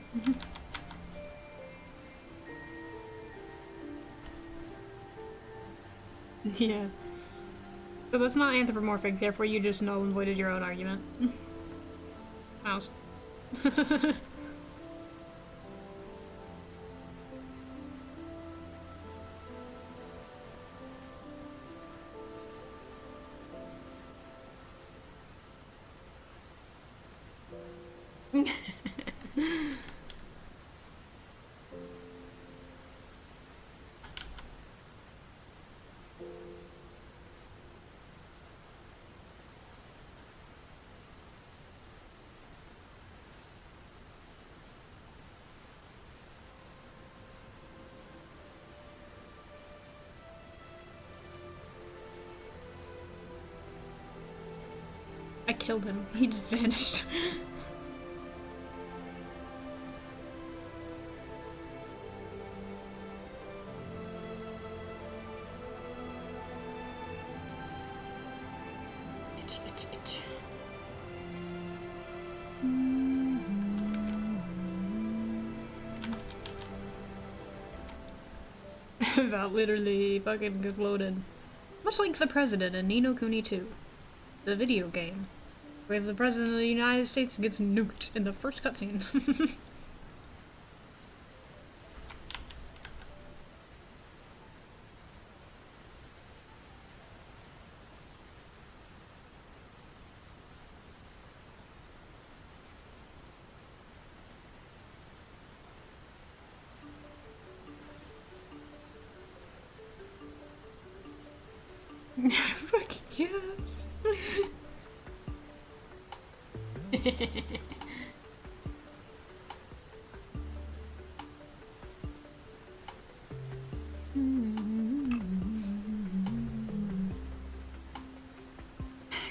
Yeah. So that's not anthropomorphic, therefore you just null and voided your own argument. Mouse. I killed him. He just vanished. Itch, itch, itch. That literally fucking exploded. Much like the president in Ni no Kuni 2, the video game, where the president of the United States gets nuked in the first cutscene. Fucking yes.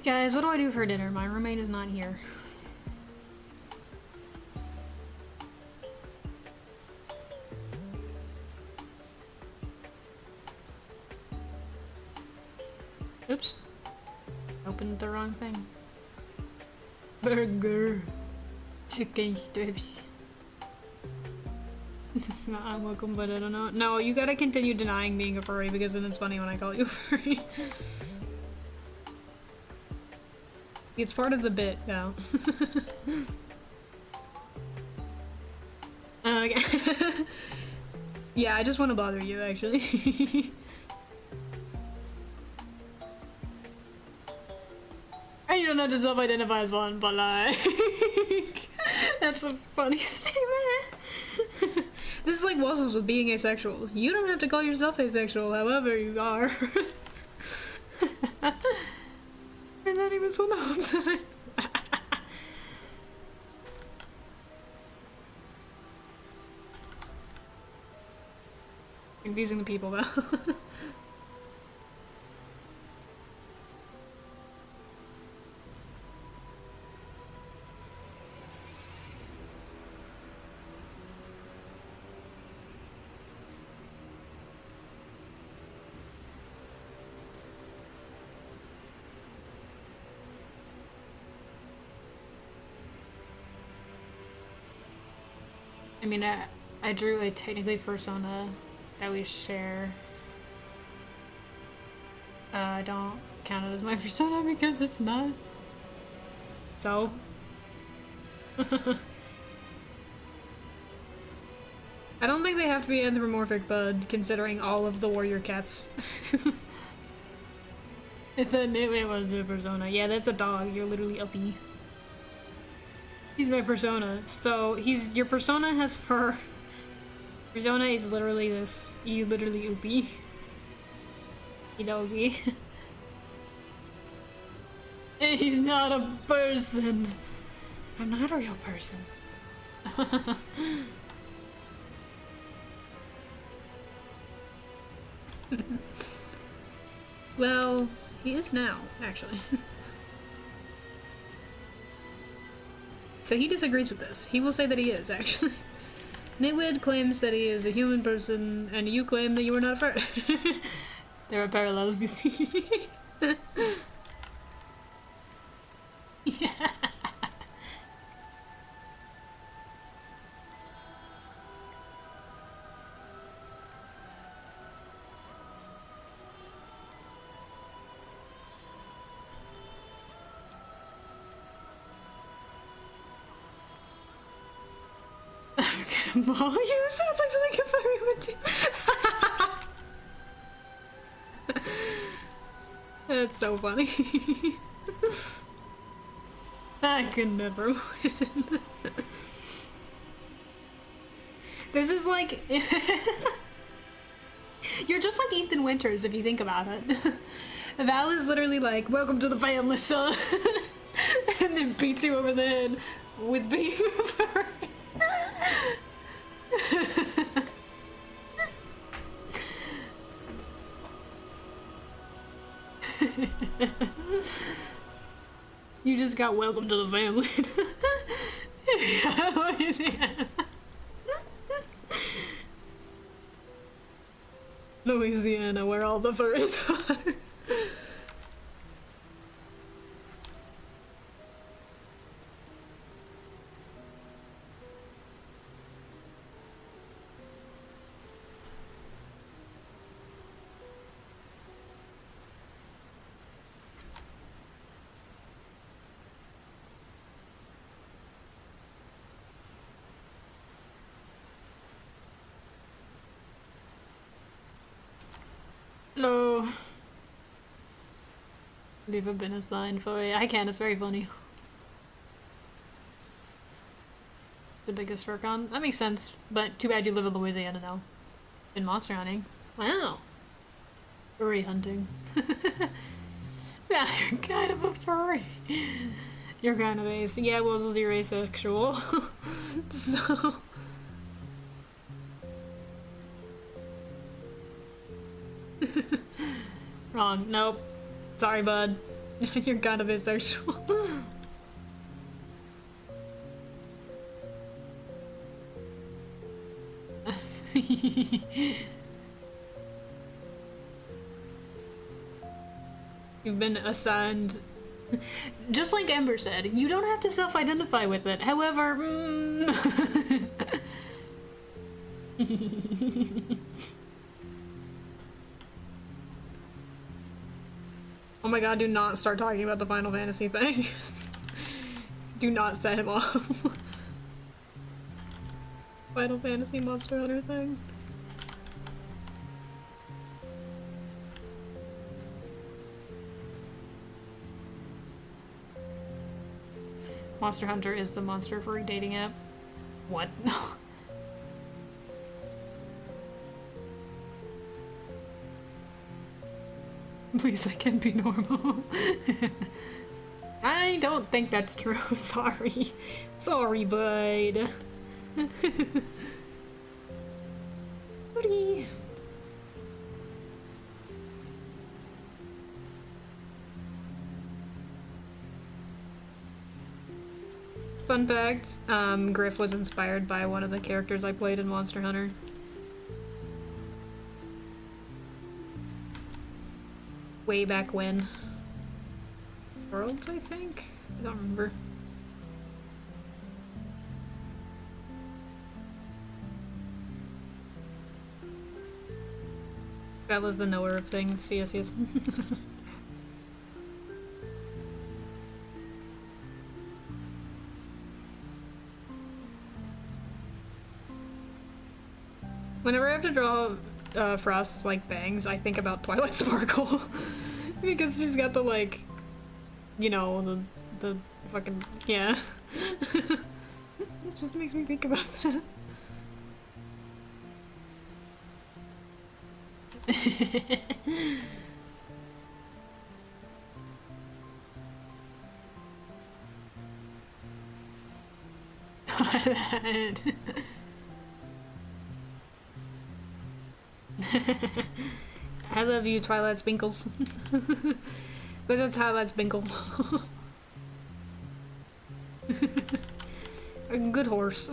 Guys, what do I do for dinner? My roommate is not here. Oops. Opened the wrong thing. Burger. Chicken strips. It's not unwelcome, but I don't know. No, you gotta continue denying being a furry because then it's funny when I call you a furry. It's part of the bit now. Okay. Yeah, I just want to bother you, actually. And you don't have to self-identify as one, but like... That's a funny statement. This is like Wuzzles with being asexual. You don't have to call yourself asexual, however you are. And then he was one the whole time. Confusing the people though. I mean, I drew a technically persona that we share. I don't count it as my persona because it's not. So. I don't think they have to be anthropomorphic, bud, considering all of the warrior cats. It was a persona. Yeah, that's a dog. You're literally uppy. He's my persona. So your persona has fur. Persona is literally this. You literally oopy. You know me. He's not a person. I'm not a real person. Well, he is now, actually. So he disagrees with this. He will say that he is, actually. Nitwid claims that he is a human person, and you claim that you are not a fur. There are parallels, you see. Yeah. I'm gonna maul you? Sounds like something a furry would do. That's so funny. I could never win. This is like... You're just like Ethan Winters if you think about it. Val is literally like, welcome to the family, son. And then beats you over the head with being a furry. You just got welcome to the family. Louisiana. Louisiana, where all the furs are. Hello. Leave a been assigned for it. I can, it's very funny. The biggest Furcon? That makes sense, but too bad you live in Louisiana now. Been monster hunting. Wow. Furry hunting. Yeah, you're kind of a furry. You're kind of yeah, well, you're asexual. So... Wrong. Nope. Sorry, bud. You're kind of asexual. You've been assigned... Just like Ember said, you don't have to self-identify with it. However... Oh my god, do not start talking about the Final Fantasy thing. Do not set him off. Final Fantasy Monster Hunter thing. Monster Hunter is the monster furry dating app. What? Please, I can be normal. I don't think that's true. Sorry. Sorry, bud. Buddy. Fun fact, Griff was inspired by one of the characters I played in Monster Hunter. Way back when. Worlds, I think? I don't remember. Bella's the knower of things. Yes, yes. Whenever I have to draw Frost's, like, bangs, I think about Twilight Sparkle. Because she's got the, like, you know, the fucking, yeah. It just makes me think about that. I love you, Twilight Spinkles. Where's a Twilight Spinkle? A good horse.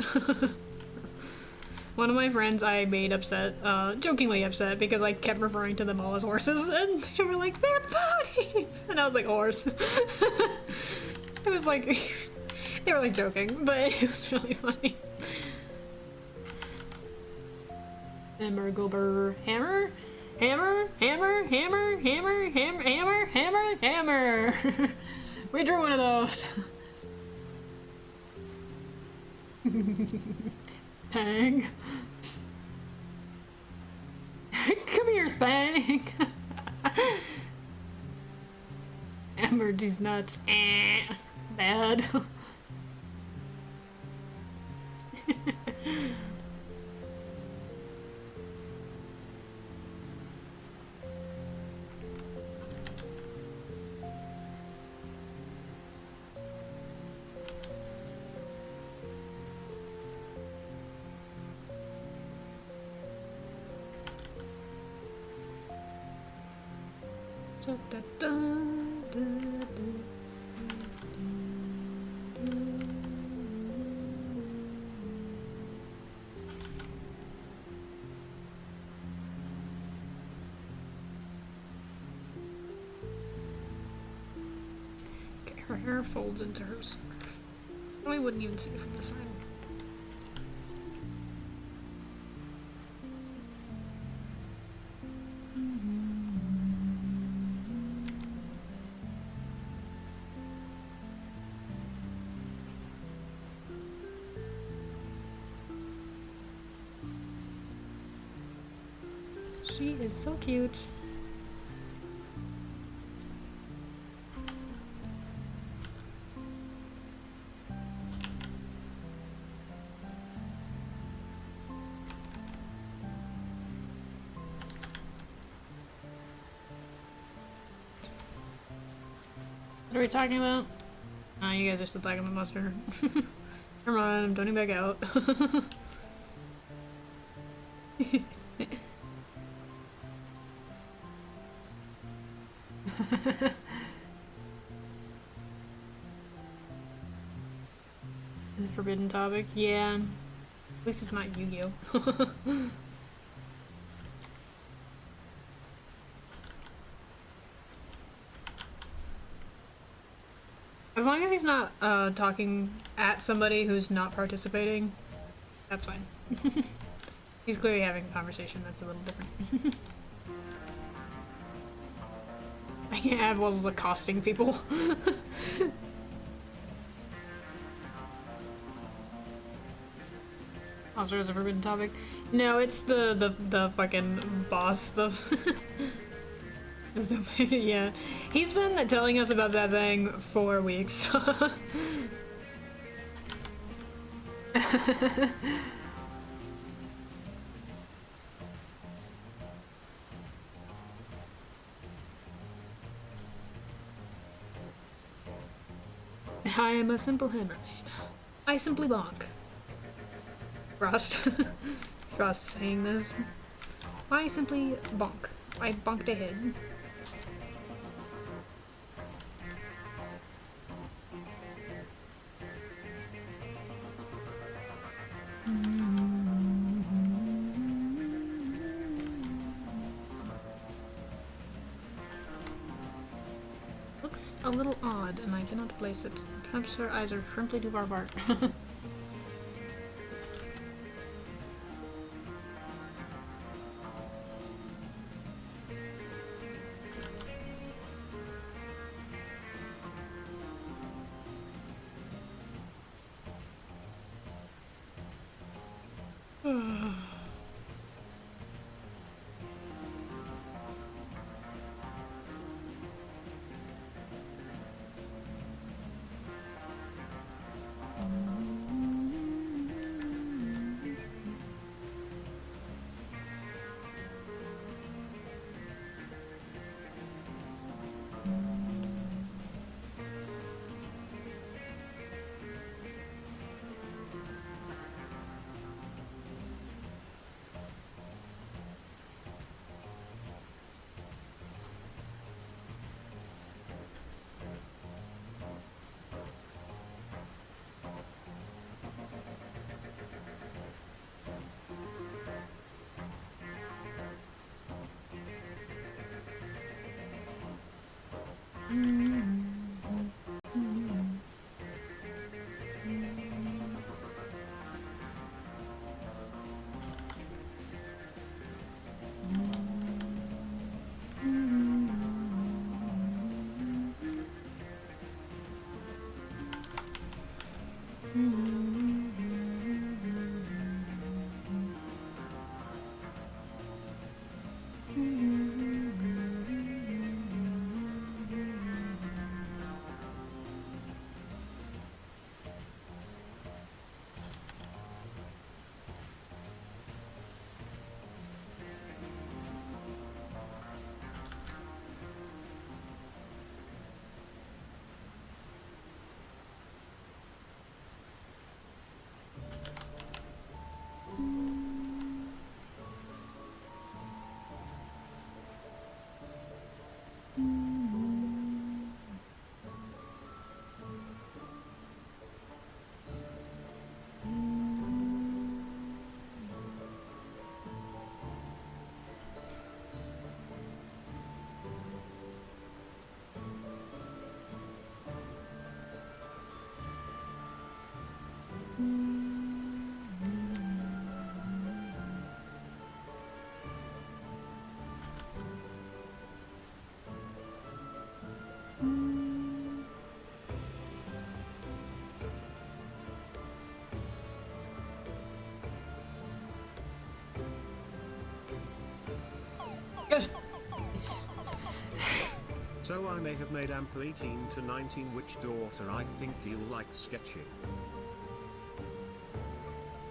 One of my friends I made upset, jokingly upset, because I kept referring to them all as horses, and they were like, they're ponies! And I was like, horse. It was like, they were like joking, but it was really funny. Hammer, Gober, hammer? Hammer, hammer, hammer, hammer, hammer, hammer, hammer, hammer. We drew one of those. Thang. Come here, Thang. Hammered these nuts. Bad. Okay, her hair folds into her scarf. I wouldn't even see it from the side. She is so cute. What are we talking about? Oh, you guys are still talking about mustard. Never mind, I'm toning back out. The forbidden topic? Yeah. At least it's not Yu-Gi-Oh! As long as he's not talking at somebody who's not participating, that's fine. He's clearly having a conversation, that's a little different. I can't have Wuzzles accosting people. Also is a forbidden topic. No, it's the fucking boss, the yeah. He's been telling us about that thing for weeks. I am a simple hammerman. I simply bonk. Trust. Trust saying this. I simply bonk. I bonked a head. Looks a little odd, and I cannot place it. Perhaps her eyes are simply too far apart. So I may have made amp 18 to 19, which daughter I think you'll like sketching.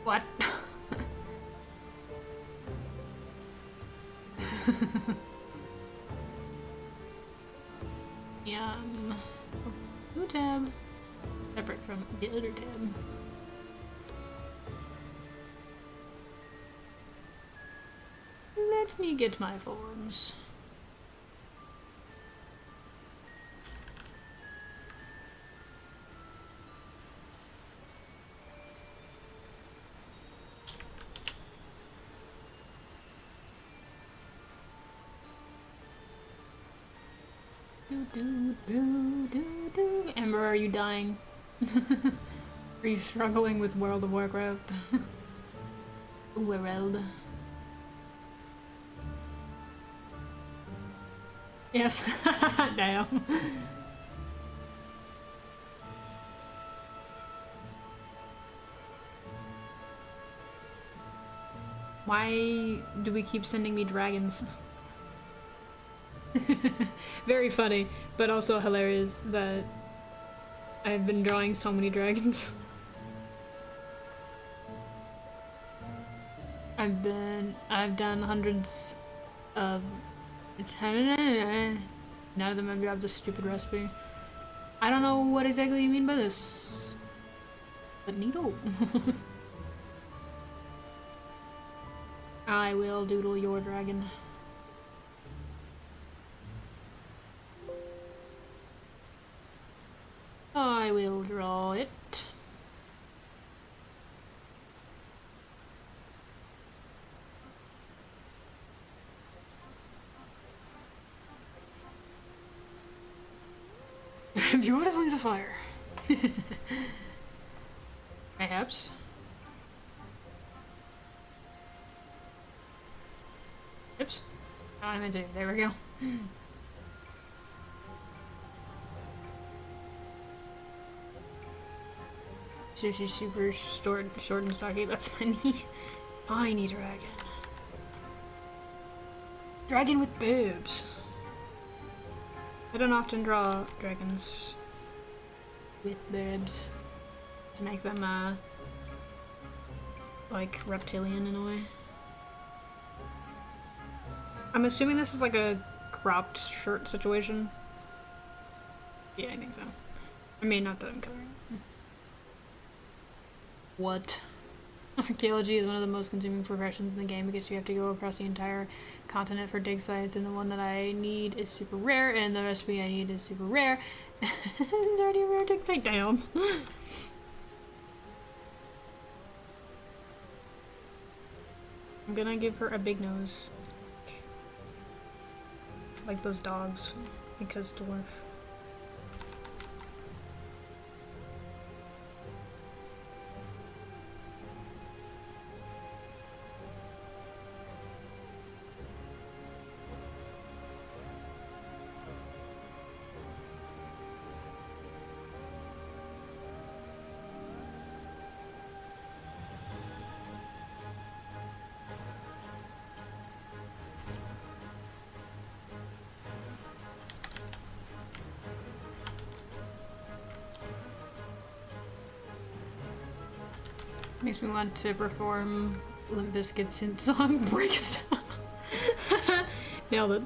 What? New tab. Separate from the other tab. Let me get my forms. Amber, are you dying? Are you struggling with World of Warcraft? World. Yes. Damn. Why do we keep sending me dragons? Very funny, but also hilarious that I've been drawing so many dragons. I've done hundreds of... None of them have grabbed this stupid recipe. I don't know what exactly you mean by this, but neato. I will doodle your dragon. I will draw it. Beautiful wings of fire. Perhaps. Oops. Oh, I meant to. There we go. Sushi's super short and stocky. That's funny. Tiny dragon. Dragon with boobs. I don't often draw dragons with boobs to make them like reptilian in a way. I'm assuming this is like a cropped shirt situation. Yeah, I think so. I mean, not that I'm covering. What? Archaeology is one of the most consuming professions in the game because you have to go across the entire continent for dig sites, and the one that I need is super rare, and the recipe I need is super rare. There's already a rare dig site. Damn. I'm gonna give her a big nose. Like those dogs, because dwarf. Makes me want to perform Limp Bizkit's hit song, Break Stuff. Nailed it.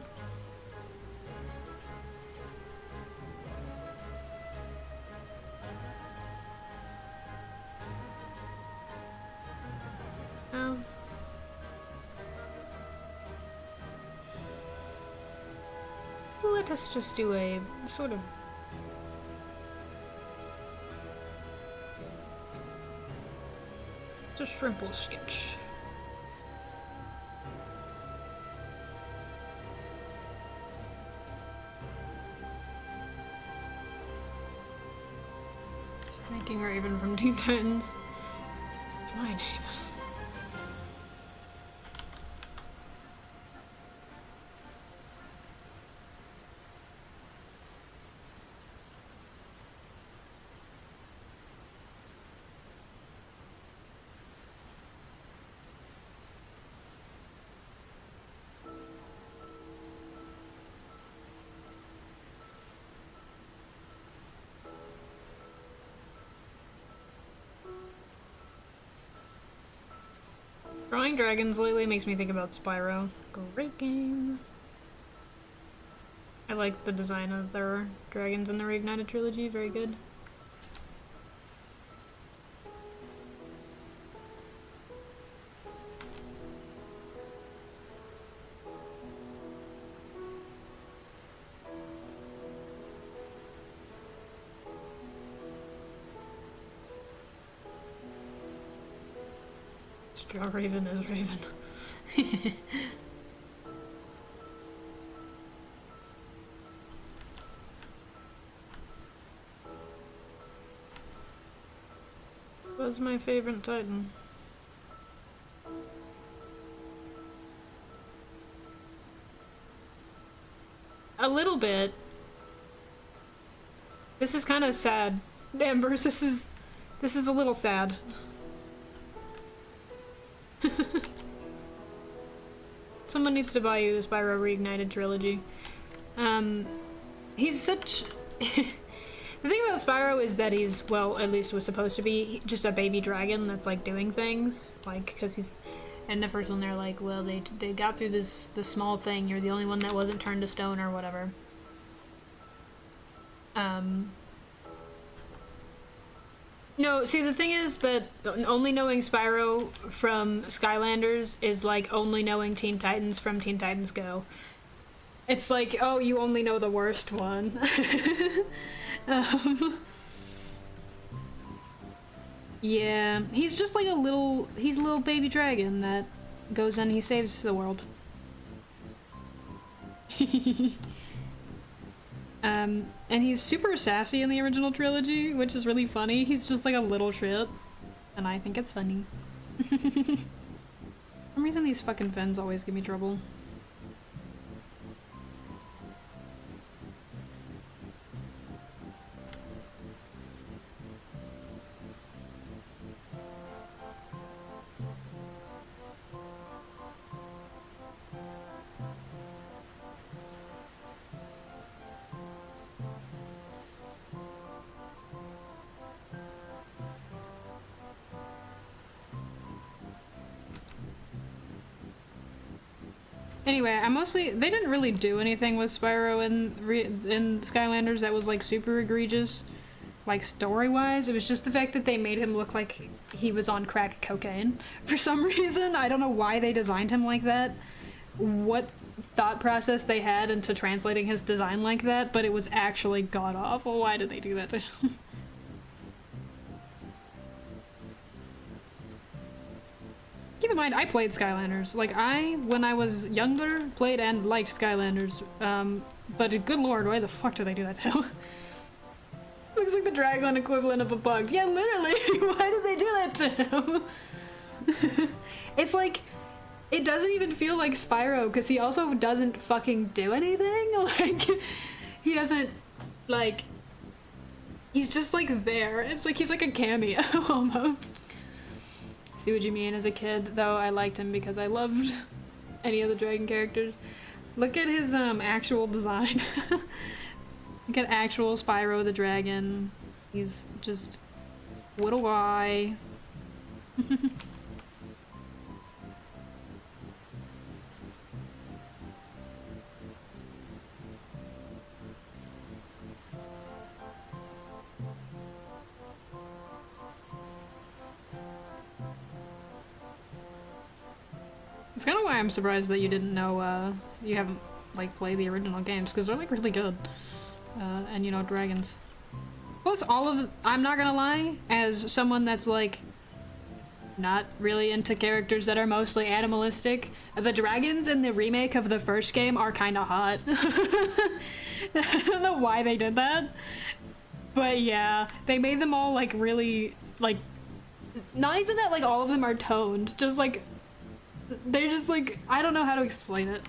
Let us just do a sort of shrimple sketch. Making Raven from Teen Titans. It's my name. Drawing dragons lately makes me think about Spyro. Great game. I like the design of their dragons in the Reignited trilogy, very good. Draw Raven as Raven. Was my favorite Titan. A little bit. This is kind of sad. Amber, this is a little sad. Someone needs to buy you the Spyro Reignited trilogy. He's such... The thing about Spyro is that he's, well, at least was supposed to be just a baby dragon that's, like, doing things. Like, because he's... And the first one, they're like, well, they got through this small thing. You're the only one that wasn't turned to stone or whatever. No, see, the thing is that only knowing Spyro from Skylanders is like only knowing Teen Titans from Teen Titans Go. It's like, oh, you only know the worst one. Yeah, he's just like he's a little baby dragon that goes and he saves the world. And he's super sassy in the original trilogy, which is really funny. He's just like a little shit, and I think it's funny. For some reason these fucking fins always give me trouble. Anyway, they didn't really do anything with Spyro in Skylanders that was like super egregious, like story-wise. It was just the fact that they made him look like he was on crack cocaine for some reason. I don't know why they designed him like that, what thought process they had into translating his design like that, but it was actually god-awful. Why did they do that to him? Keep in mind, I played Skylanders. Like, when I was younger, played and liked Skylanders. But good lord, why the fuck did they do that to him? Looks like the dragon equivalent of a bug. Yeah, literally, why did they do that to him? It's like, it doesn't even feel like Spyro, because he also doesn't fucking do anything. Like, he doesn't, like, he's just like there. It's like he's like a cameo, almost. See what you mean. As a kid, though, I liked him because I loved any of the dragon characters. Look at his actual design. Look at actual Spyro the Dragon. He's just little guy. It's kind of why I'm surprised that you didn't know, you haven't, like, played the original games, because they're, like, really good. And, you know, dragons. Plus, I'm not gonna lie, as someone that's, like, not really into characters that are mostly animalistic, the dragons in the remake of the first game are kind of hot. I don't know why they did that, but yeah, they made them all, like, really, like, not even that, like, all of them are toned, just, like, they're just like, I don't know how to explain it.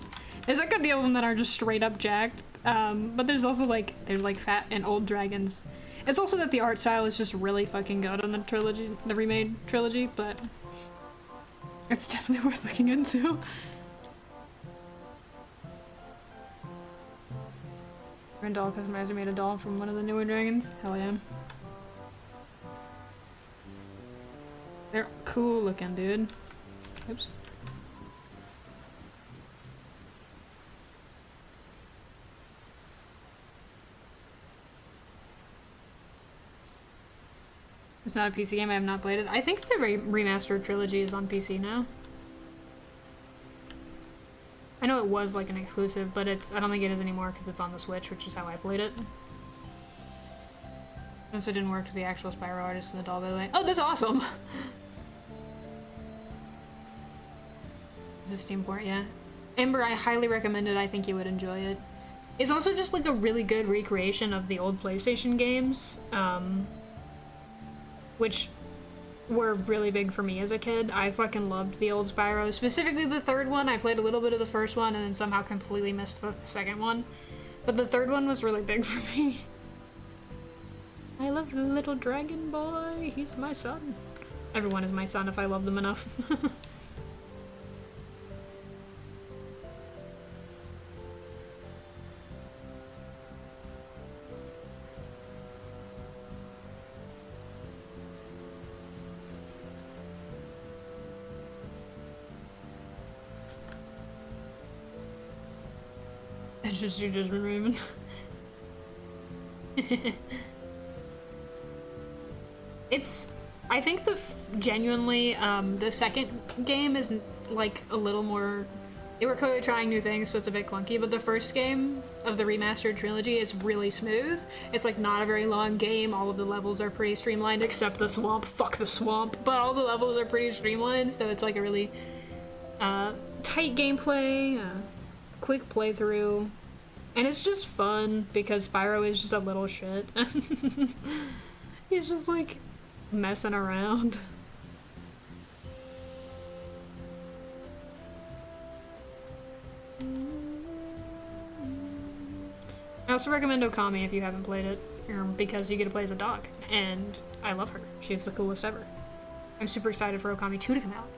There's like a deal of them that are just straight up jacked, but there's also like, there's like fat and old dragons. It's also that the art style is just really fucking good on the trilogy, the remade trilogy, but it's definitely worth looking into. Grand doll customizer made a doll from one of the newer dragons. Hell yeah. They're cool looking, dude. Oops. It's not a PC game, I have not played it. I think the remastered trilogy is on PC now. I know it was like an exclusive, but I don't think it is anymore because it's on the Switch, which is how I played it. Notice it didn't work with the actual Spyro artist in the doll, by the way. Oh, that's awesome! It's a Steam port, yeah. Amber, I highly recommend it. I think you would enjoy it. It's also just like a really good recreation of the old PlayStation games. Which were really big for me as a kid. I fucking loved the old Spyro, specifically the third one. I played a little bit of the first one and then somehow completely missed the second one. But the third one was really big for me. I love the little dragon boy. He's my son. Everyone is my son if I love them enough. It's just your judgment, Raven. I think genuinely, the second game is like a little more, they were clearly trying new things, so it's a bit clunky, but the first game of the remastered trilogy is really smooth. It's like not a very long game, all of the levels are pretty streamlined except the swamp, fuck the swamp, but all the levels are pretty streamlined, so it's like a really tight gameplay, quick playthrough, and it's just fun because Spyro is just a little shit. He's just like messing around. I also recommend Okami if you haven't played it, because you get to play as a dog, and I love her. She's the coolest ever. I'm super excited for Okami 2 to come out.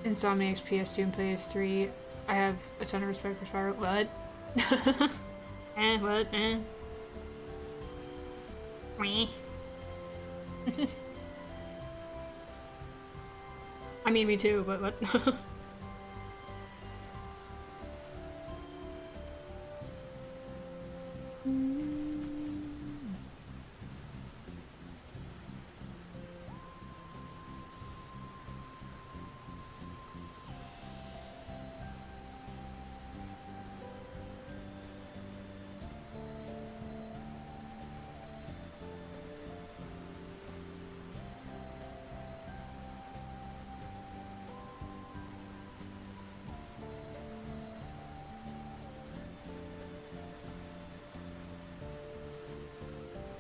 Insomniac's PS2 and PS3. I have a ton of respect for Spyro. What? What? Wee. I mean, me too, but what?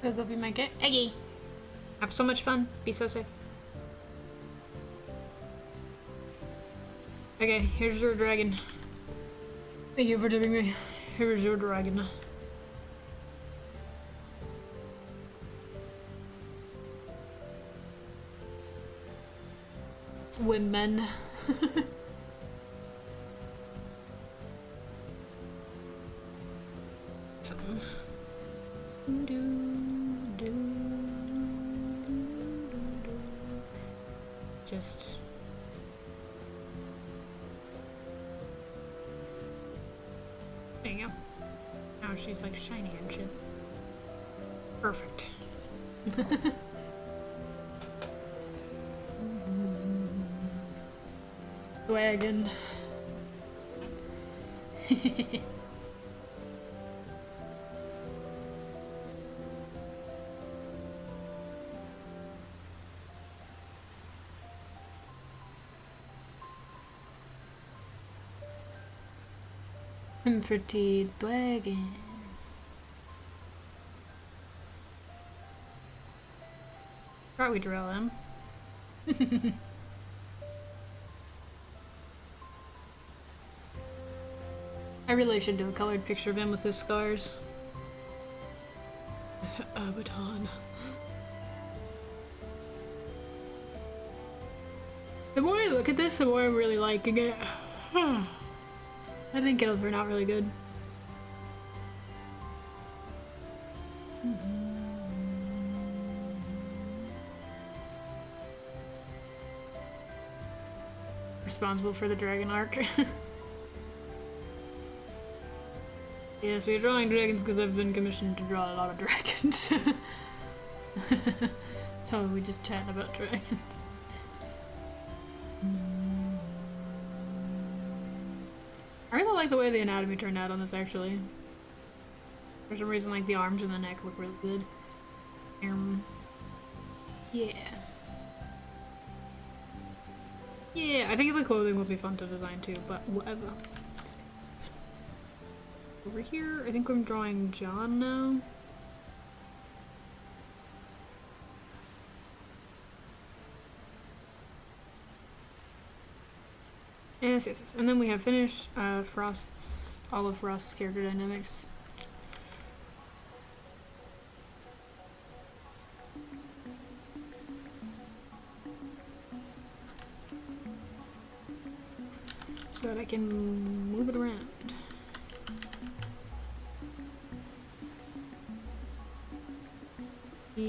That'll be my get. Eggy! Have so much fun. Be so safe. Okay, here's your dragon. Thank you for tipping me. Here's your dragon. Women. Just there you go. Now she's like shiny and shit. Perfect. Wagon. Pretty wagon. Probably drill him. I really should do a colored picture of him with his scars. Abaddon. The more I look at this, the more I'm really liking it. I think it'll turn out really good. Responsible for the dragon arc. Yes, we're drawing dragons because I've been commissioned to draw a lot of dragons. So we just chat about dragons. I really like the way the anatomy turned out on this, actually. For some reason, like, the arms and the neck look really good. Yeah. Yeah, I think the clothing will be fun to design too, but whatever. Over here, I think I'm drawing John now. Yes, yes, yes. And then we have finished all of Frost's character dynamics. So that I can move it around. I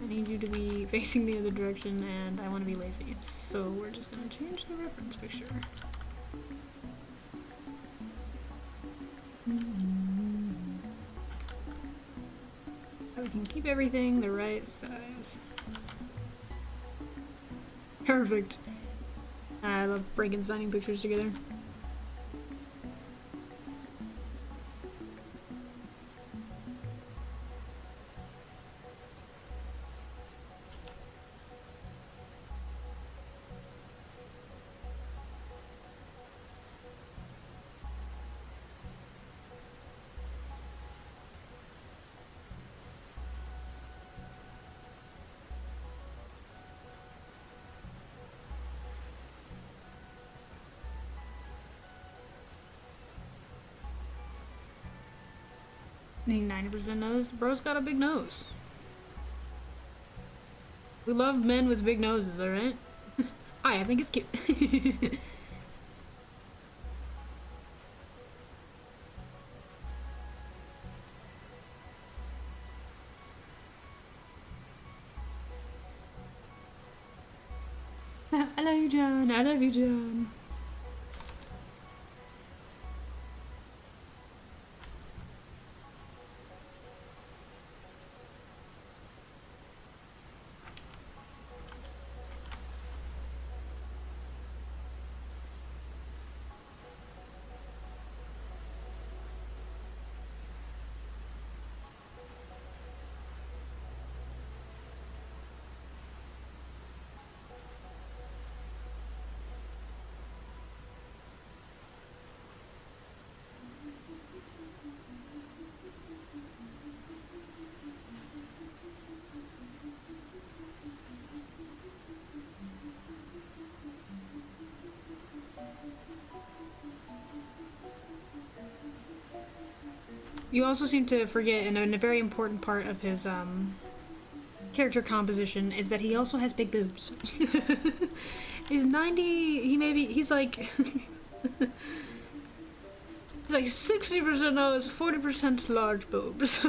need you to be facing the other direction, and I want to be lazy. So we're just going to change the reference picture. We can keep everything the right size. Perfect. I love breaking signing pictures together. I need 90% nose. Bro's got a big nose. We love men with big noses, alright? I think it's cute. I love you, John. I love you, John. You also seem to forget, and a very important part of his character composition is that he also has big boobs. He's 90. He's like like 60% nose, 40% large boobs.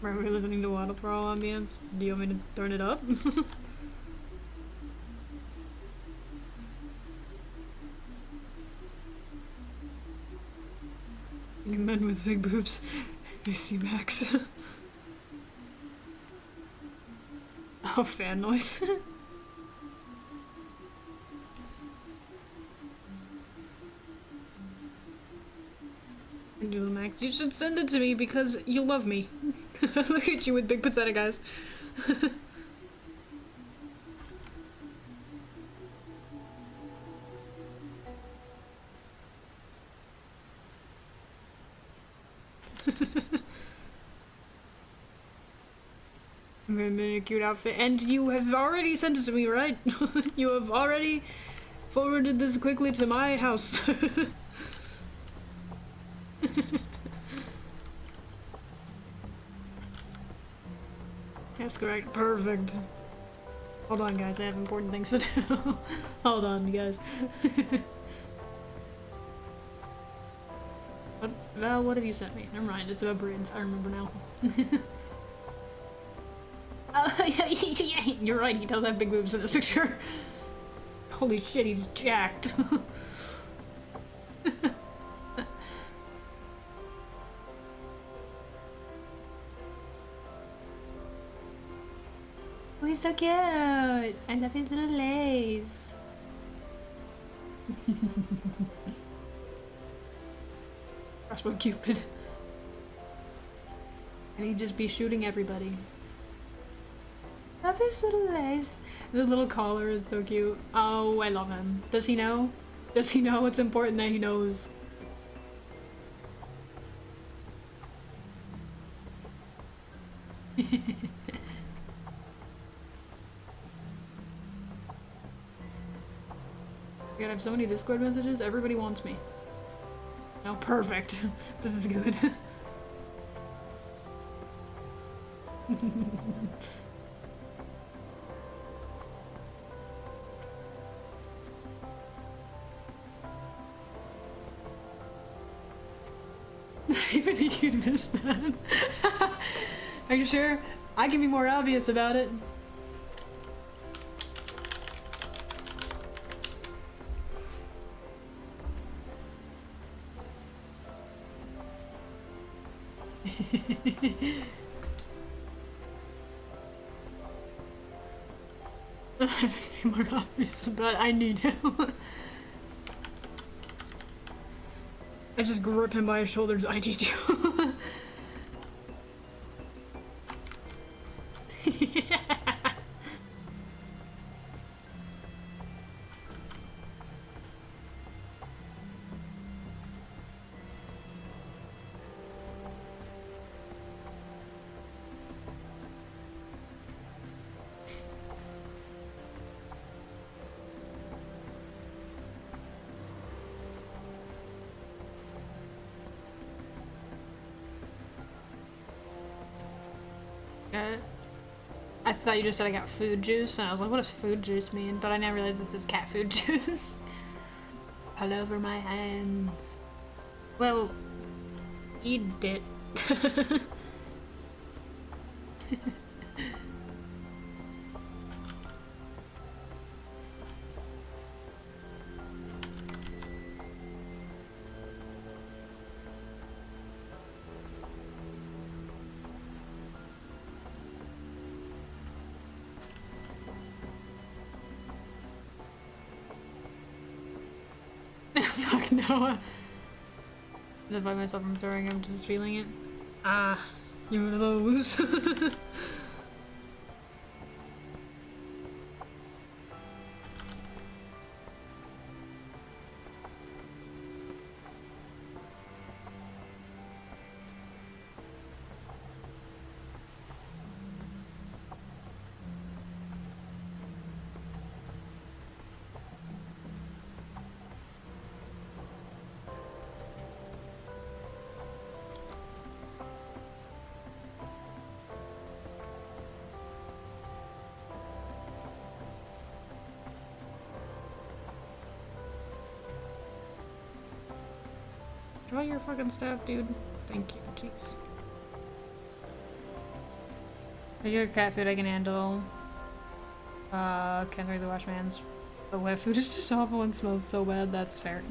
Are we listening to Waterfall ambience? Do you want me to turn it up? You men with big boobs. I see Max. Oh, fan noise. Doodle Max, you should send it to me because you love me. Look at you with big pathetic eyes. I'm gonna make a cute outfit, and you have already sent it to me, right? You have already forwarded this quickly to my house. That's correct. Perfect. Hold on, guys. I have important things to do. Hold on, guys. What have you sent me? Never mind. It's about brains. I remember now. You're right. He does have big boobs in this picture. Holy shit, he's jacked. Oh, he's so cute! I love his little legs. Crossbow Cupid. And he'd just be shooting everybody. Love his little legs. The little collar is so cute. Oh, I love him. Does he know? Does he know it's important that he knows? I have so many Discord messages. Everybody wants me. Oh, perfect. This is good. Even he could miss that. Are you sure? I can be more obvious about it. I can be more obvious about it. I need him. I just grip him by his shoulders. I need you. Yeah. I thought you just said I got food juice, and I was like, what does food juice mean? But I now realize this is cat food juice. All over my hands. Well, eat it. Fuck no. I didn't find myself from throwing, I'm just feeling it. Ah, you're one of those. Draw your fucking stuff, dude. Thank you, jeez. Regular cat food I can handle. Can't really wash my hands. But wet food is just awful and smells so bad, that's fair.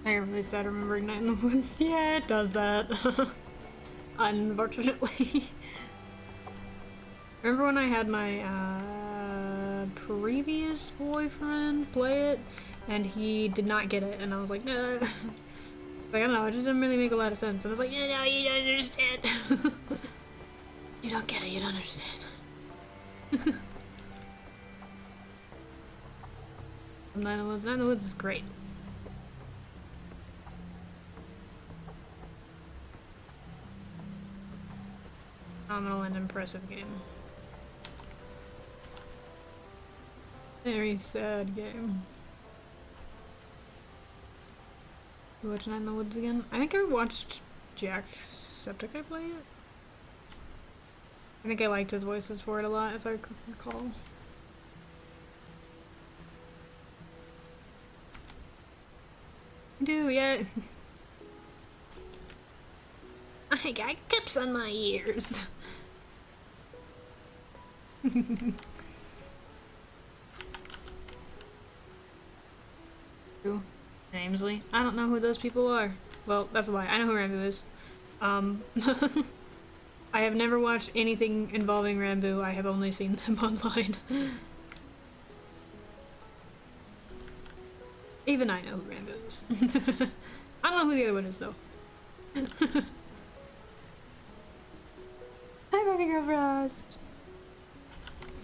I get really sad remembering Night in the Woods. Yeah, it does that. Unfortunately. Remember when I had my previous boyfriend play it, and he did not get it, and I was like, no. Like, I don't know, it just didn't really make a lot of sense. And I was like, no, you don't understand. You don't get it, you don't understand. Night in the Woods. Night in the Woods is great. Phenomenal and impressive game. Very sad game. You watch Night in the Woods again? I think I watched Jacksepticeye play it. I think I liked his voices for it a lot, if I recall. I do, yeah. I got cups on my ears. Who? Amesley? I don't know who those people are. Well, that's a lie. I know who Rambo is. I have never watched anything involving Rambo. I have only seen them online. Even I know who Rambo is. I don't know who the other one is, though. Hi, Barbie Girl Frost!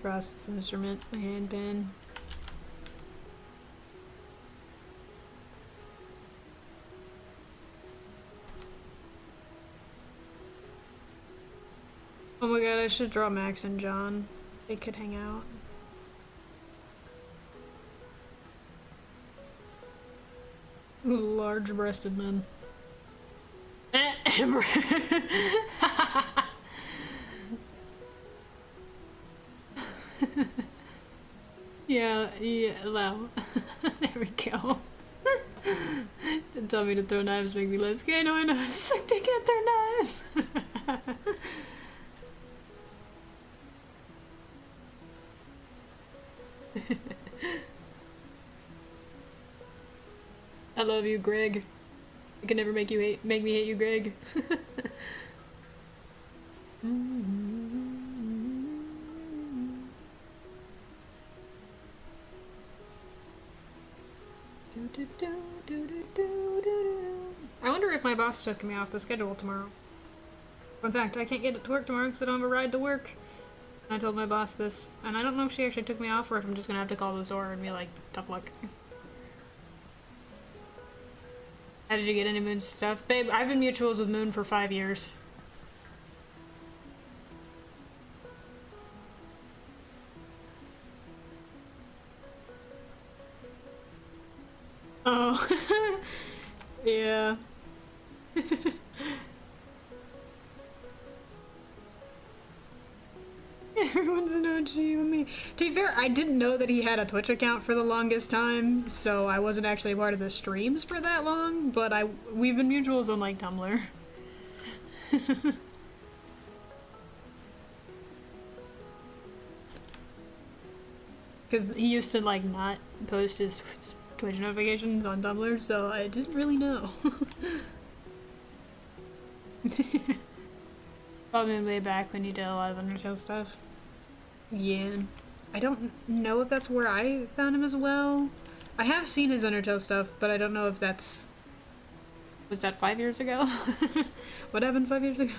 Frost's instrument, my handpan. Oh my god, I should draw Max and John. They could hang out. Large-breasted men. Yeah, wow. There we go. Didn't tell me to throw knives, make me less gay. No, I know. It's like they can't throw knives. I love you, Greg. I can never make me hate you, Greg. I wonder if my boss took me off the schedule tomorrow. In fact, I can't get it to work tomorrow because I don't have a ride to work. I told my boss this, and I don't know if she actually took me off or if I'm just gonna have to call the store and be like, tough luck. How did you get any Moon stuff? Babe, I've been mutuals with Moon for 5 years. Oh. Yeah. Everyone's an OG with me. To be fair, I didn't know that he had a Twitch account for the longest time, so I wasn't actually a part of the streams for that long, but we've been mutuals on, like, Tumblr. Because he used to, like, not post his Twitch notifications on Tumblr, so I didn't really know. Probably way back when you did a lot of Undertale stuff. Yeah. I don't know if that's where I found him as well. I have seen his Undertale stuff, but I don't know if that's... Was that 5 years ago? What happened 5 years ago?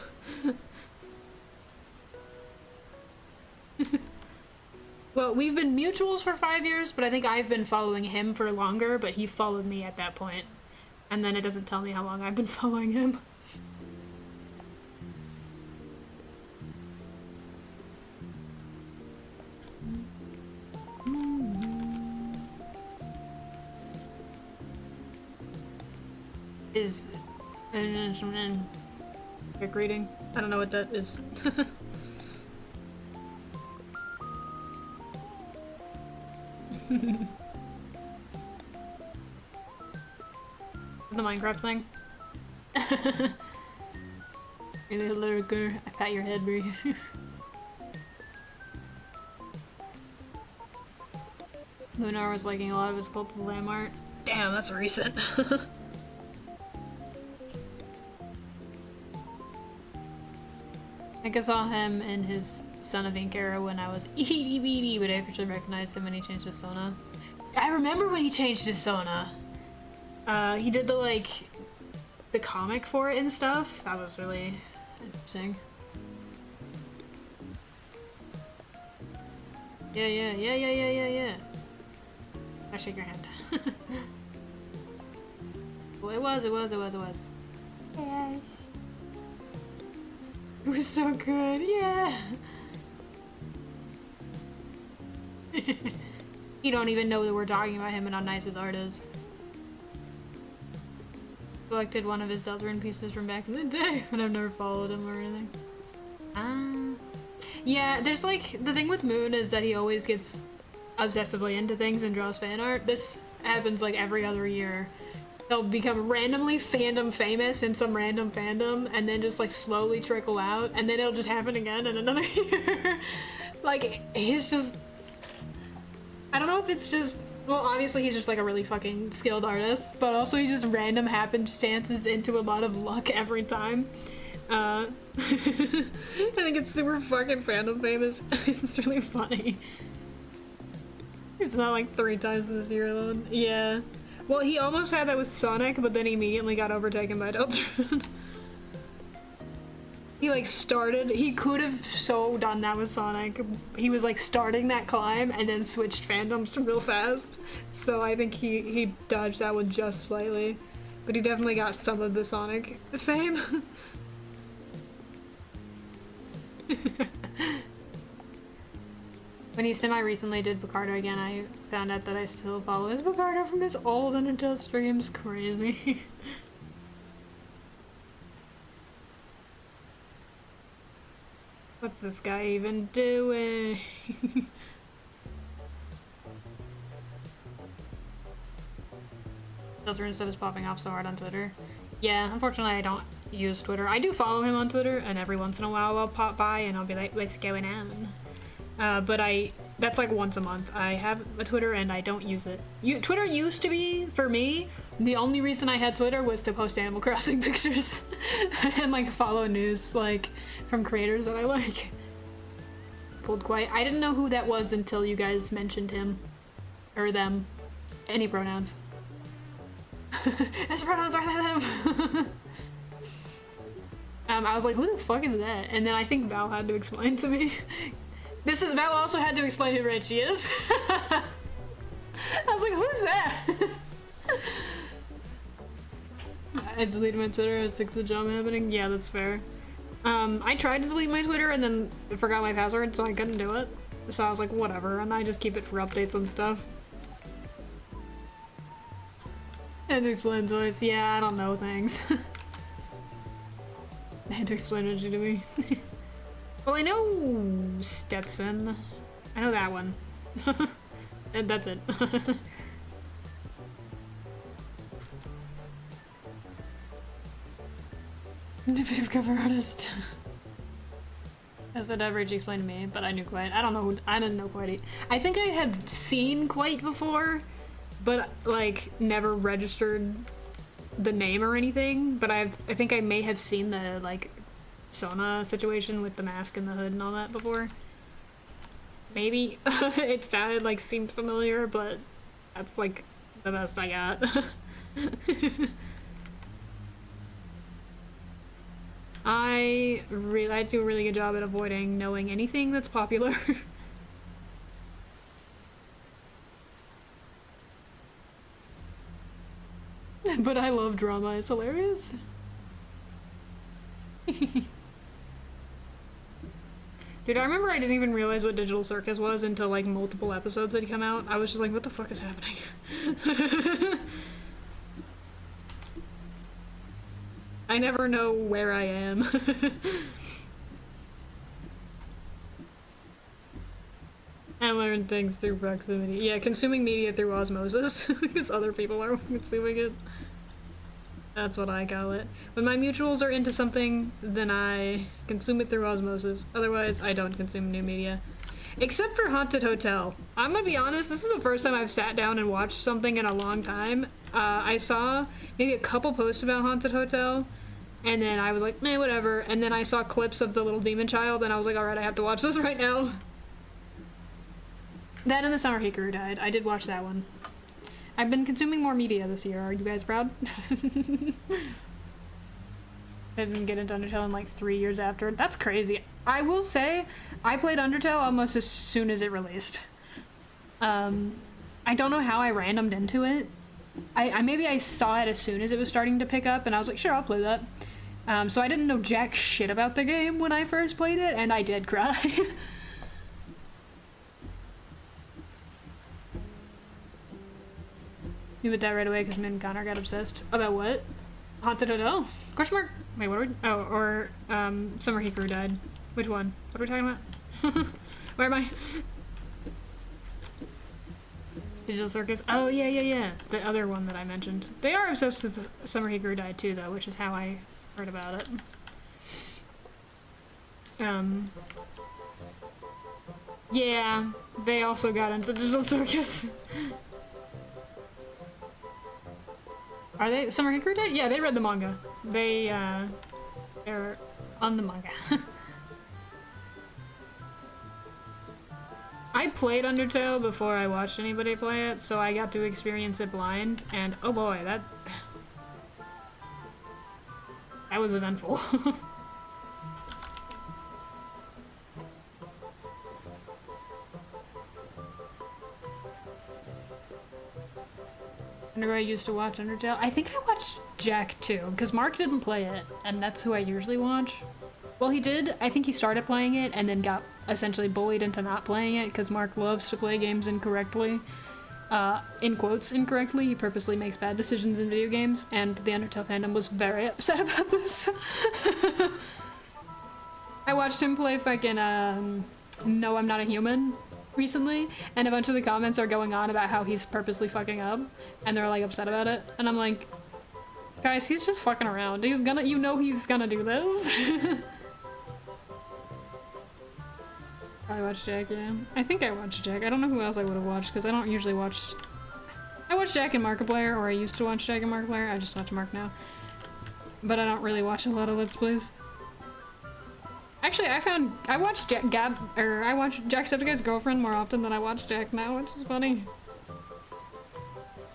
Well, we've been mutuals for 5 years, but I think I've been following him for longer, but he followed me at that point. And then it doesn't tell me how long I've been following him. Is an instrument trick reading? I don't know what that is. The Minecraft thing? Maybe a lurker. I pat your head, Brie. Lunar was liking a lot of his culpable lamb art. Damn, that's recent. think I saw him in his Son of Ink era when I was itty bitty, but I actually recognized him when he changed his Sona. I remember when he changed his Sona. He did the comic for it and stuff. That was really interesting. Yeah. I shake your hand. Well, it was. Yes. It was so good, yeah. You don't even know that we're talking about him and how nice his art is. Collected one of his Deltarune pieces from back in the day, but I've never followed him or anything. Yeah, there's like, the thing with Moon is that he always gets obsessively into things and draws fan art. This happens like every other year. He'll become randomly fandom famous in some random fandom and then just like slowly trickle out, and then it'll just happen again in another year. Like, he's just, I don't know if it's just, well, obviously he's just like a really fucking skilled artist, but also he just random happenstances into a lot of luck every time. I think it's super fucking fandom famous. It's really funny. It's not like 3 times this year alone. Yeah. Well, he almost had that with Sonic, but then he immediately got overtaken by Deltarune. He like started, he could have so done that with Sonic. He was like starting that climb and then switched fandoms real fast. So I think he dodged that one just slightly. But he definitely got some of the Sonic fame. When he semi-recently did Picardo again, I found out that I still follow his Picardo from his old Undertale streams. Crazy. What's this guy even doing? Deltarune stuff is popping off so hard on Twitter. Yeah, unfortunately I don't use Twitter. I do follow him on Twitter, and every once in a while I'll pop by and I'll be like, what's going on? But that's like once a month. I have a Twitter and I don't use it. Twitter used to be, for me, the only reason I had Twitter was to post Animal Crossing pictures and like follow news like from creators that I like. Pulled quiet. I didn't know who that was until you guys mentioned him. Or them. Any pronouns. As pronouns are them. I was like, who the fuck is that? And then I think Val had to explain to me. Val also had to explain who Richie is. I was like, who's that? I deleted my Twitter, I was sick of the drama happening. Yeah, that's fair. I tried to delete my Twitter and then forgot my password, so I couldn't do it. So I was like, whatever, and I just keep it for updates and stuff. And explain voice, yeah, I don't know things. I had to explain Richie to me. Well, I know Stetson. I know that one. And that's it. Fifth cover artist. As that average explained to me, but I knew Quiet. I don't know. I didn't know Quiet. I think I had seen Quiet before, but like never registered the name or anything. But I think I may have seen the like Sona situation with the mask and the hood and all that before. Maybe. It sounded like seemed familiar, but that's like the best I got. I do a really good job at avoiding knowing anything that's popular. But I love drama, it's hilarious. Dude, I remember I didn't even realize what Digital Circus was until like multiple episodes had come out. I was just like, what the fuck is happening? I never know where I am. I learn things through proximity. Yeah, consuming media through osmosis, because other people are consuming it. That's what I call it. When my mutuals are into something, then I consume it through osmosis. Otherwise, I don't consume new media. Except for Haunted Hotel. I'm gonna be honest, this is the first time I've sat down and watched something in a long time. I saw maybe a couple posts about Haunted Hotel, And then I was like, nah, whatever. And then I saw clips of the little demon child, and I was like, alright, I have to watch this right now. That and The Summer Hikaru Died. I did watch that one. I've been consuming more media this year. Are you guys proud? I didn't get into Undertale in like 3 years after. That's crazy. I will say, I played Undertale almost as soon as it released. I don't know how I randomed into it. Maybe I saw it as soon as it was starting to pick up, and I was like, sure, I'll play that. So I didn't know jack shit about the game when I first played it, and I did cry. You would die right away because me and Connor got obsessed. About what? Haunted Hotel? Question mark? Wait, what are we? Oh, or Summer Hikaru Died. Which one? What are we talking about? Where am I? Digital Circus? Oh, yeah. The other one that I mentioned. They are obsessed with Summer Hikaru Died too, though, which is how I heard about it. Yeah, they also got into Digital Circus. Are they Summer Hikaru Died? Yeah, they read the manga. They're on the manga. I played Undertale before I watched anybody play it, so I got to experience it blind, and oh boy, that was eventful. Whenever I used to watch Undertale, I think I watched Jack too, because Mark didn't play it, and that's who I usually watch. Well, he did. I think he started playing it and then got essentially bullied into not playing it because Mark loves to play games incorrectly. In quotes, incorrectly. He purposely makes bad decisions in video games, and the Undertale fandom was very upset about this. I watched him play fucking, No, I'm Not a Human recently, and a bunch of the comments are going on about how he's purposely fucking up, and they're like upset about it, and I'm like, guys, he's just fucking around. He's gonna, you know he's gonna do this. I watched Jack, yeah. I think I watched Jack. I don't know who else I would have watched, because I don't usually watch... I watch Jack and Markiplier, or I used to watch Jack and Markiplier. I just watch Mark now. But I don't really watch a lot of Let's Plays. Actually, I watch Jacksepticeye's girlfriend more often than I watch Jack now, which is funny.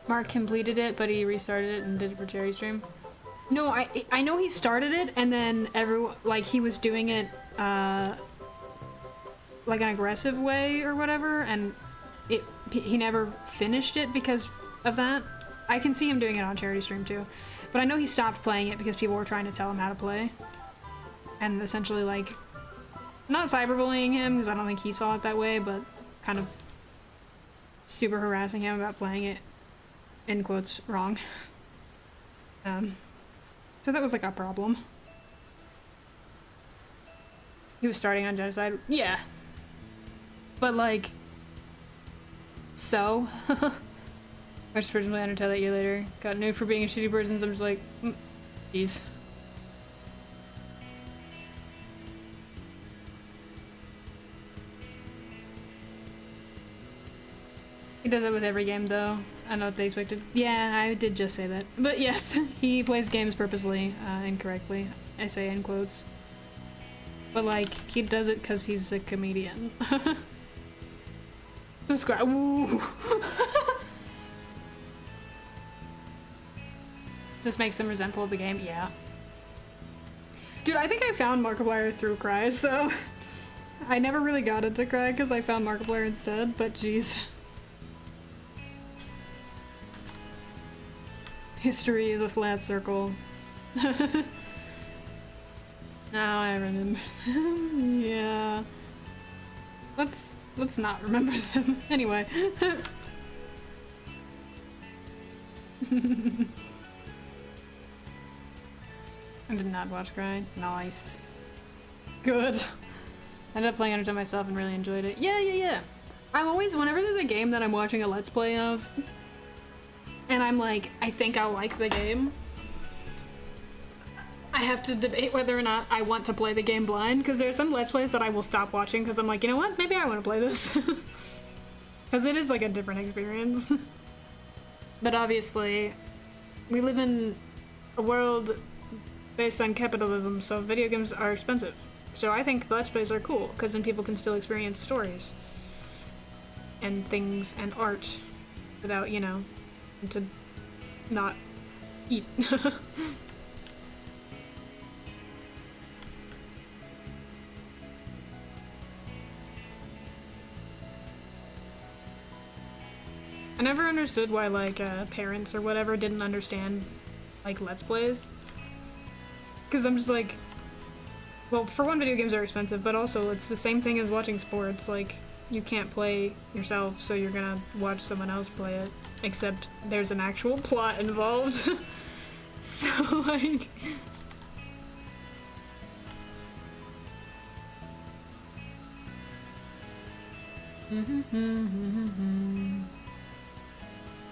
Mark completed it, but he restarted it and did it for Cherry Stream. No, I know he started it, and then he was doing it, like an aggressive way or whatever, and he never finished it because of that. I can see him doing it on Charity Stream too, but I know he stopped playing it because people were trying to tell him how to play, and essentially like, not cyberbullying him because I don't think he saw it that way, but kind of super harassing him about playing it in quotes wrong. So that was like a problem. He was starting on genocide. Yeah. But like, so? Watched originally Undertale that year later. Got nude for being a shitty person, so I'm just like, jeez. He does it with every game though. I know what they expected. Yeah, I did just say that. But yes, he plays games purposely, incorrectly. I say in quotes. But like, he does it because he's a comedian. Subscribe. Ooh. Just makes him resentful of the game, yeah. Dude, I think I found Markiplier through Cry, so... I never really got into Cry because I found Markiplier instead, but jeez. History is a flat circle. Now I remember. Yeah. Let's not remember them. Anyway. I did not watch Cry. Nice. Good. I ended up playing Undertale myself and really enjoyed it. Yeah. I'm always, whenever there's a game that I'm watching a Let's Play of, and I'm like, I think I'll like the game, I have to debate whether or not I want to play the game blind, because there's some Let's Plays that I will stop watching because I'm like, you know what, maybe I want to play this. Because it is like a different experience. But obviously, we live in a world based on capitalism, so video games are expensive. So I think Let's Plays are cool, because then people can still experience stories and things and art without, you know, to not eat. I never understood why, like, parents or whatever didn't understand, like, Let's Plays. Because I'm just like, well, for one, video games are expensive, but also it's the same thing as watching sports. Like, you can't play yourself, so you're gonna watch someone else play it. Except there's an actual plot involved. So, like...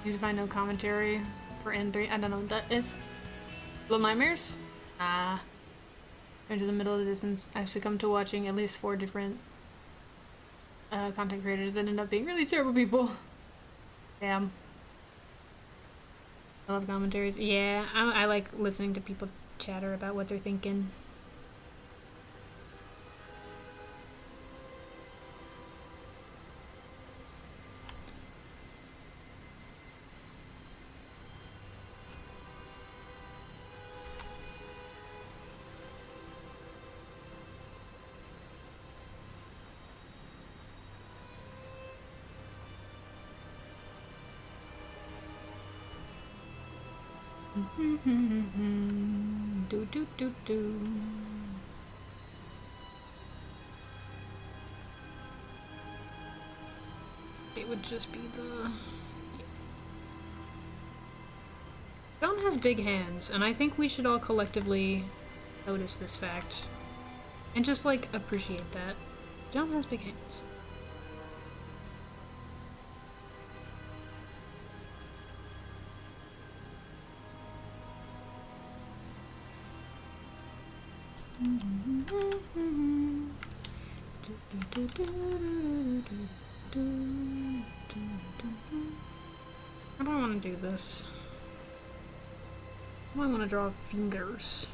Need to find no commentary for N3. I don't know what that is. Little Nightmares? Ah. Into the middle of the distance. I've succumbed to watching at least 4 different content creators that end up being really terrible people. Damn. I love commentaries. Yeah, I like listening to people chatter about what they're thinking. Do do do do. It would just be the... John has big hands, and I think we should all collectively notice this fact. And just, like, appreciate that. John has big hands. How do I want to do this? I want to draw fingers.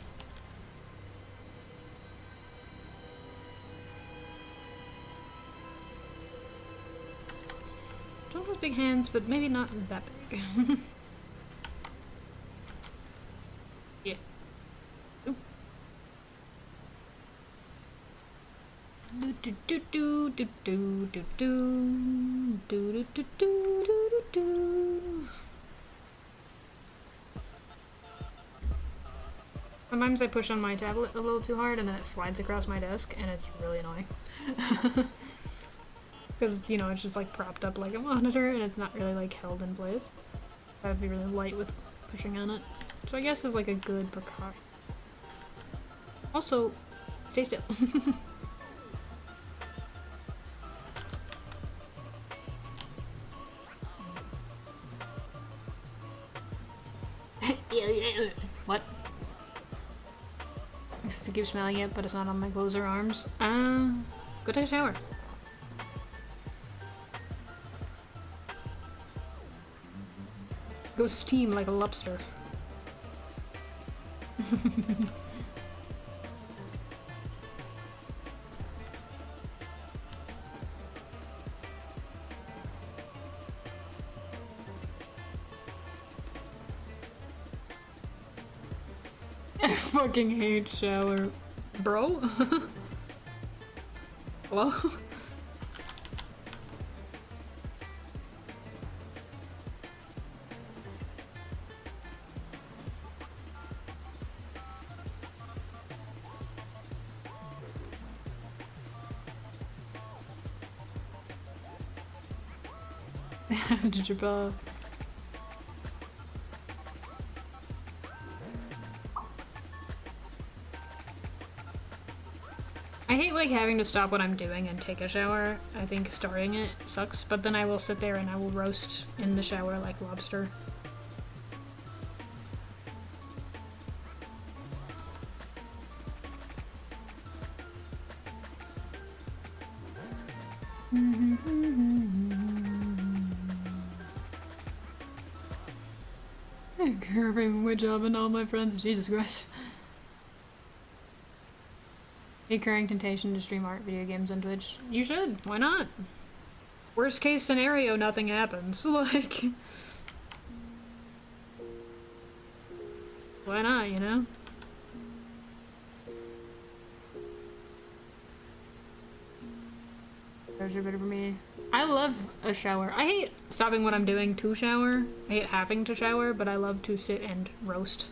John has big hands, but maybe not that big. Yeah. Ooh. Do do do do do do do do do do do do. Sometimes I push on my tablet a little too hard and then it slides across my desk and it's really annoying. Because, you know, it's just like propped up like a monitor and it's not really like held in place. I have to be really light with pushing on it. So I guess it's like a good precaution. Also, stay still. What? I used to keep smelling it, but it's not on my clothes or arms. Go take a shower. Go steam like a lobster. I fucking hate shower. Bro? Hello? Jujubah. I hate like having to stop what I'm doing and take a shower. I think starting it sucks, but then I will sit there and I will roast in the shower like lobster. Curving witch oven all my friends, Jesus Christ. Recurring temptation to stream art video games on Twitch. You should. Why not? Worst case scenario, nothing happens. Like, why not, you know? Showers are better for me. I love a shower. I hate stopping what I'm doing to shower. I hate having to shower, but I love to sit and roast.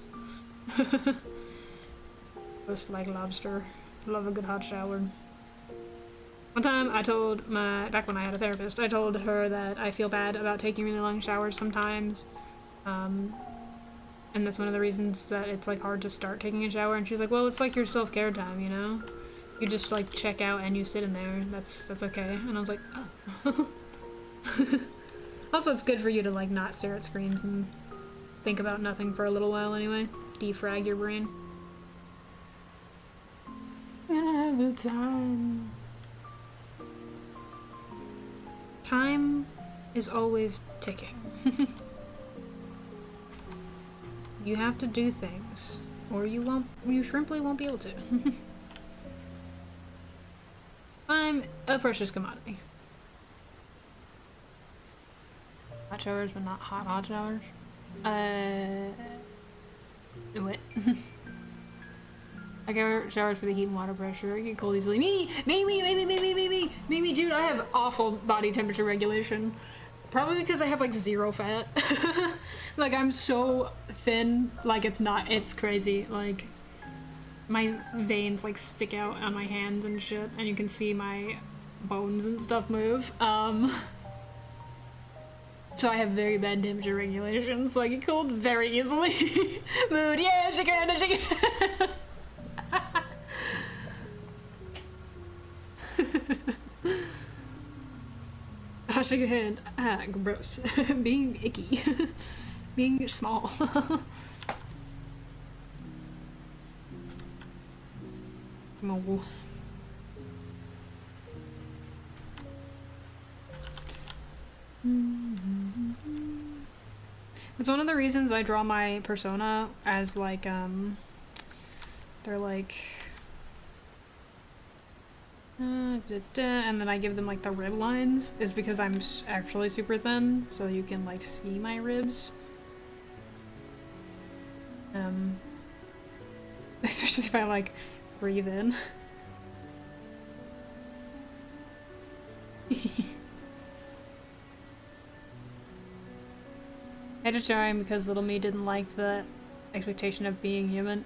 Roast like lobster. Love a good hot shower. One time I told back when I had a therapist, I told her that I feel bad about taking really long showers sometimes. And that's one of the reasons that it's like hard to start taking a shower. And she's like, well, it's like your self-care time, you know? You just like check out and you sit in there. That's okay. And I was like, oh. Also, it's good for you to like not stare at screens and think about nothing for a little while anyway. Defrag your brain. I don't have the time. Time is always ticking. You have to do things, or you simply won't be able to. Time, a precious commodity. Hot showers, but not hot showers. What? I get showers for the heat and water pressure. I get cold easily. Me, dude, I have awful body temperature regulation. Probably because I have like 0 fat. Like I'm so thin, like it's crazy. Like my veins like stick out on my hands and shit, and you can see my bones and stuff move. So I have very bad temperature regulation, so I get cold very easily. Mood, yeah, shake your hand, shake your hand. I'll shake your hand. Ah, gross. Being icky. Being small. No. It's one of the reasons I draw my persona as like, they're like, and then I give them like the rib lines, is because I'm actually super thin, so you can like see my ribs. Especially if I like breathe in. I had to shower him because little me didn't like the expectation of being human.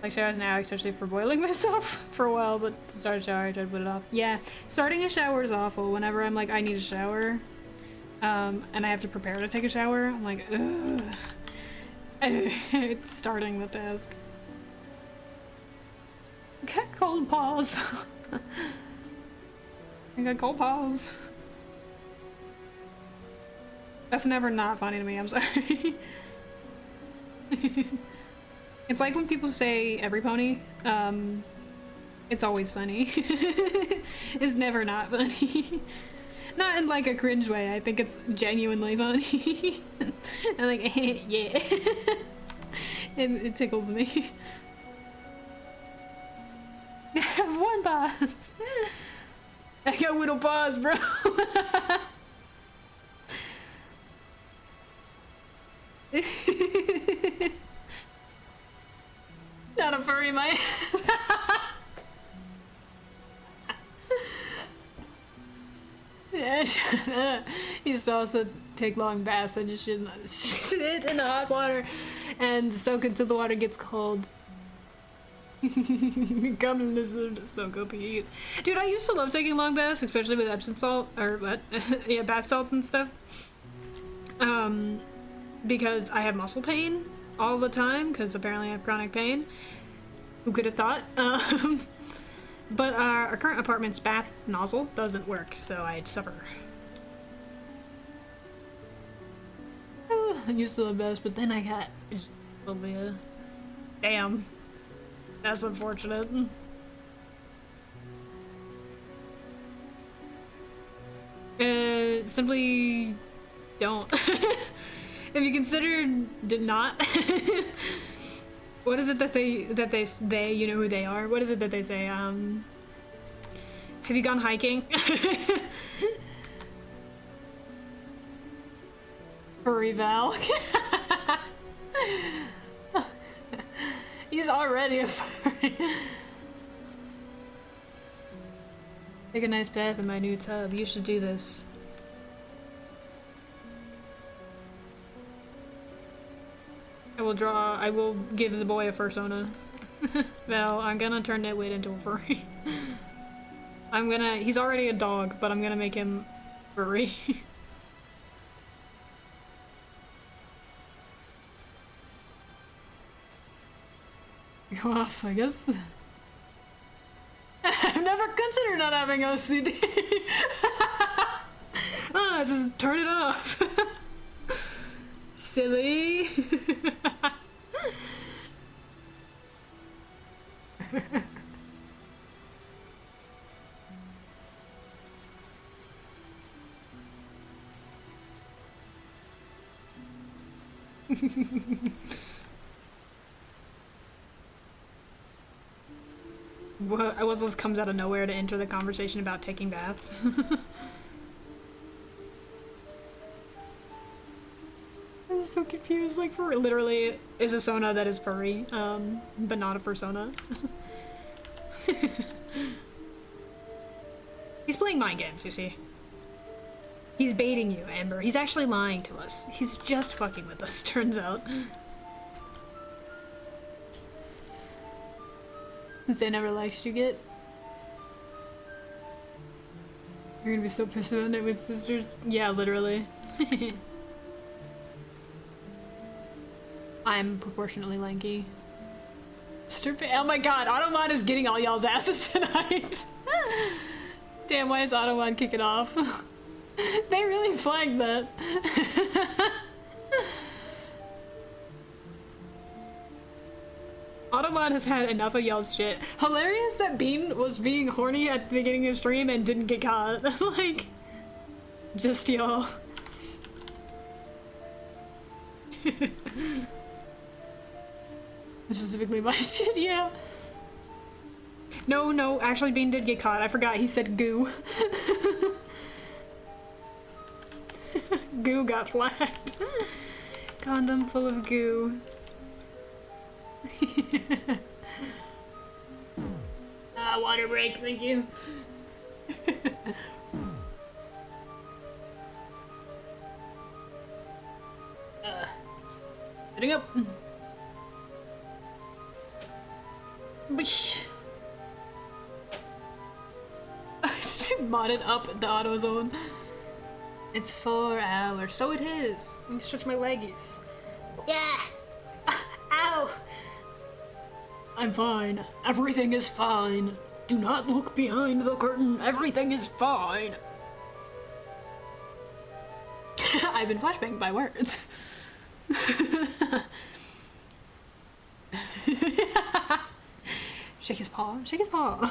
Like showers now, especially for boiling myself for a while, but to start a shower, I tried to put it off. Yeah, starting a shower is awful. Whenever I'm like, I need a shower, and I have to prepare to take a shower, I'm like, ugh. It's starting the task. I got cold paws. I got cold paws. That's never not funny to me, I'm sorry. It's like when people say every pony, it's always funny. It's never not funny. Not in like a cringe way, I think it's genuinely funny. I'm like, yeah. It tickles me. I have one paws. I got little paws, bro. Not a furry, my Yeah, used to also take long baths. I just shouldn't sit in the hot water and soak until the water gets cold. Come lizard, soak up heat. Dude, I used to love taking long baths, especially with Epsom salt, or what? Yeah, bath salt and stuff. Because I have muscle pain all the time, because apparently I have chronic pain. Who could have thought? But our current apartment's bath nozzle doesn't work, so I'd suffer. I used to love baths, but then I got phobia. Damn. That's unfortunate. Simply don't. If you consider did not What is it that they, you know who they are? What is it that they say? Have you gone hiking? Furry Val. He's already a furry. Take a nice bath in my new tub. You should do this. I will give the boy a fursona. Val, I'm gonna turn Nitwit into a furry. He's already a dog, but I'm gonna make him furry. Go off, I guess. I've never considered not having OCD. Just turn it off. Silly. What this comes out of nowhere to enter the conversation about taking baths. I'm so confused. Like, for literally is a Sona that is furry, but not a persona. He's playing mind games, you see. He's baiting you, Amber. He's actually lying to us. He's just fucking with us, turns out. Since I never liked you, get. You're gonna be so pissed about it with sisters. Yeah, literally. I'm proportionately lanky. Stupid. Oh my god, Automod is getting all y'all's asses tonight. Damn, why is Automod kicking off? They really flagged that. Automod has had enough of y'all's shit. Hilarious that Bean was being horny at the beginning of the stream and didn't get caught. Like, just y'all. Specifically my shit, yeah. No, actually Bean did get caught. I forgot, he said goo. Goo got flagged. Condom full of goo. Water break, thank you. Sitting up. Bish. She modded up the auto zone. It's 4 hours, so it is. Let me stretch my leggies. Yeah. Ow. I'm fine. Everything is fine. Do not look behind the curtain. Everything is fine. I've been flashbanged by words. Shake his paw. Shake his paw.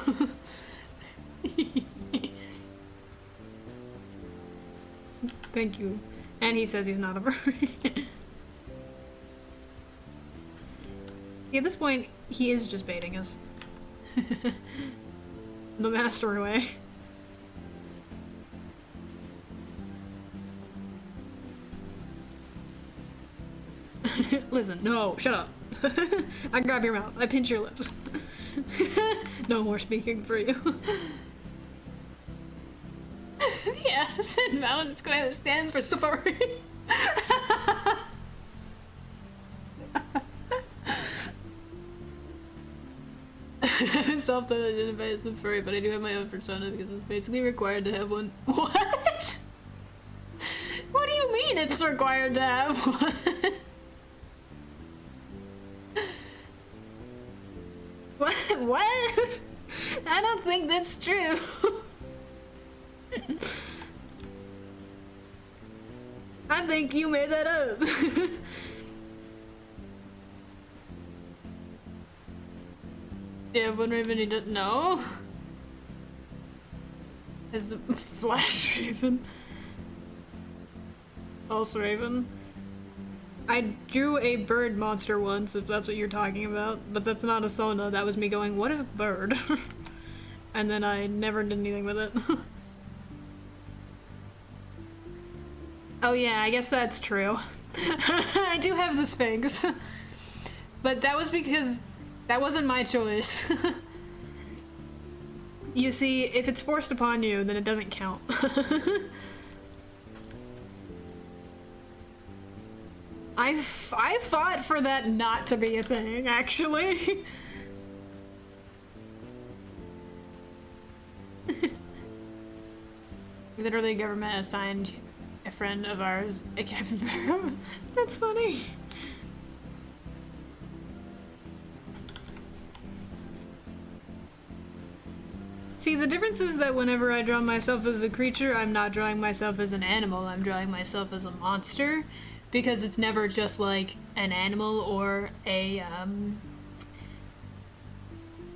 Thank you. And he says he's not a furry. At this point, he is just baiting us. The master way. Listen, no, shut up. I grab your mouth. I pinch your lips. No more speaking for you. Yeah, St. Valentine's Square stands for safari. I'm self-identified as a furry, but I do have my own persona because it's basically required to have one. What? What do you mean it's required to have one? What? I don't think that's true. I think you made that up. Yeah, but Raven, he doesn't know. Is Flash Raven? False Raven. I drew a bird monster once, if that's what you're talking about, but that's not a Sona. That was me going, what if bird? And then I never did anything with it. Oh yeah, I guess that's true. I do have the Sphinx. But that was because that wasn't my choice. You see, if it's forced upon you, then it doesn't count. I fought for that not to be a thing, actually. Literally, government assigned a friend of ours a capybara. That's funny. See, the difference is that whenever I draw myself as a creature, I'm not drawing myself as an animal, I'm drawing myself as a monster, because it's never just like an animal or a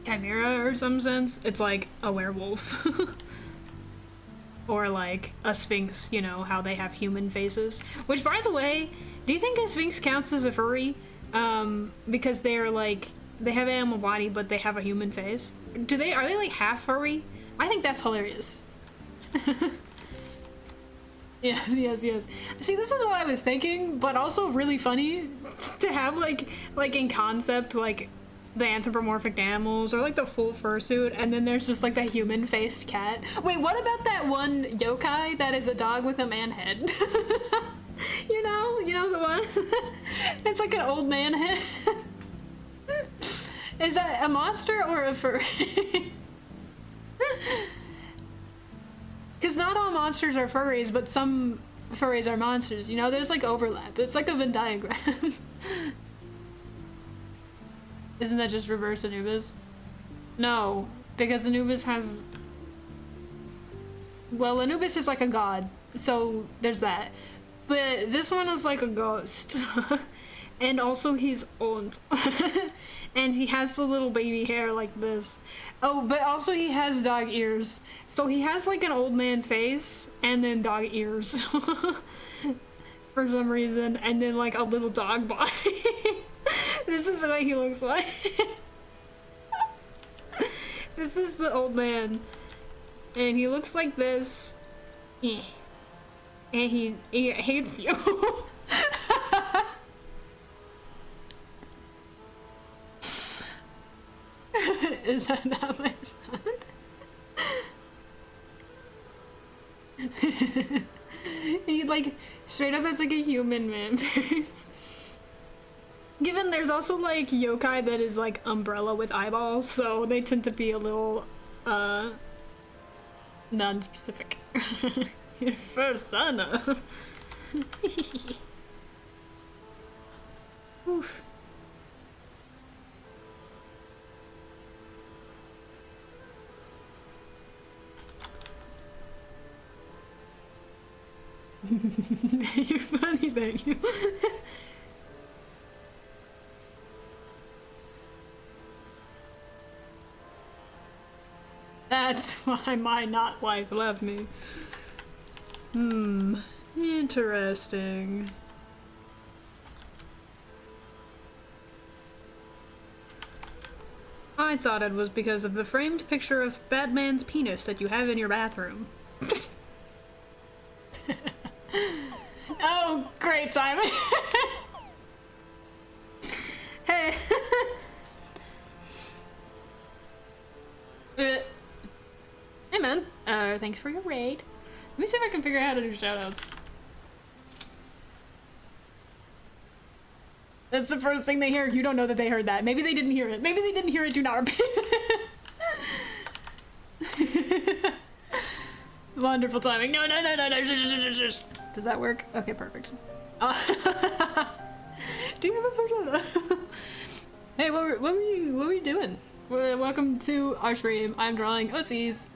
chimera or some sense. It's like a werewolf. Or like a sphinx, you know, how they have human faces. Which, by the way, do you think a sphinx counts as a furry? Because they're like, they have an animal body, but they have a human face. Are they like half furry? I think that's hilarious. Yes. See, this is what I was thinking, but also really funny to have like in concept, like the anthropomorphic animals or like the full fursuit, and then there's just like the human-faced cat. Wait, what about that one yokai that is a dog with a man head? You know the one? It's like an old man head. Is that a monster or a furry? Because not all monsters are furries, but some furries are monsters. You know, there's like overlap. It's like a Venn diagram. Isn't that just reverse Anubis? No, because Anubis has... Well, Anubis is like a god, so there's that. But this one is like a ghost. And also he's old. And he has the little baby hair like this. Oh, but also he has dog ears. So he has like an old man face and then dog ears. For some reason. And then like a little dog body. This is what he looks like. This is the old man. And he looks like this. And he hates you. Is that not my son? He like straight up has like a human man face. Given there's also like yokai that is like umbrella with eyeballs, so they tend to be a little non-specific. Your first son. Oof. You're funny, thank you. That's why my not wife left me. Interesting. I thought it was because of the framed picture of Batman's penis that you have in your bathroom. Oh, great timing. Hey. Hey man, thanks for your raid. Let me see if I can figure out how to do shoutouts. That's the first thing they hear. You don't know that they heard that. Maybe they didn't hear it. Maybe they didn't hear it. Do not repeat it. Wonderful timing. No. Does that work? Okay, perfect. Do you have a persona? Hey, what were you doing? Welcome to our stream. I'm drawing OCs.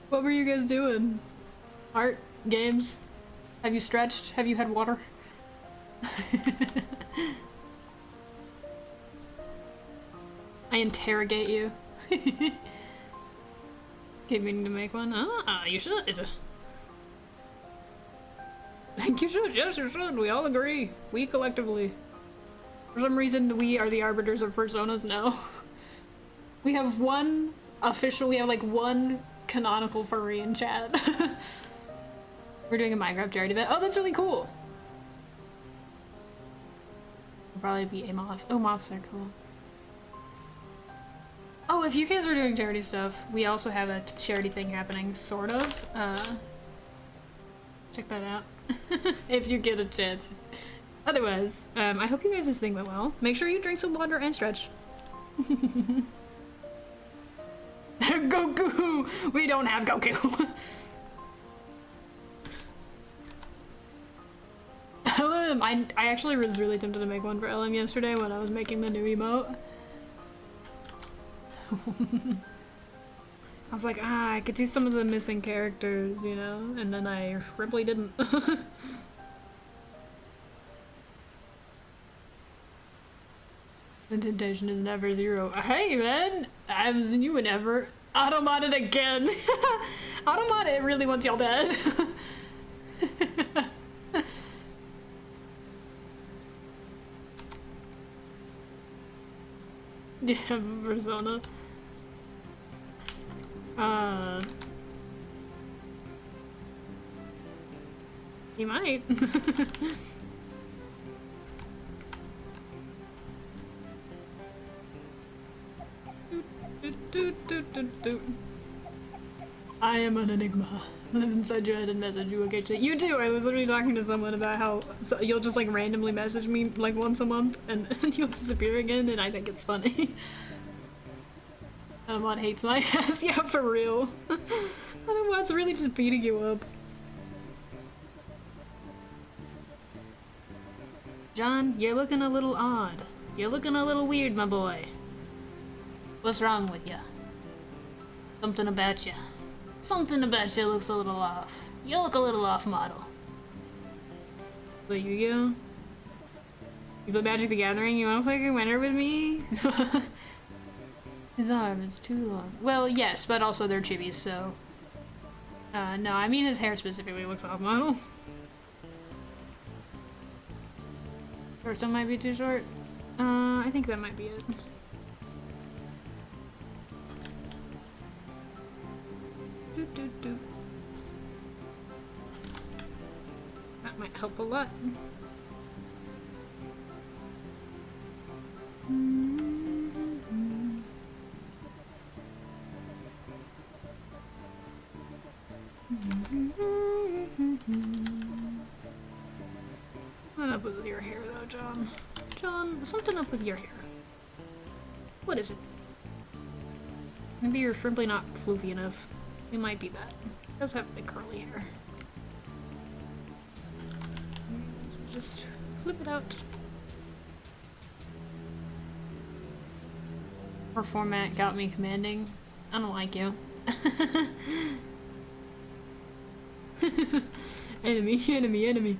What were you guys doing? Art? Games? Have you stretched? Have you had water? I interrogate you. Keep meaning to make one. Ah, you should. Think you should. Yes, you should. We all agree. We collectively. For some reason, we are the arbiters of personas now. We have one official. We have like one canonical furry in chat. We're doing a Minecraft charity event. Oh, that's really cool. It'll probably be a moth. Oh, moths are cool. Oh, if you guys are doing charity stuff, we also have a charity thing happening, sort of. Check that out. If you get a chance. Otherwise, I hope you guys this thing went well. Make sure you drink some water and stretch. Goku! We don't have Goku! LM, I actually was really tempted to make one for LM yesterday when I was making the new emote. I was like, I could do some of the missing characters, you know? And then I simply didn't. The temptation is never zero. Hey man, I haven't seen you in ever. Automod it again. Automod it really wants y'all dead. Yeah, Persona. You might. I am an enigma. Live inside your head and message you occasionally. You too! I was literally talking to someone about how you'll just like randomly message me like once a month and you'll disappear again, and I think it's funny. Amon hates my ass. Yeah, for real. Amon's really just beating you up. John, you're looking a little odd. You're looking a little weird, my boy. What's wrong with ya? Something about ya. Something about you looks a little off. You look a little off model. There you go. You play Magic the Gathering? You wanna play Green Winter with me? His arm is too long. Well, yes, but also they're chibis, so... no, I mean his hair specifically looks off model. First one might be too short. I think that might be it. That might help a lot. What up with your hair though, John? John, something up with your hair. What is it? Maybe you're simply not floofy enough. It might be that. It does have big curly hair. Just flip it out. Our format got me commanding. I don't like you. Enemy, enemy, enemy.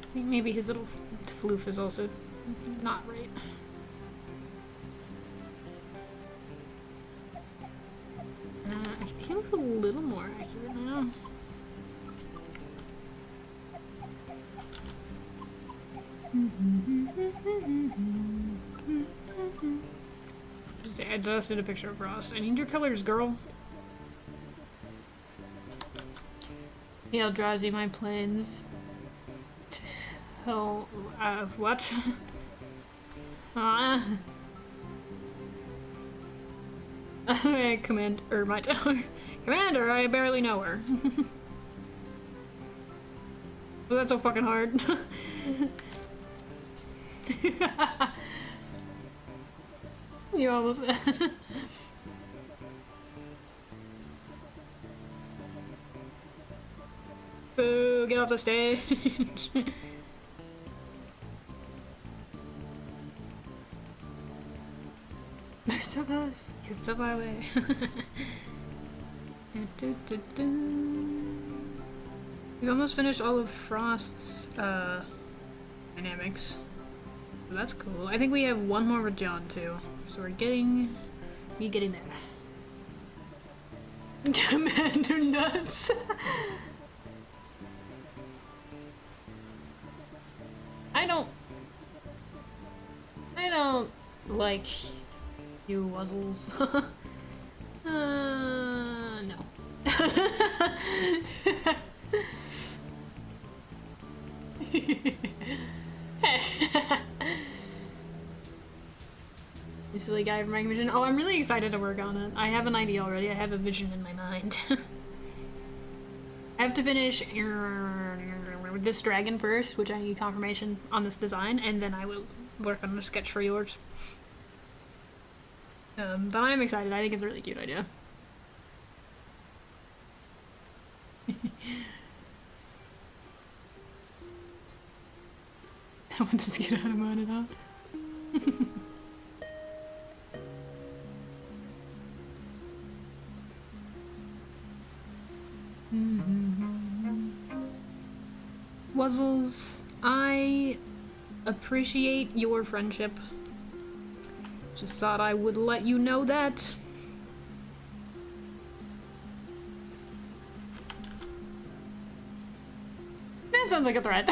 I think maybe his little floof is also not right. He looks a little more accurate now. I just did a picture of Frost. I need your colors, girl. Yeah, Eldrazi, my plans. Oh, what? Commander, my tower. Commander, I barely know her. Well, that's so fucking hard. You almost. Boo, get off the stage. So close. You're so far away. We've almost finished all of Frost's dynamics. So that's cool. I think we have one more with John too. So we're getting there. Man, you're nuts. I don't like you wuzzles. No. You silly guy from my vision. Oh, I'm really excited to work on it. I have an idea already. I have a vision in my mind. I have to finish this dragon first, which I need confirmation on this design, and then I will work on a sketch for yours. But I'm excited. I think it's a really cute idea. I want to get out of mine now. Wuzzles, I appreciate your friendship. Just thought I would let you know that. That sounds like a threat.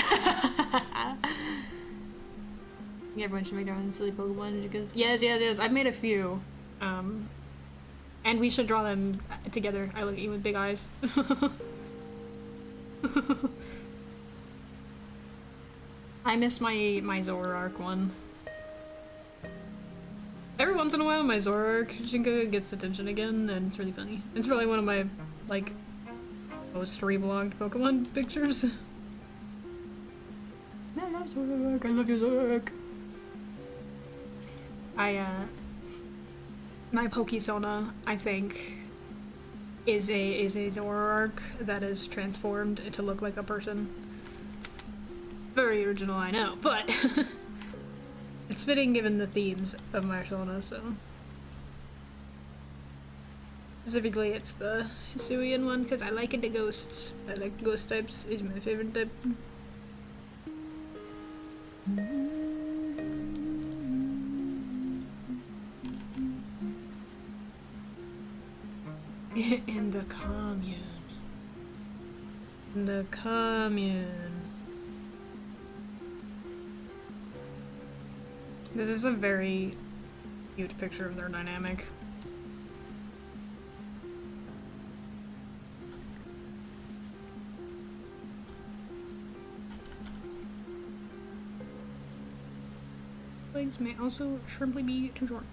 Everyone should make their own silly Pokemon because yes, I've made a few. And we should draw them together. I look at you with big eyes. I miss my Zoroark one. Every once in a while my Zoroark Shinka gets attention again, and it's really funny. It's probably one of my, like, most story-belonged Pokemon pictures. I love Zoroark, I love you, Zoroark. My Pokesona, I think, is a Zoroark that is transformed to look like a person. Very original, I know, but it's fitting given the themes of my Sona, so. Specifically, it's the Hisuian one, because I like it, the ghosts. I like ghost types, is my favorite type. In the commune. In the commune. This is a very cute picture of their dynamic. Legs may also simply be too short.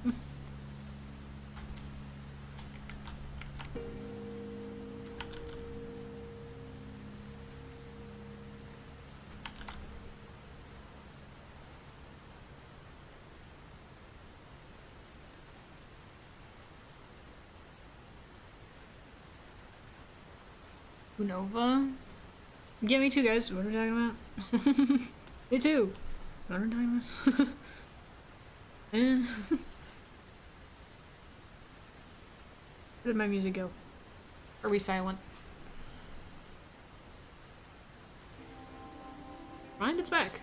Nova? Yeah, me too, guys. What are we talking about? Me too. What are we talking about? Eh. Where did my music go? Are we silent? Mind, it's back.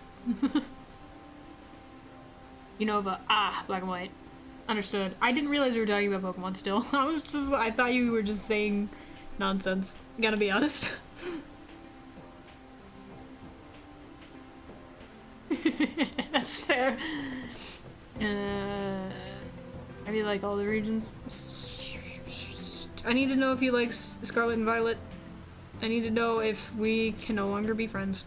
Unova. Ah, black and white. Understood. I didn't realize we were talking about Pokemon still. I thought you were just saying nonsense. Gotta be honest. That's fair. I mean, like all the regions. I need to know if you like Scarlet and Violet. I need to know if we can no longer be friends.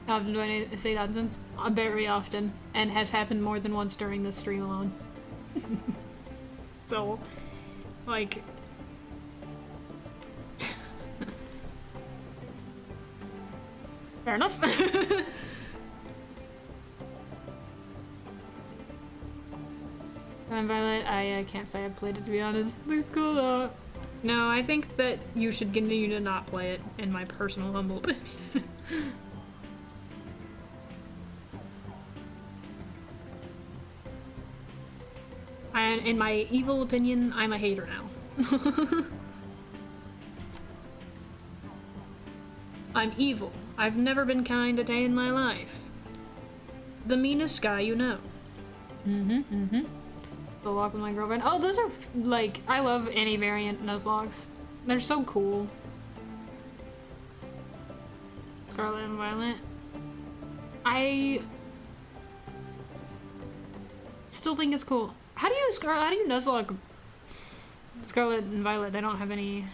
How often do I say nonsense? Very often, and has happened more than once during this stream alone. So, like... Fair enough. Violet, I can't say I've played it, to be honest. Looks cool though. No, I think that you should continue to not play it, in my personal humble opinion. I And in my evil opinion, I'm a hater now. I'm evil. I've never been kind a day in my life. The meanest guy you know. The lock with my girlfriend. Oh, those are, like, I love any variant Nuzlockes. They're so cool. Scarlet and Violet. I still think it's cool. How do you Nuzlocke Scarlet and Violet? They don't have any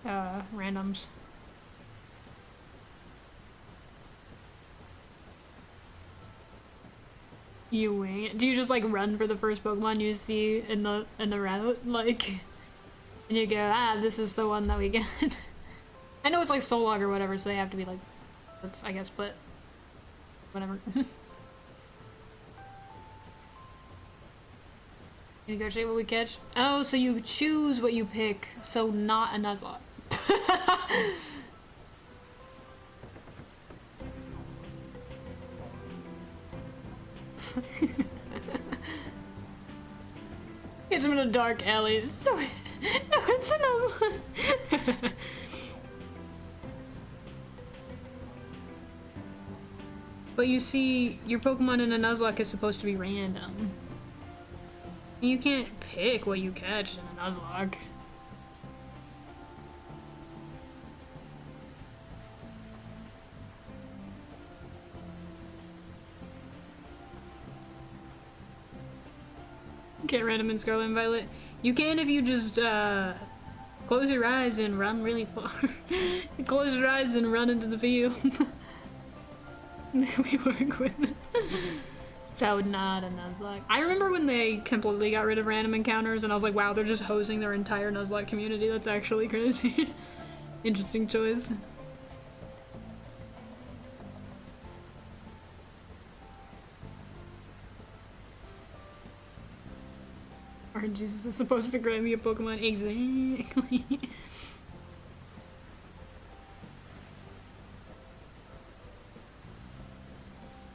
randoms. You wing it. Do you just like run for the first Pokemon you see in the route, like, and you go, ah, this is the one that we get? I know it's like Solog or whatever, so they have to be like, that's, I guess, but whatever. You negotiate what we catch? Oh, so you choose what you pick, so not a Nuzlocke. Get him in a dark alley. So, no, it's a Nuzlocke. But you see, your Pokemon in a Nuzlocke is supposed to be random. You can't pick what you catch in a Nuzlocke. Get random in Scarlet and Violet. You can if you just close your eyes and run really far. Close your eyes and run into the field. We work with it. So not a Nuzlocke. I remember when they completely got rid of random encounters and I was like, wow, they're just hosing their entire Nuzlocke community. That's actually crazy. Interesting choice. Jesus is supposed to grant me a Pokemon. Exactly.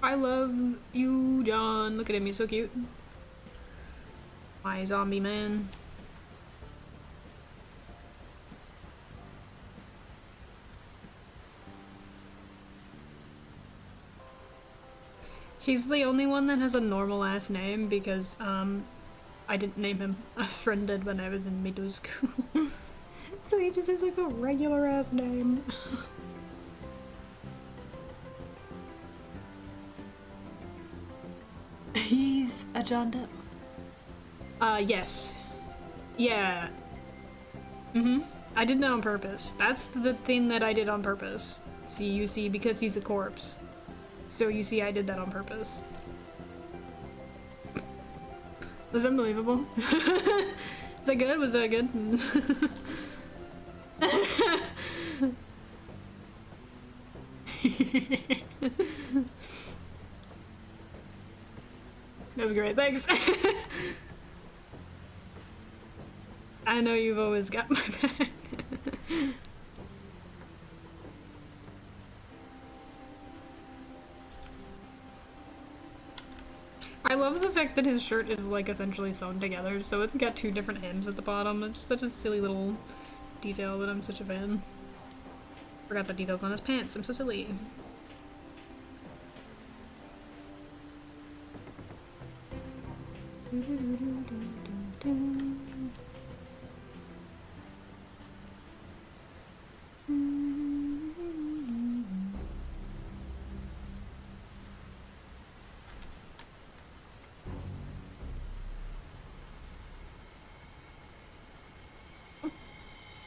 I love you, John. Look at him, he's so cute. My zombie man. He's the only one that has a normal ass name because, I didn't name him. A friend did when I was in middle school. So he just has like a regular ass name. He's a John Doe. Yes. Yeah. I did that on purpose. That's the thing that I did on purpose. See, you see, because he's a corpse. So you see, I did that on purpose. Was that unbelievable? Is that good? Was that good? That was great, thanks. I know you've always got my back. I love the fact that his shirt is like essentially sewn together, so it's got two different hems at the bottom. It's such a silly little detail that I'm such a fan. Forgot the details on his pants, I'm so silly.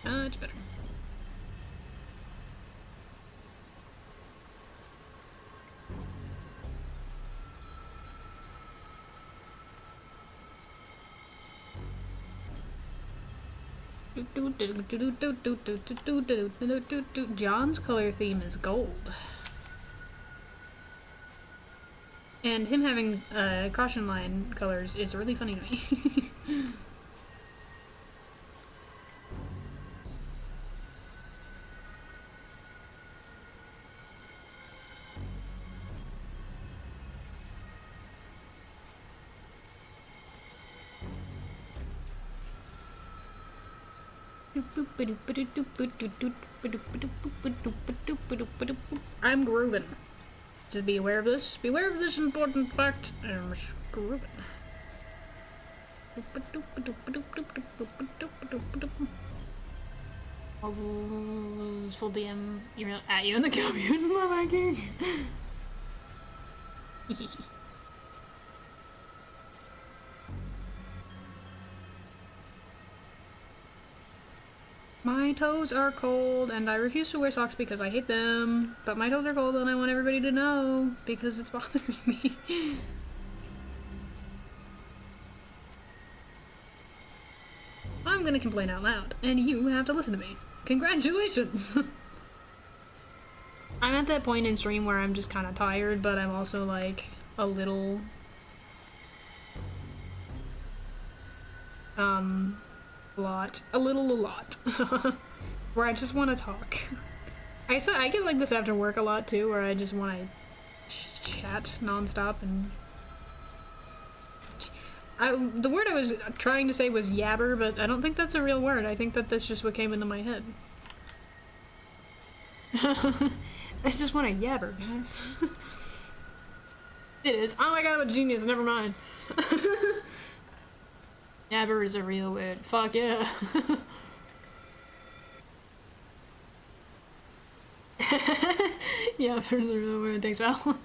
Much better. John's color theme is gold. And him having caution line colors is really funny to me. I'm grooving. Just be aware of this. Beware of this important fact. I'm grooving. Full DM. You're at you in the commune, my liking. My toes are cold and I refuse to wear socks because I hate them. But my toes are cold and I want everybody to know because it's bothering me. I'm gonna complain out loud and you have to listen to me. Congratulations! I'm at that point in stream where I'm just kind of tired, but I'm also like a little a lot where I just want to talk. I get like this after work a lot too, where I just want to chat nonstop and the word I was trying to say was yabber, but I don't think that's a real word. I think that that's just what came into my head. I just want to yabber, guys. It is. Oh my god, I'm a genius. Never mind. Yabber is a real word. Fuck yeah. Yabber is a real word. Thanks, Val.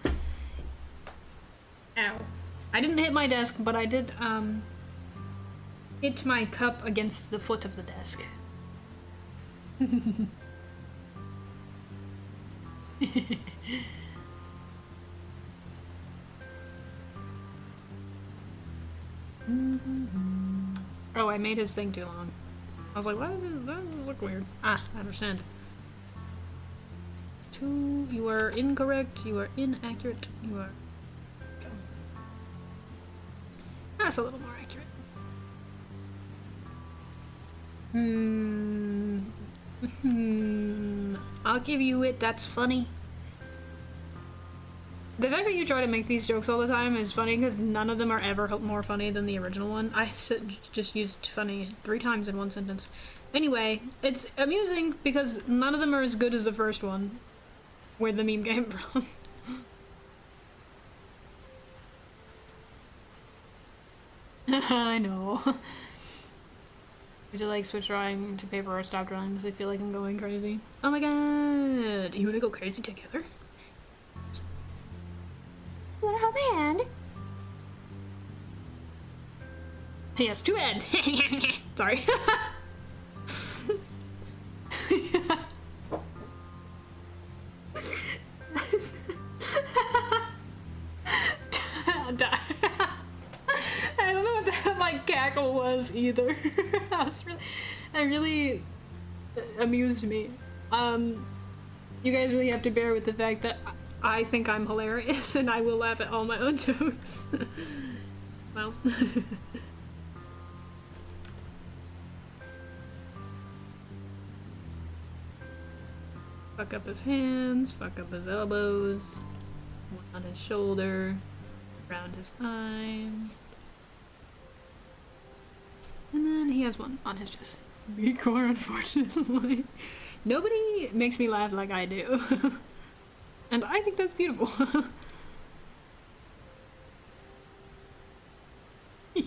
Ow. I didn't hit my desk, but I did, hit my cup against the foot of the desk. Oh, I made his thing too long. I was like, why does this look weird? Ah, I understand. You are incorrect, you are inaccurate, you are... That's a little more accurate. I'll give you it, that's funny. The fact that you try to make these jokes all the time is funny because none of them are ever more funny than the original one. I just used funny 3 times in one sentence. Anyway, it's amusing because none of them are as good as the first one, where the meme came from. I know. I should like switch drawing to paper or stop drawing because I feel like I'm going crazy. Oh my god! You wanna go crazy together? You wanna hold my hand? Yes, too bad. Sorry. I don't know what that my cackle was either. That really amused me. You guys really have to bear with the fact that I think I'm hilarious and I will laugh at all my own jokes. Smiles. Fuck up his hands, fuck up his elbows, one on his shoulder, around his eyes. And then he has one on his chest. Me core, unfortunately. Nobody makes me laugh like I do. And I think that's beautiful. This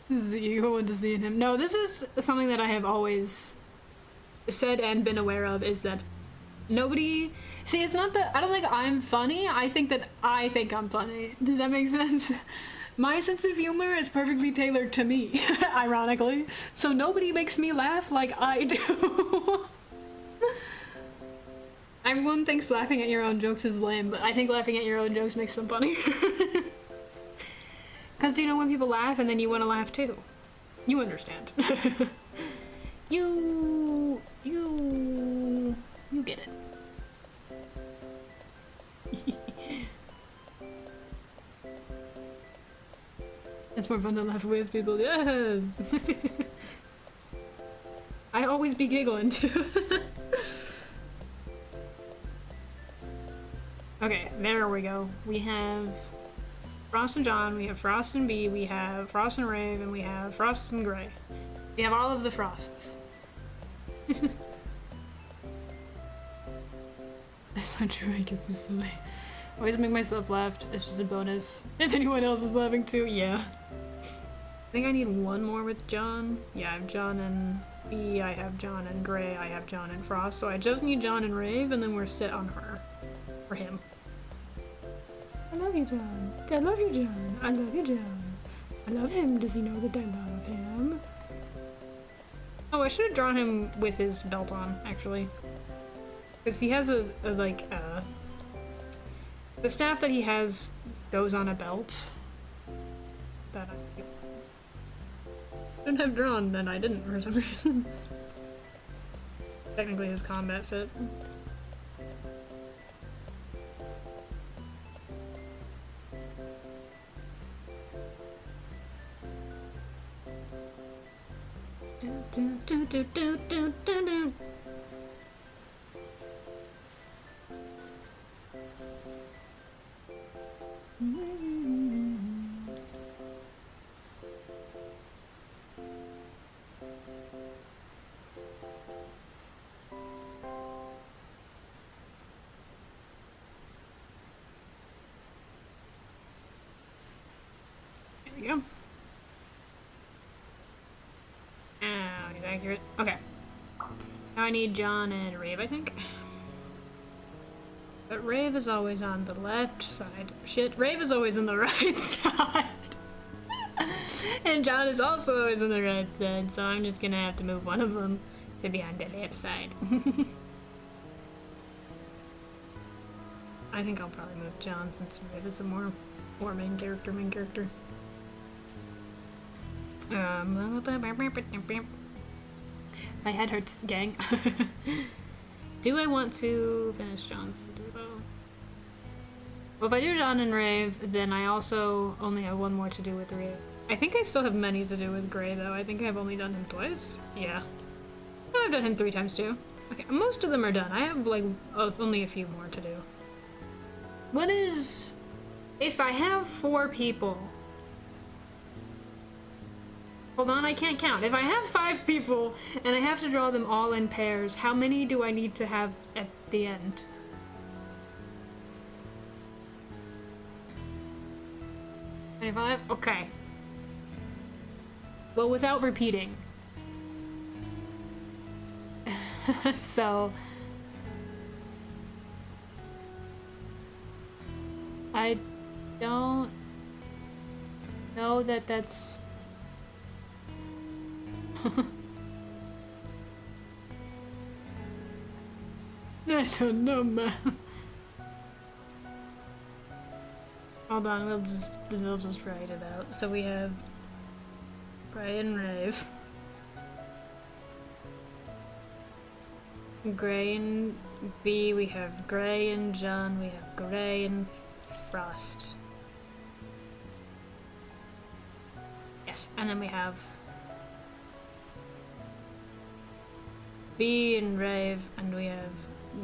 is the ego one to see in him. No, this is something that I have always said and been aware of, is that nobody... See, it's not that I don't think I'm funny, I think that I think I'm funny. Does that make sense? My sense of humor is perfectly tailored to me, ironically. So nobody makes me laugh like I do. Everyone thinks laughing at your own jokes is lame, but I think laughing at your own jokes makes them funnier. Because, you know, when people laugh and then you want to laugh too. You understand. You get it. It's more fun to laugh with people. Yes! I always be giggling too. Okay, there we go. We have Frost and John, we have Frost and Bee, we have Frost and Rave, and we have Frost and Gray. We have all of the Frosts. That's not true, I guess it's silly. Always make myself laugh, it's just a bonus. If anyone else is laughing too, yeah. I think I need one more with John. Yeah, I have John and B, I have John and Gray, I have John and Frost, so I just need John and Rave, and then we're set on her. For him. I love you, John. I love you, John. I love you, John. I love him. Does he know that I love him? Oh, I should have drawn him with his belt on, actually. Because he has the staff that he has goes on a belt. That I shouldn't have drawn, and I didn't for some reason. Technically his combat fit. There we go. He's accurate. Okay. Now I need John and Rave, I think. But Rave is always on the left side. Shit, Rave is always on the right side. And John is also always on the right side, so I'm just gonna have to move one of them to be on the left side. I think I'll probably move John since Rave is a more main character. My head hurts, gang. Do I want to finish John's to do though? Well, if I do John and Rave, then I also only have one more to do with Rave. I think I still have many to do with Gray though. I think I've only done him twice. Yeah. No, I've done him 3 times too. Okay, most of them are done. I have like only a few more to do. What is... If I have 4 people... Hold on, I can't count. If I have 5 people and I have to draw them all in pairs, how many do I need to have at the end? 25? Okay. Well, without repeating. So... I don't know that that's... I don't know, man. Hold on, we'll just write it out. So we have Brian Rave, Gray and B, we have Gray and John, we have Gray and Frost. Yes, and then we have B and Rave, and we have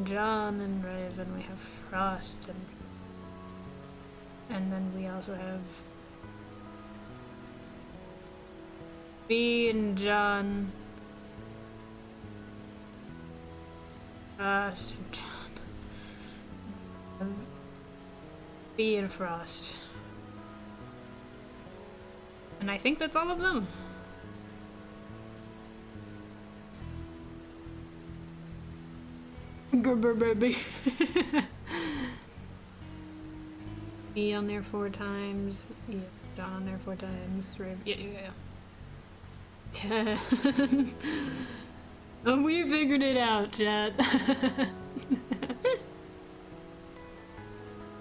John and Rave, and we have Frost, and then we also have B and John, Frost and John, B and Frost, and I think that's all of them. Grr baby. Me on there 4 times. Yeah, John on there 4 times. Yeah. 10. Oh, we figured it out, chat.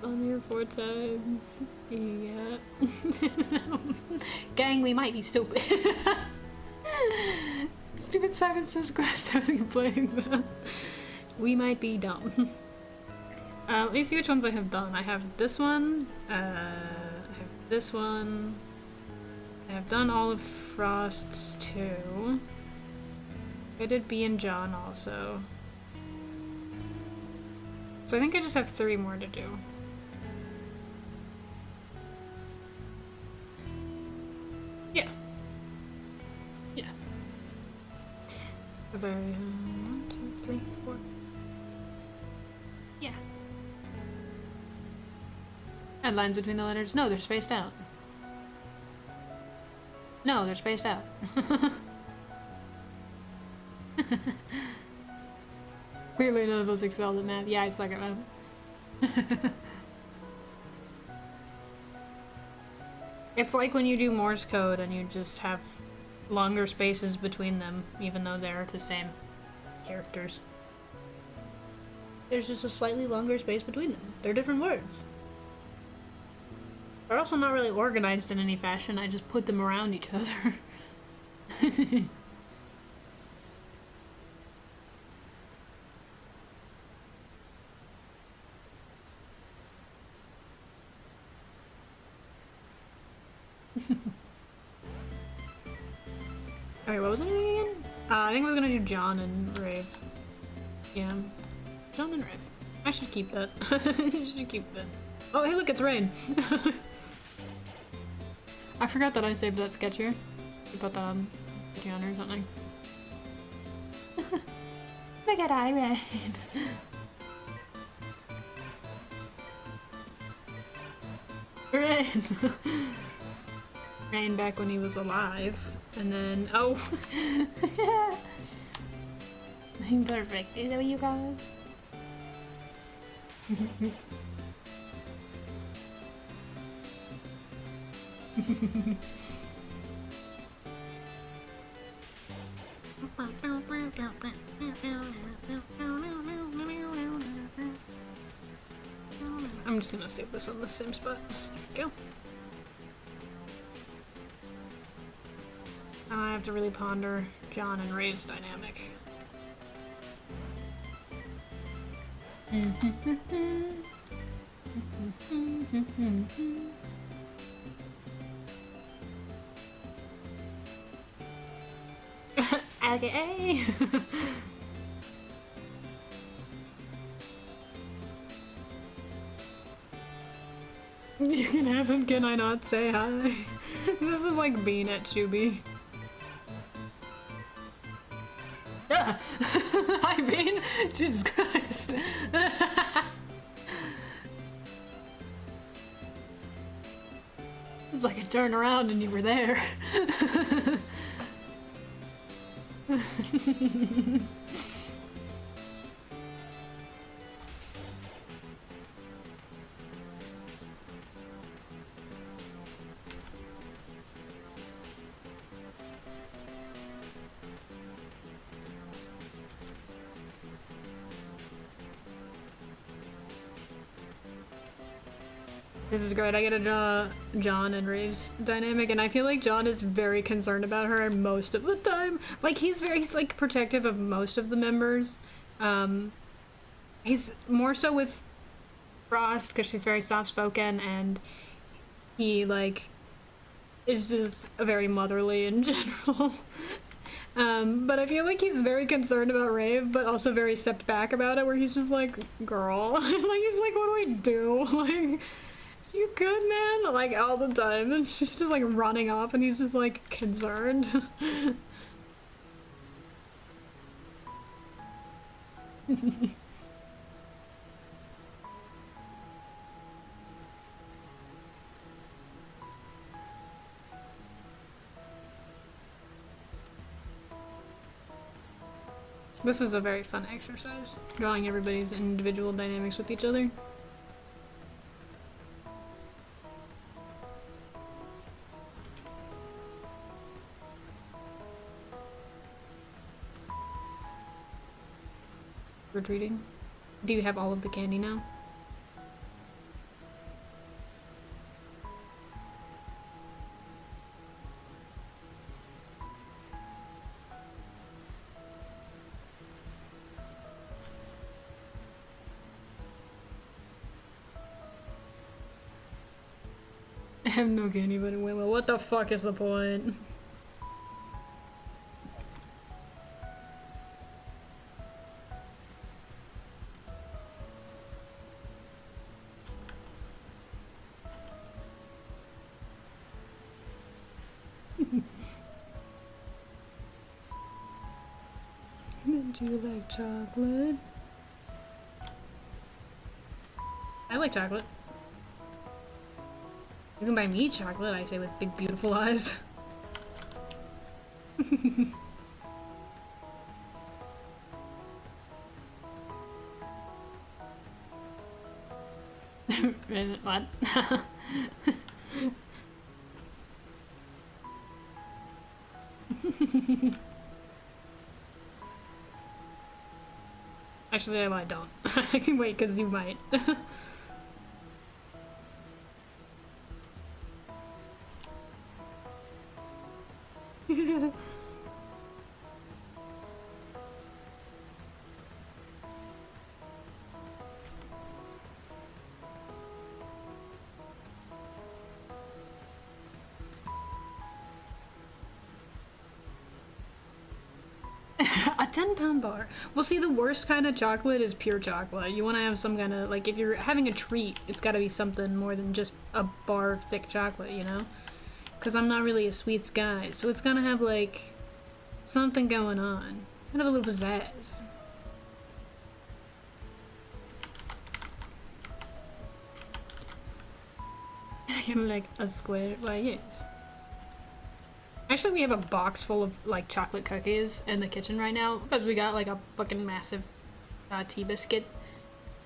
On there 4 times. Yeah. Gang, we might be stupid. Stupid Simon Says Quest I was complaining about. We might be dumb. Let me see which ones I have done. I have this one. I have this one. I have done all of Frost's too. I did B and John also. So I think I just have 3 more to do. Yeah. Yeah. Because I 1, 2, 3, 4. Yeah. Add lines between the letters. No, they're spaced out. No, they're spaced out. Clearly none of us excelled at math. Yeah, I suck at math. It's like when you do Morse code and you just have longer spaces between them, even though they're the same characters. There's just a slightly longer space between them. They're different words. They're also not really organized in any fashion. I just put them around each other. Alright, what was it again? I think we're gonna do John and Rave. Yeah. John and Rave. I should keep that. I should keep that. Oh, hey, look, it's rain. I forgot that I saved that sketch here. You put that on Patreon or something. Look at I rain. Rain. Rain back when he was alive. And then, oh. I'm perfect. Is that what you call it? I'm just gonna save this on the same spot. There we go. Now I have to really ponder John and Rave's dynamic. Okay. You can have him, can I not say hi? This is like Bean at Chubi. Hi, Bean! Jesus Christ. It's like I turned around and you were there. This is great. I get a John and Rave's dynamic, and I feel like John is very concerned about her most of the time. Like he's like protective of most of the members. He's more so with Frost because she's very soft-spoken, and he like is just very motherly in general. But I feel like he's very concerned about Rave, but also very stepped back about it, where he's just like, girl. Like he's like, what do I do? Like, you good, man? Like, all the time. And she's just, like, running off, and he's just, like, concerned. This is a very fun exercise, drawing everybody's individual dynamics with each other. Retreating. Do you have all of the candy now? I have no candy but a Willow. What the fuck is the point? Do you like chocolate? I like chocolate. You can buy me chocolate, I say with big beautiful eyes. What? Actually, I don't. I can wait, because you might. A 10-pound bar. Well, see, the worst kind of chocolate is pure chocolate. You want to have some kind of, like, if you're having a treat, it's got to be something more than just a bar of thick chocolate, you know? Because I'm not really a sweets guy, so it's gonna have, like, something going on. Kind of a little pizzazz. Like a square, well, yes. Actually, we have a box full of, like, chocolate cookies in the kitchen right now because we got, like, a fucking massive tea biscuit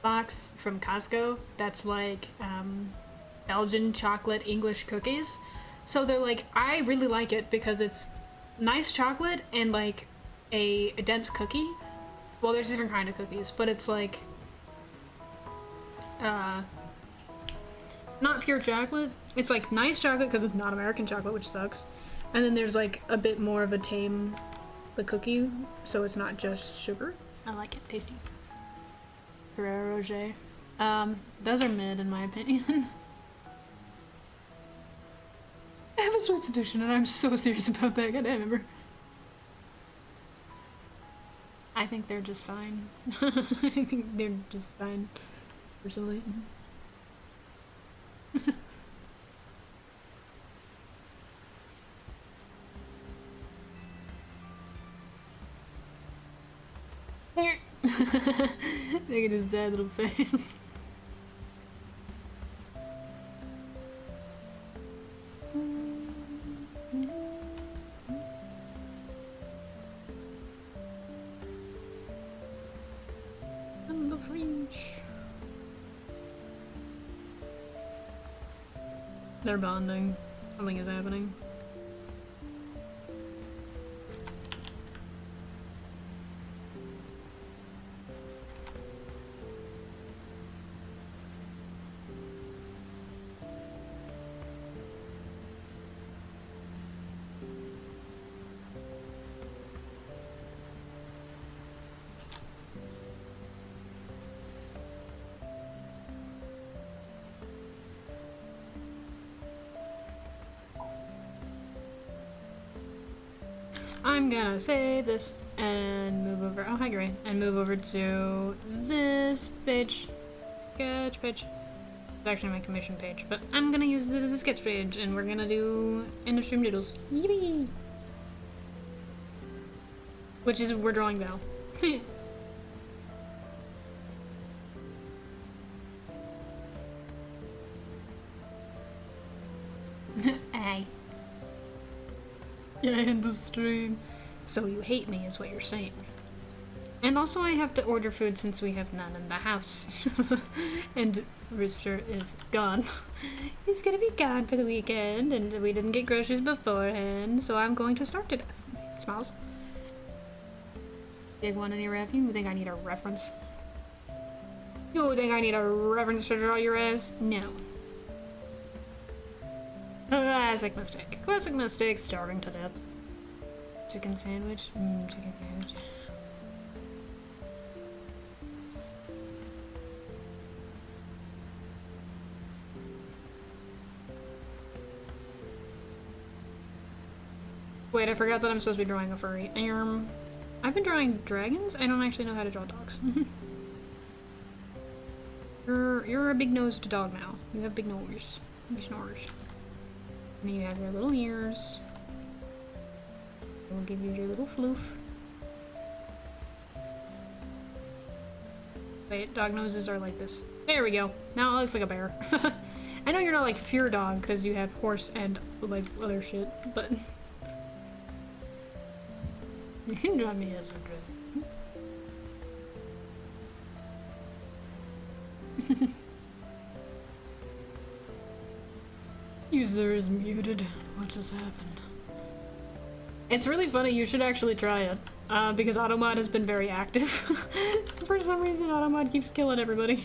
box from Costco that's, like, Belgian chocolate English cookies. So they're, like, I really like it because it's nice chocolate and, like, a dense cookie. Well, there's different kind of cookies, but it's, like, not pure chocolate. It's, like, nice chocolate because it's not American chocolate, which sucks. And then there's, like, a bit more of a tame, the cookie, so it's not just sugar. I like it. Tasty. Ferrero Rocher. Those are mid, in my opinion. I have a sweets addiction, and I'm so serious about that. God damn, remember. I think they're just fine. I think they're just fine, personally. Look at his sad little face. And the French. They're bonding. Something is happening. I'm gonna save this and move over. Oh, hi, Gray. And move over to this page. Sketch page. It's actually my commission page, but I'm gonna use it as a sketch page, and we're gonna do end of stream doodles. Yippee! Which is, we're drawing Val. Aye. Yeah, end of stream. So you hate me is what you're saying. And also I have to order food since we have none in the house. And Rooster is gone. He's gonna be gone for the weekend, and we didn't get groceries beforehand, so I'm going to starve to death. Smiles. Big one in your wrapping? You think I need a reference? You think I need a reference to draw your ass? No. Classic mistake. Classic mistake, starving to death. Chicken sandwich? Chicken sandwich. Wait, I forgot that I'm supposed to be drawing a furry. I've been drawing dragons? I don't actually know how to draw dogs. You're a big-nosed dog now. You have big nose. Big snores. And then you have your little ears. We'll give you your little floof. Wait, dog noses are like this. There we go. Now it looks like a bear. I know you're not like fear dog because you have horse and like other shit, but you can drive me as a good. User is muted. What just happened? It's really funny. You should actually try it because Automod has been very active. For some reason, Automod keeps killing everybody.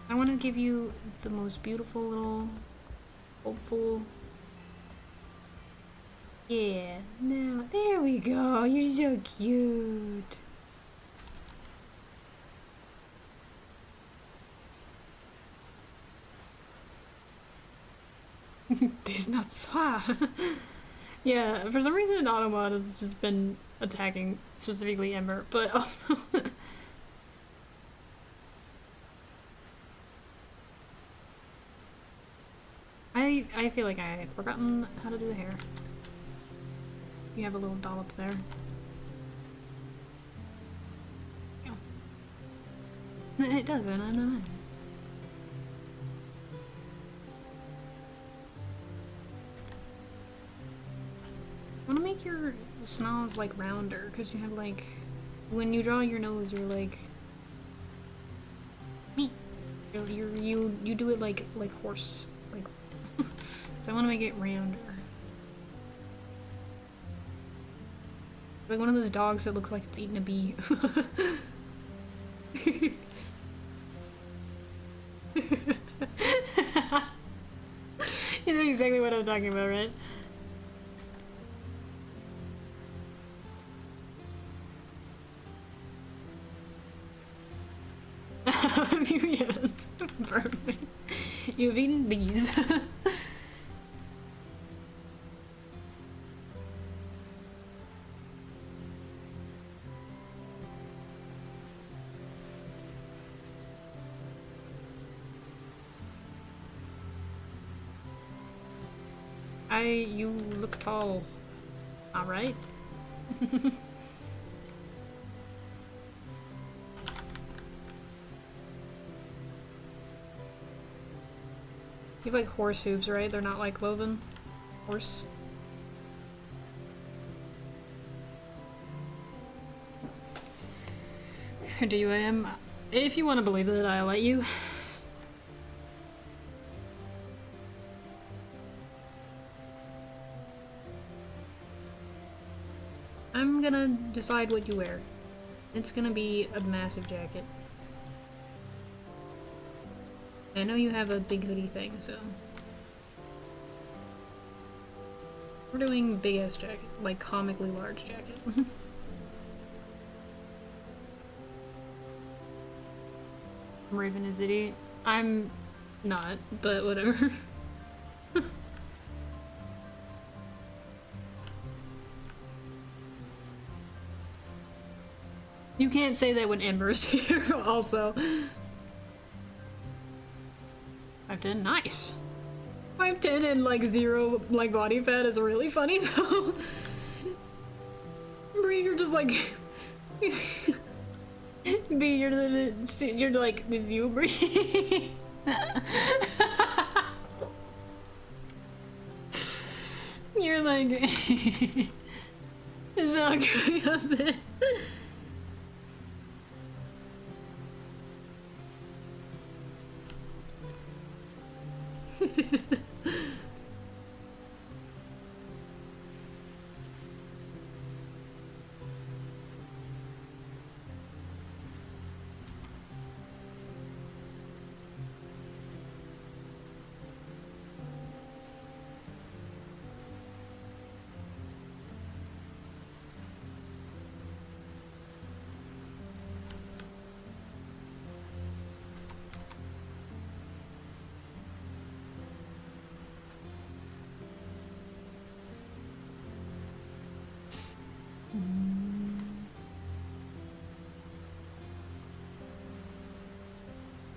I want to give you the most beautiful little hopeful. Yeah, now there we go. You're so cute. These nuts. Yeah, for some reason Automod has just been attacking specifically Ember, but also I feel like I had forgotten how to do the hair. You have a little dollop there. Yeah. It doesn't, I know. I want to make your snarls like rounder because you have like when you draw your nose you're like me. You do it like horse like so I want to make it rounder. Like one of those dogs that looks like it's eating a bee. You know exactly what I'm talking about, right? Yes, perfect. You've eaten bees. You look tall. Alright. You have like horse hooves, right? They're not like woven horse. Do you am? If you want to believe it, I'll let you. I'm gonna decide what you wear. It's gonna be a massive jacket. I know you have a big hoodie thing, so... We're doing big ass jacket, like comically large jacket. Raven is idiot. I'm not, but whatever. You can't say that when Ember's here, also. 5'10", nice. 5'10" and like 0 like body fat is really funny though. Bree, you're just like B, you're like this you, Bree. You're like it's not going up it.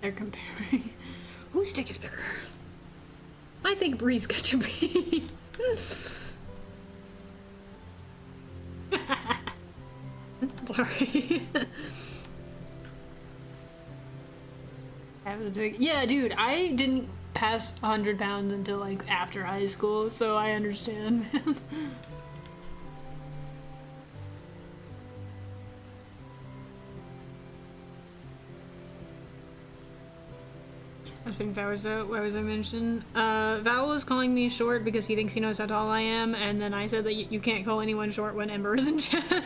They're comparing. Whose dick is bigger? I think Bree's got you beat. Sorry. Yeah, dude, I didn't pass 100 pounds until like after high school, so I understand, man. Why was I mentioned? Val was calling me short because he thinks he knows how tall I am, and then I said that you can't call anyone short when Ember is in chat.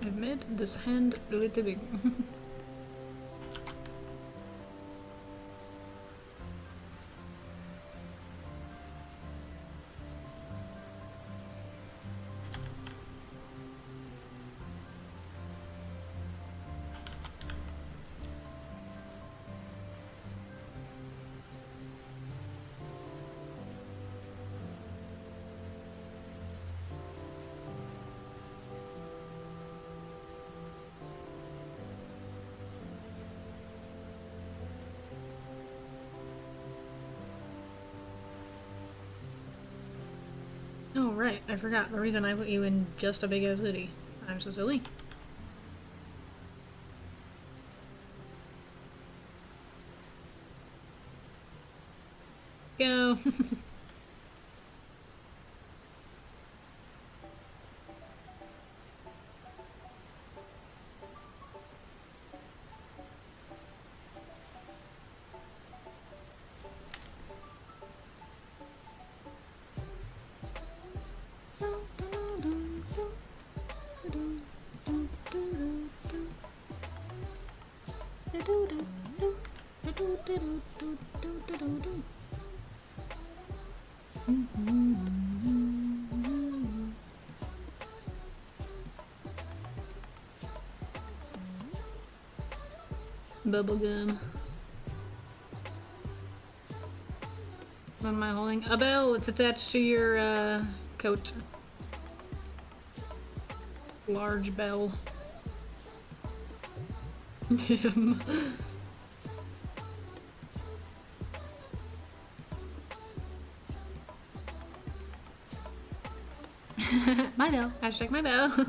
I've made this hand a little big. Oh, right, I forgot the reason I put you in just a big ass hoodie. I'm so silly. Go. Bubblegum. What am I holding? A bell! It's attached to your, coat. Large bell. Him. My bell. Hashtag my bell.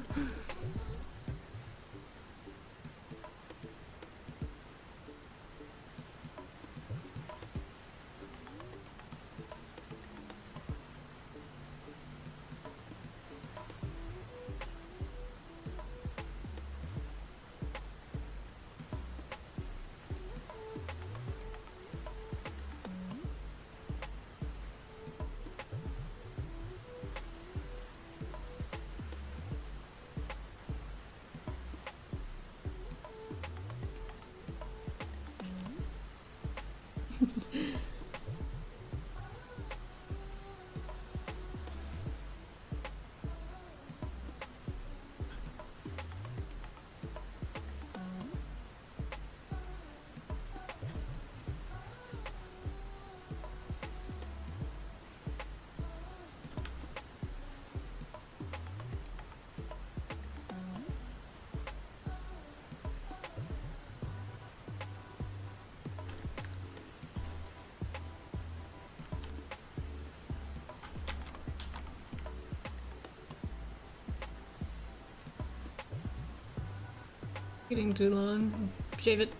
Getting too long. Shave it.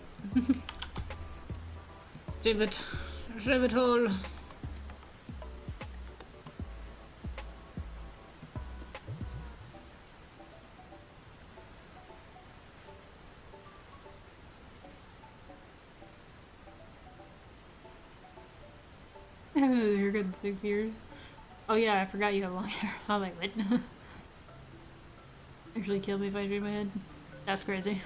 Shave it. Shave it all. I haven't had a haircut in 6 years. Oh yeah, I forgot you have long hair. I was like, what? Actually killed me if I shave my head. That's crazy.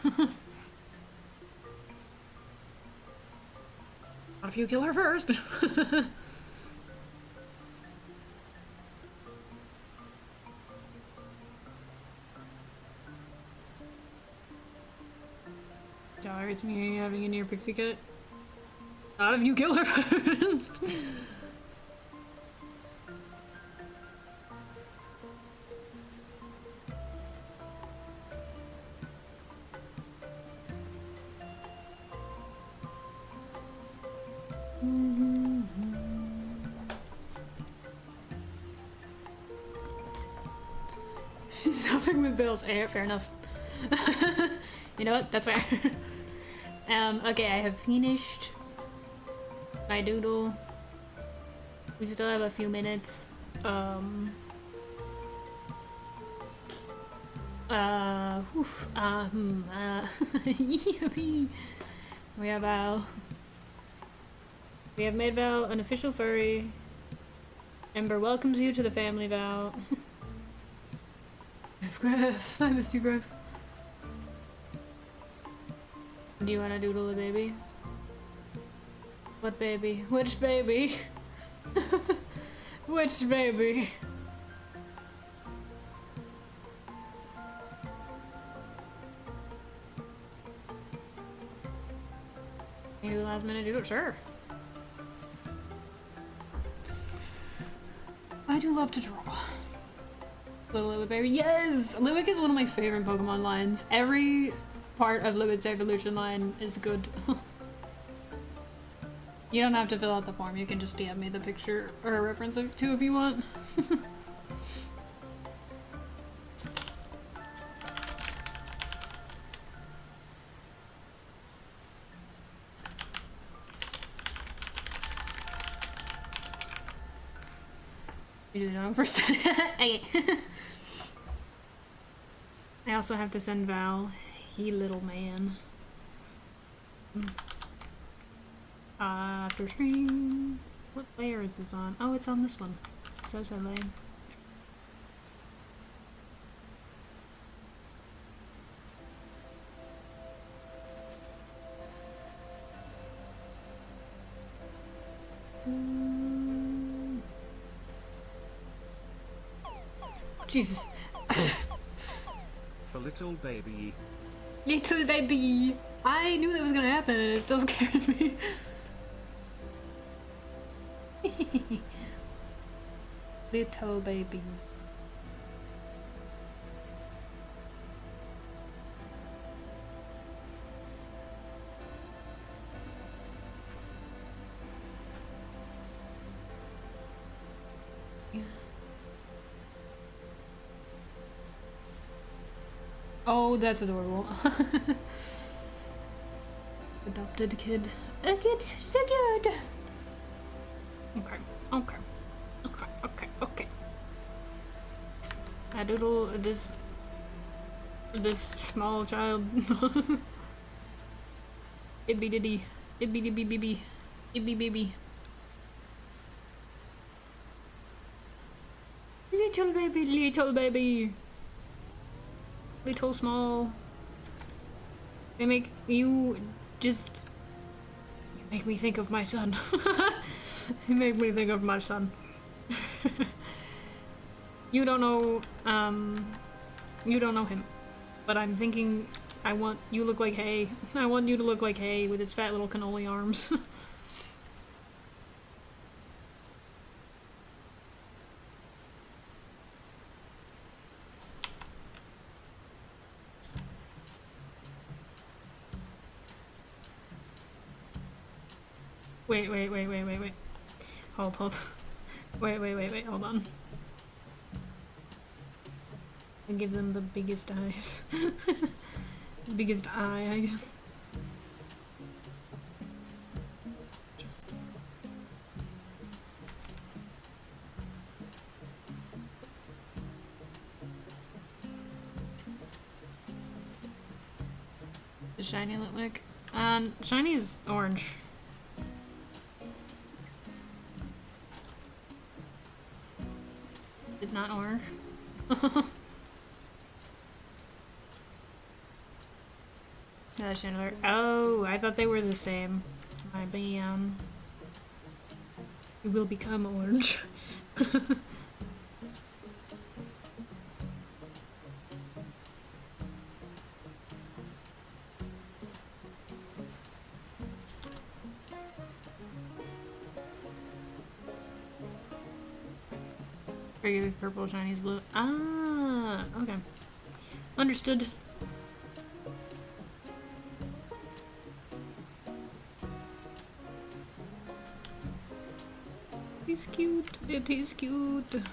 What if you kill her first? tolerates me having a near pixie cut. Not if you kill her first. She's helping with bills. Fair enough. You know what? That's fair. Okay, I have finished my doodle. We still have a few minutes. We have Val. We have made Val an official furry. Ember welcomes you to the family, Val. Griff, I miss you, Griff. Do you want to doodle a baby? What baby? Which baby? Which baby? Can you do the last minute doodle? Sure. I do love to draw. Little Liwit baby. Yes! Liwit is one of my favorite Pokemon lines. Every part of Liwit's evolution line is good. You don't have to fill out the form, you can just DM me the picture or a reference to if you want. You do the dog first. Okay. I also have to send Val. He little man. After stream. What layer is this on? Oh, it's on this one. So lame. Jesus. For little baby. Little baby. I knew that was gonna happen and it still scared me. Little baby. Oh, that's adorable. Adopted kid. A kid, so cute. Okay, okay, okay, okay, okay. I doodle this small child. Ibby diddy, ibby dibby bibby, ibby baby. Little baby, little baby. Little small. They make you just. You make me think of my son. You make me think of my son. You don't know. You don't know him, but I'm thinking. I want you to look like hay. I want you to look like hay with his fat little cannoli arms. Wait. Hold. Wait, hold on. I give them the biggest eyes. Biggest eye, I guess. Does shiny look like? Shiny is orange. It's not orange. That's another. Oh, I thought they were the same. My bad. It will become orange. Regular purple, Chinese blue. Ah, okay. Understood. He's cute. It is cute.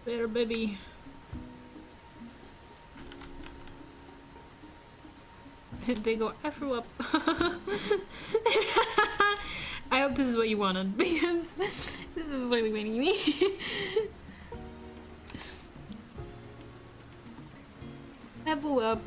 There, baby. They go afro up. I hope this is what you wanted because this is really making me. Afro up.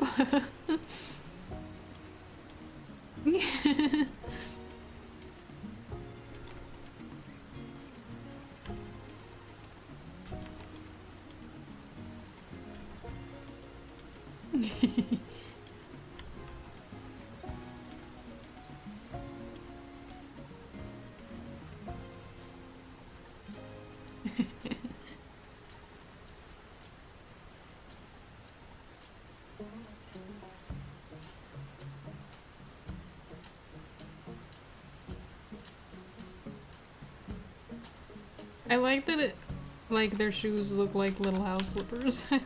I like that it, like, their shoes look like little house slippers. I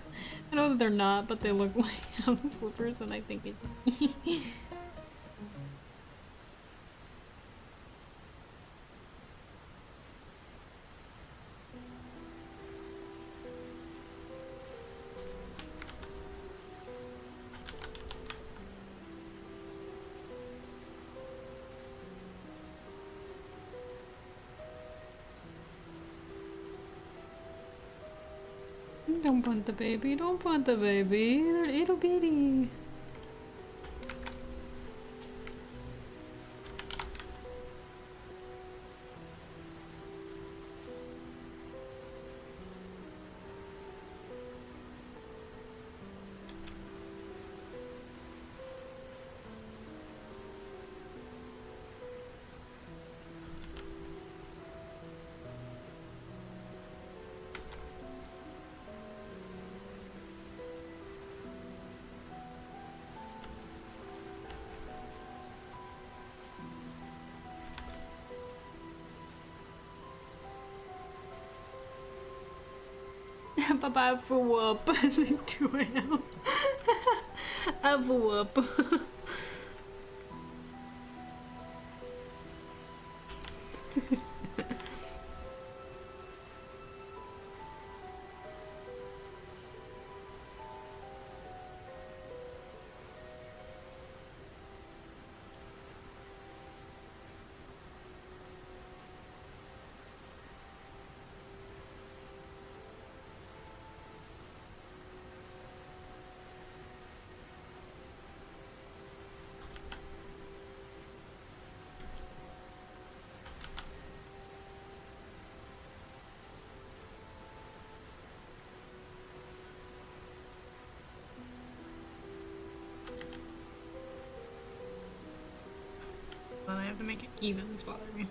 know that they're not, but they look like house slippers, and I think it. Don't punt the baby, don't punt the baby, they're little bitty. Bye-bye for whoop. 2 a.m. Have a whoop. Well, I have to make it even, it's bothering me.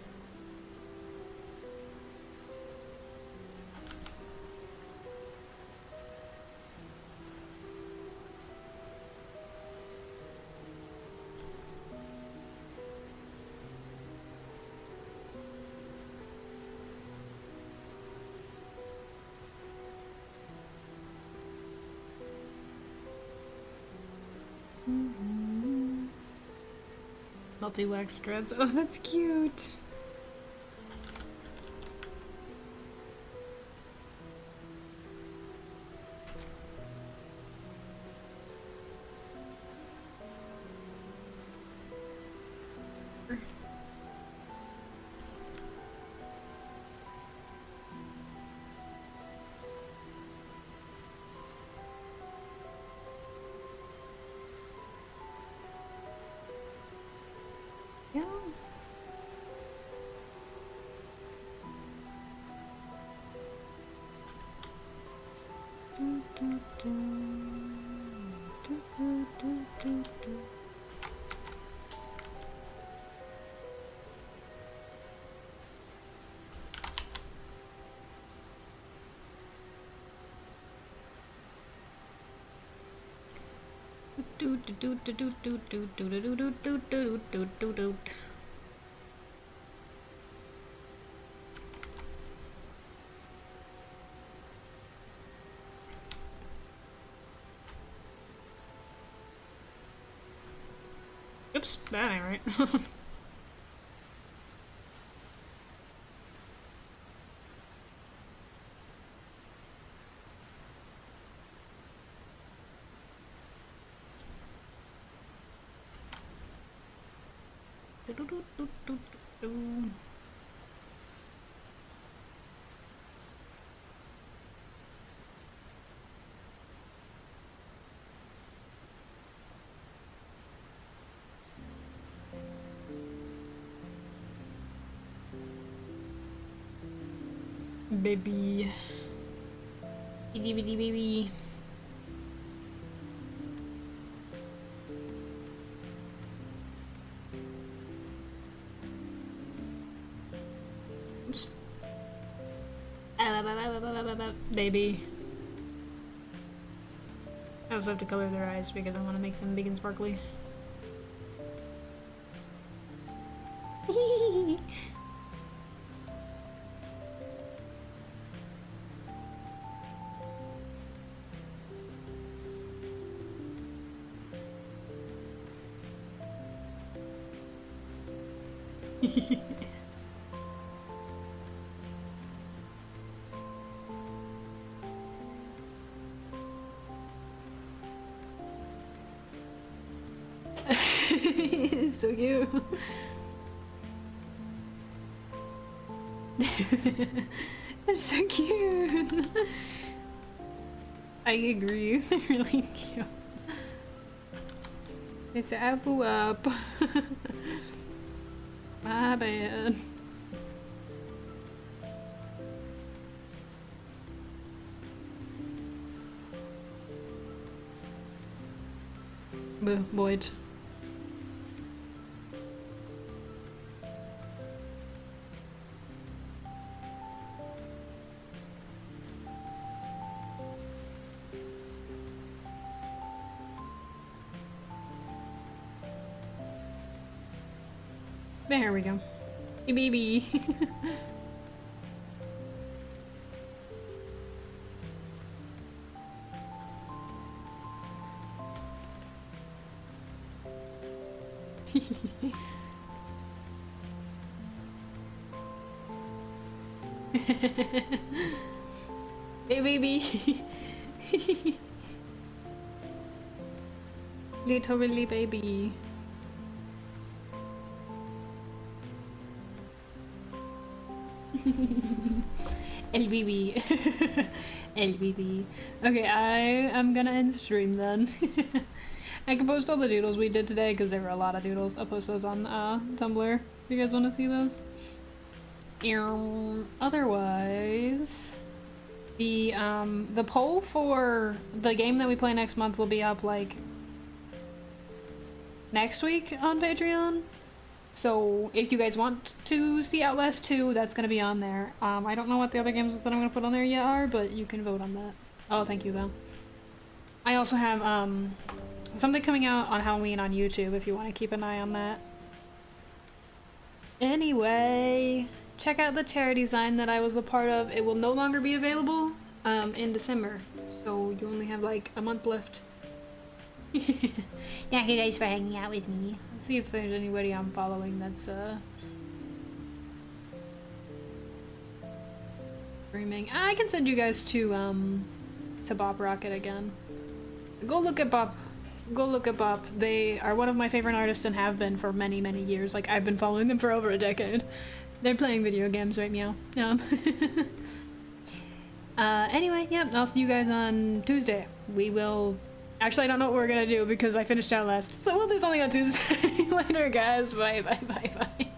Multi-wax dreads. Oh, that's cute. Yeah. Oops, that ain't right. Baby. Itty bitty baby. Oops. Baby. I also have to color their eyes because I want to make them big and sparkly. So cute. They're so cute. I agree. They're really cute. It's an apple up. My bad. Boyd. There we go. Hey, baby. Hey, baby. Literally, baby. LBB. LBB. Okay, I am gonna end the stream then. I can post all the doodles we did today because there were a lot of doodles. I'll post those on Tumblr if you guys want to see those. Otherwise, the poll for the game that we play next month will be up like next week on Patreon. So if you guys want to see Outlast 2, that's gonna be on there. I don't know what the other games that I'm gonna put on there yet are, but you can vote on that. Oh, thank you though. I also have something coming out on Halloween on YouTube if you want to keep an eye on that. Anyway, check out the charity sign that I was a part of. It will no longer be available in December, so you only have like a month left. Thank you guys for hanging out with me. Let's see if there's anybody I'm following that's streaming. I can send you guys to Bob Rocket again. Go look at Bob. Go look at Bob. They are one of my favorite artists and have been for many, many years. Like, I've been following them for over a decade. They're playing video games right now. Anyway, yep, I'll see you guys on Tuesday. We will... Actually, I don't know what we're gonna do because I finished Outlast. So we'll do something on Tuesday. Later, guys. Bye, bye, bye, bye.